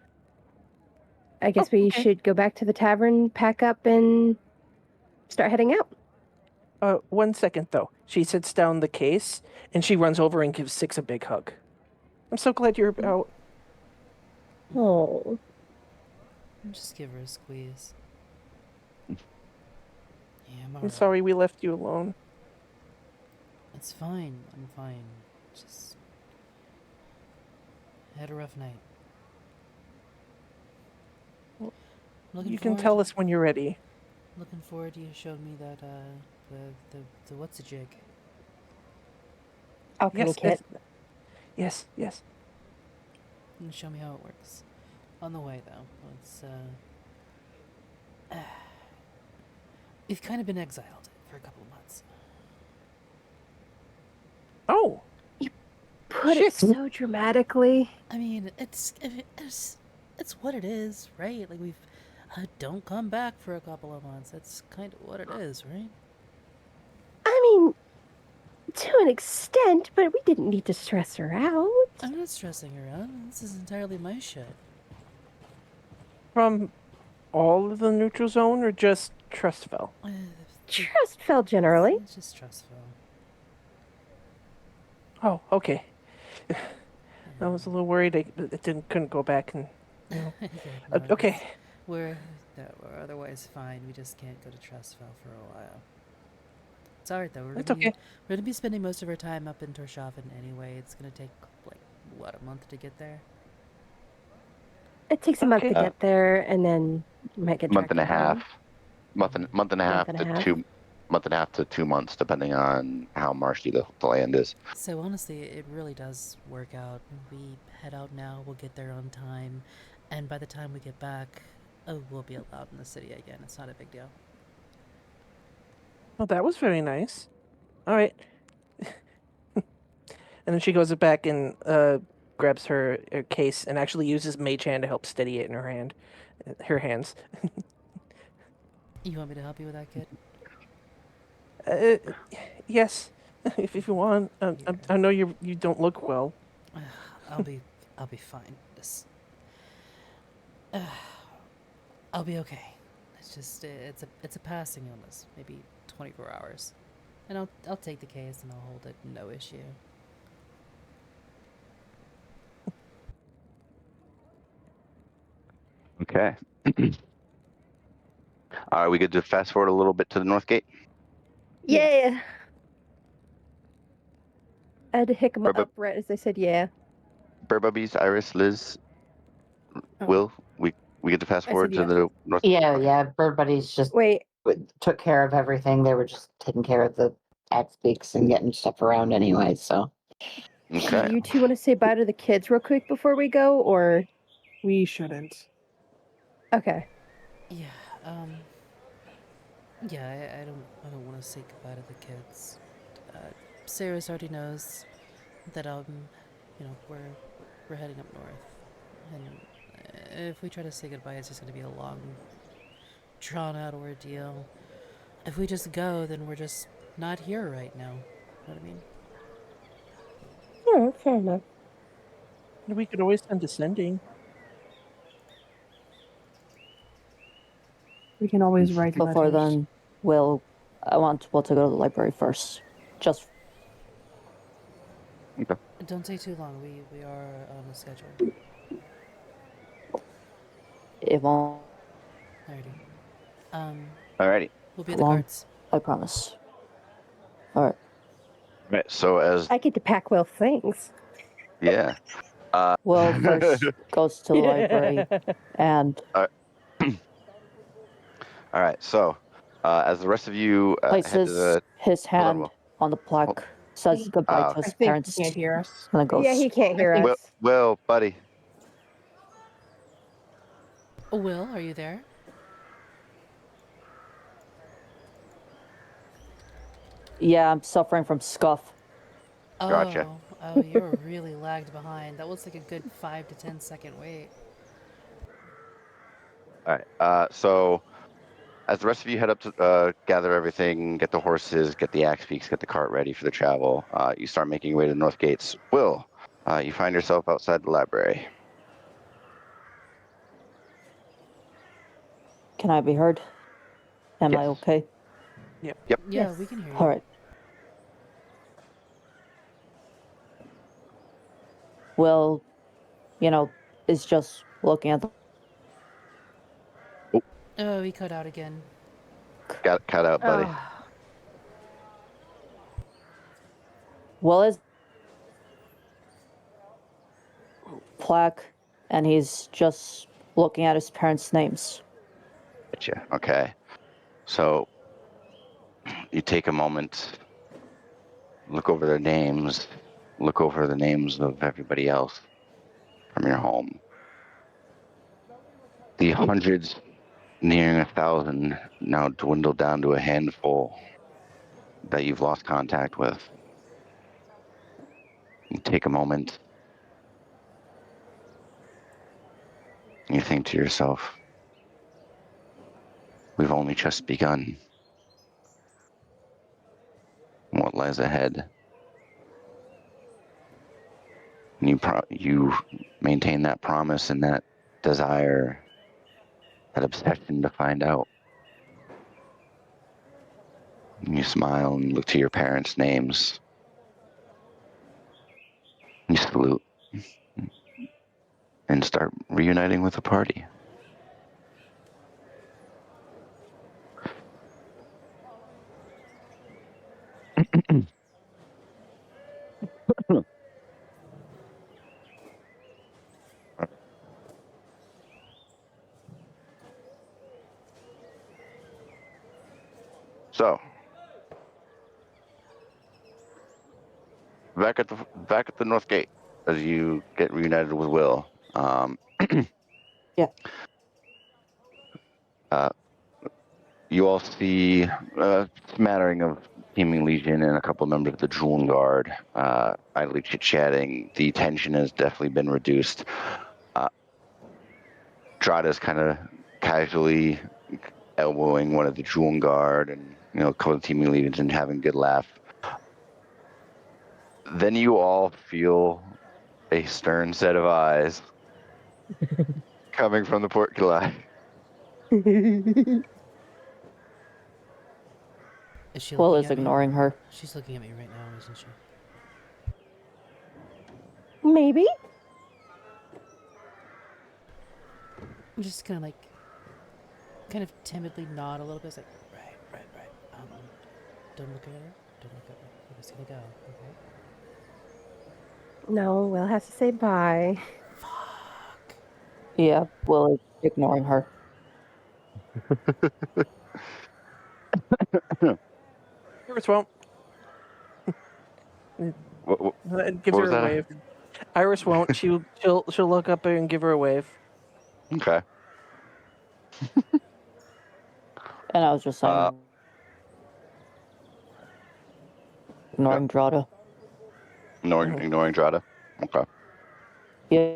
I guess we okay. should go back to the tavern, pack up, and start heading out. 1 second though. She sits down the case and she runs over and gives Six a big hug. I'm so glad you're out. Oh. Just give her a squeeze. Yeah, I'm I'm alright. sorry we left you alone. It's fine. I'm fine. Just had a rough night. Well, Looking You can forward- tell us when you're ready. Looking forward to you showing me that the what's a jig. Alchemy kit. Yes. And show me how it works. On the way though, let's we've kind of been exiled for a couple of months. Oh, Put it shit. so dramatically. I mean, it's what it is, right? Like we've don't come back for a couple of months. That's kind of what it is, right? I mean, to an extent, but we didn't need to stress her out. I'm not stressing her out. This is entirely my shit. From all of the neutral zone or just Trustfell? Trustfell generally. It's just Trustfell. Oh, okay. I was a little worried it couldn't go back and. You know. No, Okay. We're otherwise fine. We just can't go to Trustfell for a while. It's alright though. That's okay. We're gonna be spending most of our time up in Torshaven anyway. It's gonna take like what, a month to get there. It takes a month to Okay. get there, and then you might get Month and a dragged down. half. Month and a half Month and a to half. 2 month and a half to 2 months, depending on how marshy the land is. So honestly, it really does work out. We head out now. We'll get there on time, and by the time we get back, we'll be allowed in the city again. It's not a big deal. Well, that was very nice. All right. And then she goes back and grabs her case and actually uses Mage Hand to help steady it in her hands. You want me to help you with that, kid? Yes, if you want. I know you don't look well. I'll be fine. Just, I'll be okay. It's just it's a passing illness, maybe 24 hours, and I'll take the case and I'll hold it, no issue. Okay. Are we good to fast forward a little bit to the North Gate? Yeah. I had to hick 'em Burba- up right as they said yeah. Burbubbies, Iris, Liz, Will, we get to fast I forward said to the North. Yeah. Everybody's just Wait, took care of everything. They were just taking care of the axe beaks and getting stuff around anyway. So Okay. do you two want to say bye to the kids real quick before we go, or We shouldn't. okay? Yeah. Yeah. I don't want to say goodbye to the kids. Sarah's already knows that we're heading up north, and if we try to say goodbye, it's just going to be a long, drawn-out ordeal. If we just go, then we're just not here right now. You know what I mean? Yeah, fair enough. We could always send descending. We can always write Before letters. then, I want Will to go to the library first. Just Don't take too long. We are on a schedule. it won't Alrighty. Alrighty. We'll be at the Long. carts. I promise. All right. Right. So as I get to pack Will things. yeah. Will first goes to the library and All right. So as the rest of you head to places the his hold on, hand Will. on the plaque, says goodbye to I his think parents, he can't hear us. and then goes. Yeah, he can't hear I think- us. Will, buddy. Will, are you there? Yeah, I'm suffering from scuff. Gotcha. Oh, you're really lagged behind. That was like a good 5 to 10 second wait. All right. So as the rest of you head up to gather everything, get the horses, get the axe peaks, get the cart ready for the travel, you start making your way to the north gates. Will, you find yourself outside the library. Can I be heard? Am I Yes. okay? Yep. Yeah, Yes. we can hear you. All right. Will, is just looking at the Oh, he cut out again. Got cut out, buddy. Oh, Will is plaque, and he's just looking at his parents' names. Gotcha. Okay. So you take a moment, look over their names, look over the names of everybody else from your home. The hundreds, nearing 1,000, now dwindled down to a handful that you've lost contact with. You take a moment. You think to yourself, we've only just begun. What lies ahead? And you maintain that promise and that desire, that obsession to find out. And you smile and look to your parents' names. You salute and start reuniting with the party. So, back at the north gate as you get reunited with Will. Yeah. You all see a smattering of teaming legion and a couple of members of the Jewel Guard idly chit-chatting. The tension has definitely been reduced. Drada's kind of casually elbowing one of the Jewel Guard and a couple of teaming legions and having a good laugh. Then you all feel a stern set of eyes coming from the portcullis. Is she Will looking is at me? ignoring her. She's looking at me right now, isn't she? maybe. I'm just kind of timidly nod a little bit. It's like, right. Don't look at her. Don't look at her. We're just gonna go. Okay. No, Will has to say bye. Yeah, Will is ignoring her. Iris won't. Give What her was a that? wave. Iris won't. She'll look up and give her a wave. Okay. And I was just saying, ignoring Drada. Ignoring Drada. Okay. Yeah.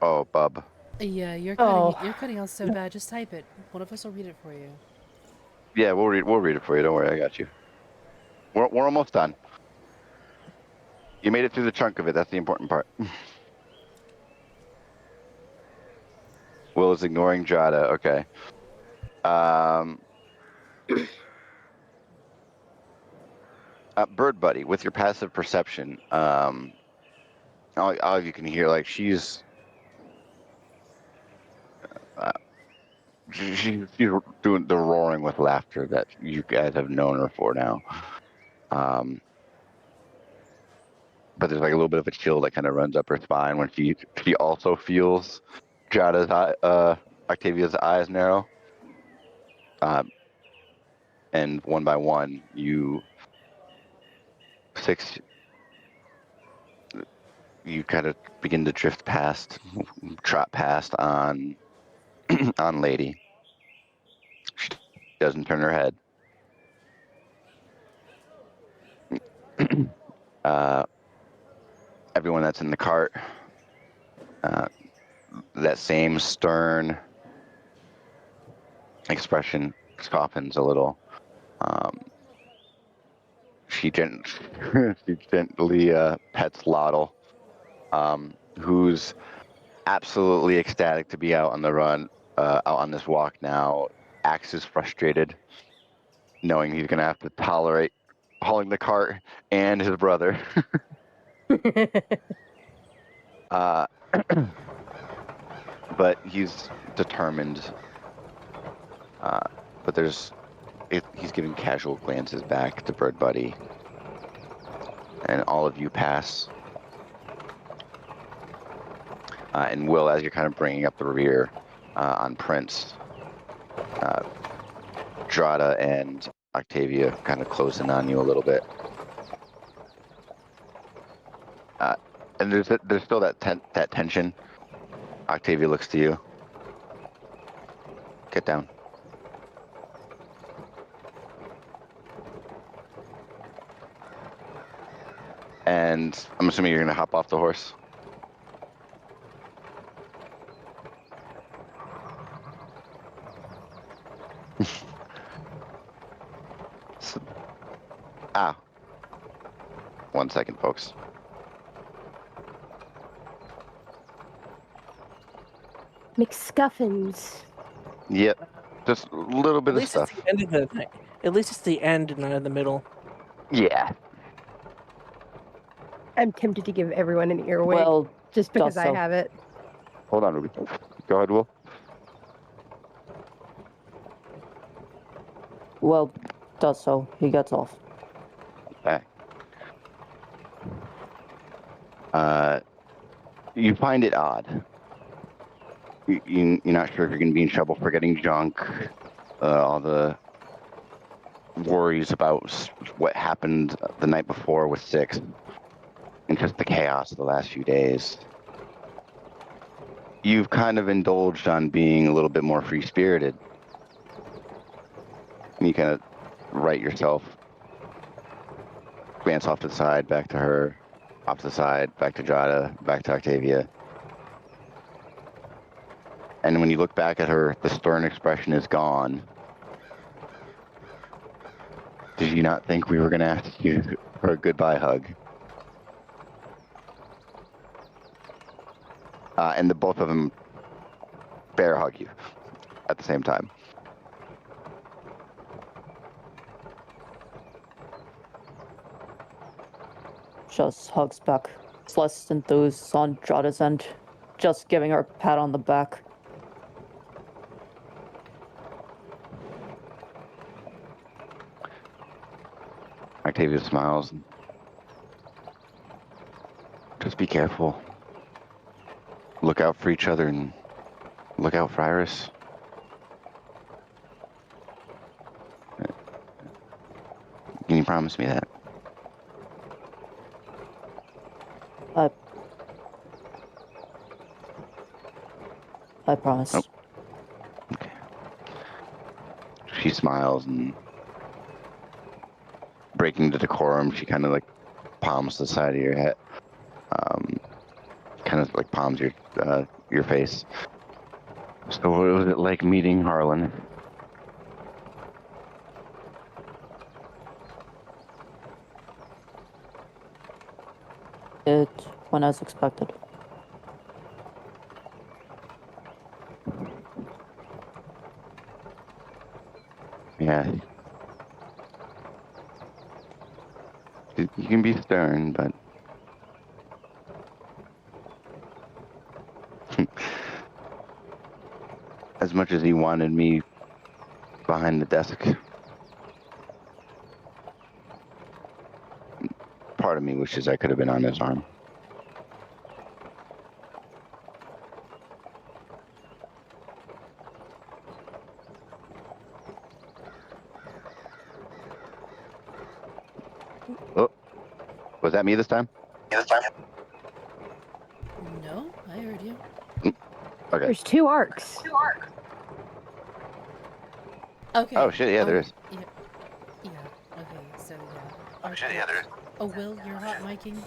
Oh, bub. Yeah, you're Oh. cutting out so bad. Just type it. One of us will read it for you. Yeah, we'll read it for you. Don't worry, I got you. We're almost done. You made it through the chunk of it. That's the important part. Will is ignoring Jada. Okay. Bird Buddy, with your passive perception, all of you can hear she's doing the roaring with laughter that you guys have known her for now. But there's like a little bit of a chill that kind of runs up her spine when she also feels Octavia's eyes narrow. And one by one, you kind of begin to trot past on on Lady. She doesn't turn her head. Everyone that's in the cart, that same stern expression softens a little. She gently pets Loddle, who's absolutely ecstatic to be out on the run, out on this walk now. Axe is frustrated, knowing he's going to have to tolerate hauling the cart and his brother. But he's determined. But he's giving casual glances back to Bird Buddy, and all of you pass. And Will, as you're kind of bringing up the rear on Prince, Drada and Octavia kind of closing on you a little bit. And there's still that tension. Octavia looks to you. Get down. And I'm assuming you're going to hop off the horse. One second, folks. McScuffins. Yep. Just a little bit of stuff. At least it's the end, not in the middle. Yeah. I'm tempted to give everyone an earwig Well, just because I so. have it. Hold on, Ruby. Go ahead, Will. Well, does so. He gets off. Okay. You find it odd. You're not sure if you're going to be in trouble for getting junk. All the worries about what happened the night before with Six, and just the chaos of the last few days. You've kind of indulged on being a little bit more free-spirited. And you kind of right yourself, glance off to the side, back to her, off to the side, back to Jada, back to Octavia. And when you look back at her, the stern expression is gone. Did you not think we were going to ask you for a goodbye hug? And the both of them bear hug you at the same time. Just hugs back. It's less enthused on Jada's end. Just giving her a pat on the back. Octavia smiles. Just be careful. Look out for each other and look out for Iris. Can you promise me that? I promise. Oh. Okay. She smiles and, breaking the decorum, she kind of like palms the side of your head. Kind of like palms your face. So what was it like meeting Harlan? It went as expected. Yeah. You can be stern, but as much as he wanted me behind the desk, part of me wishes I could have been on his arm. Oh, was that me this time? No, I heard you. Okay. There's 2 arcs. Okay. Oh shit! Yeah, there is. Yeah. Yeah. Okay. So yeah. Oh shit! Yeah, there is. Oh, Will, you're hot micing.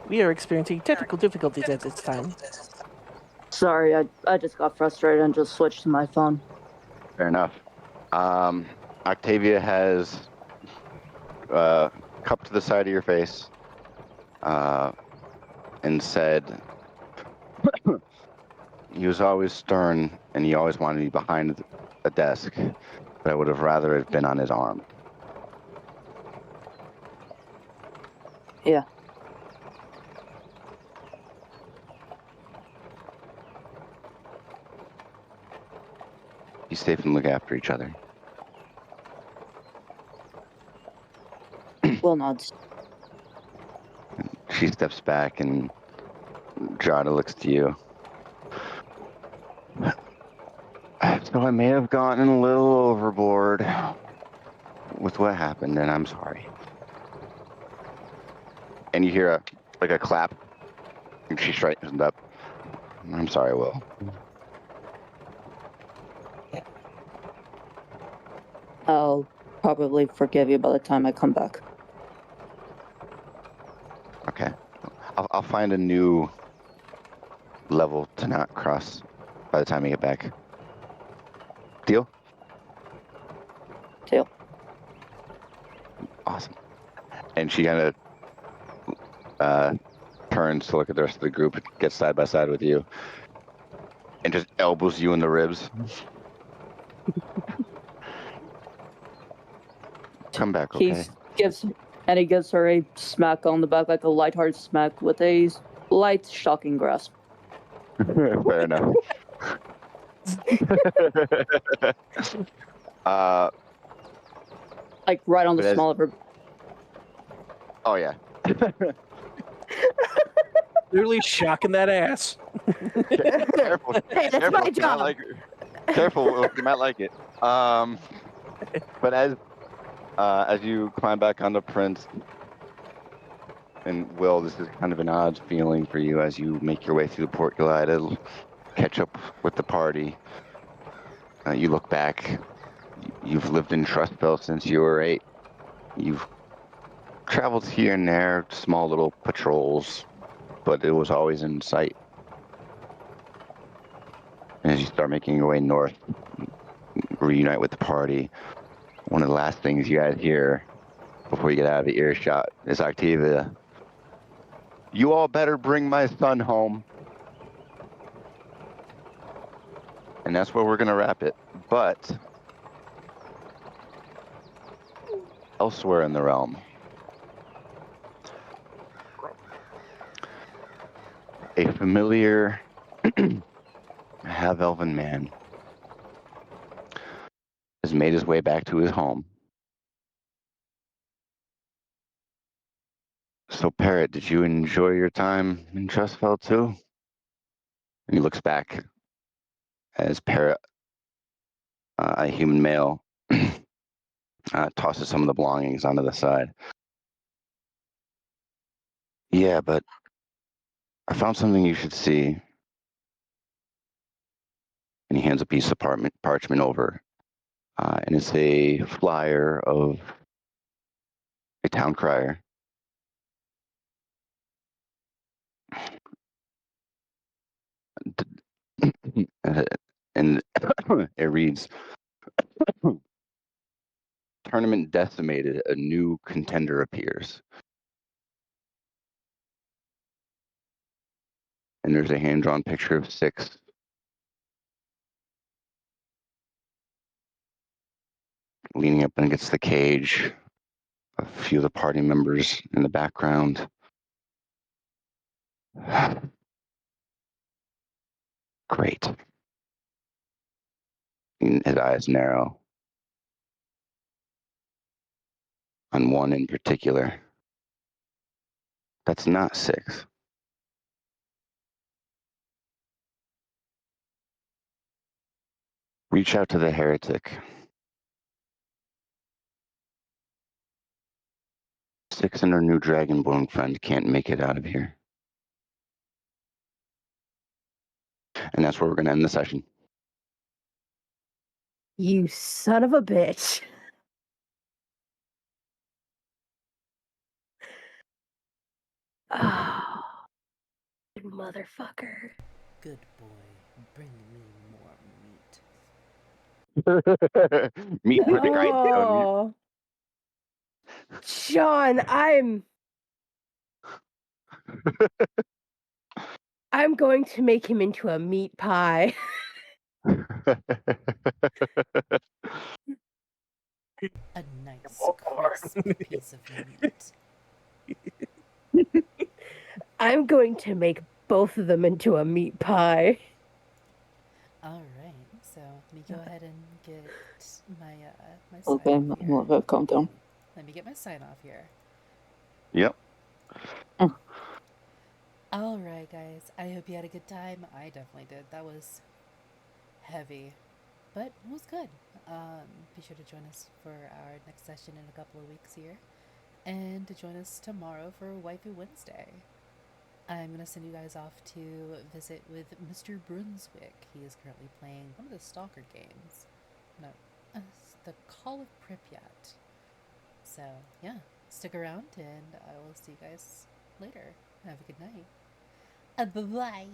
We are experiencing technical difficulties at this time. Sorry, I just got frustrated and just switched to my phone. Fair enough. Octavia has cupped to the side of your face and said, he was always stern and he always wanted me behind a desk, but I would have rather have been on his arm. Yeah. Be safe and look after each other. Will nods. She steps back and Jada looks to you. So I may have gotten a little overboard with what happened, and I'm sorry. And you hear a clap, and she straightens up. I'm sorry, Will. I'll probably forgive you by the time I come back. Okay. I'll find a new level to not cross by the time I get back. Deal? Deal. Awesome. And she kind of turns to look at the rest of the group, gets side by side with you, and just elbows you in the ribs. Come back, okay? He gives her a smack on the back, like a lighthearted smack with a light, shocking grasp. Fair enough. Like right on the But as- small of her. oh yeah. Literally shocking that ass. Careful. Hey, that's Careful, my you might job. like it. Careful, Will, you might like it. But as you climb back onto Prince, and Will, this is kind of an odd feeling for you as you make your way through the portcullis to catch up with the party. You look back. You've lived in Trustfell since you were 8. You've traveled here and there, small little patrols, but it was always in sight. And as you start making your way north, reunite with the party, one of the last things you guys hear before you get out of the earshot is Octavia. You all better bring my son home. And that's where we're going to wrap it. But elsewhere in the realm, a familiar half-elven man has made his way back to his home. So, Parrot, did you enjoy your time in Trustfell too? And he looks back as Parrot, a human male, tosses some of the belongings onto the side. Yeah, but I found something you should see. And he hands a piece of parchment over. And it's a flyer of a town crier. And it reads, tournament decimated, a new contender appears. And there's a hand-drawn picture of 6. Leaning up against the cage, a few of the party members in the background. Great. His eyes narrow on one in particular. That's not 6. Reach out to the heretic. 6 and her new dragonborn friend can't make it out of here. And that's where we're going to end the session. You son of a bitch. Oh, motherfucker. Good boy, bring me more meat. Meat for the grind. Oh, John, I'm going to make him into a meat pie. A nice, crisp piece of meat. I'm going to make both of them into a meat pie. All right, so let me go ahead and get my my Okay, sign off here. calm down. Let me get my sign off here. Yep. All right, guys. I hope you had a good time. I definitely did. That was heavy, but it was good. Be sure to join us for our next session in a couple of weeks here, and to join us tomorrow for Waifu Wednesday. I'm going to send you guys off to visit with Mr. Brunswick. He is currently playing one of the Stalker games. No, the Call of Pripyat. So, yeah, stick around, and I will see you guys later. Have a good night. Bye-bye.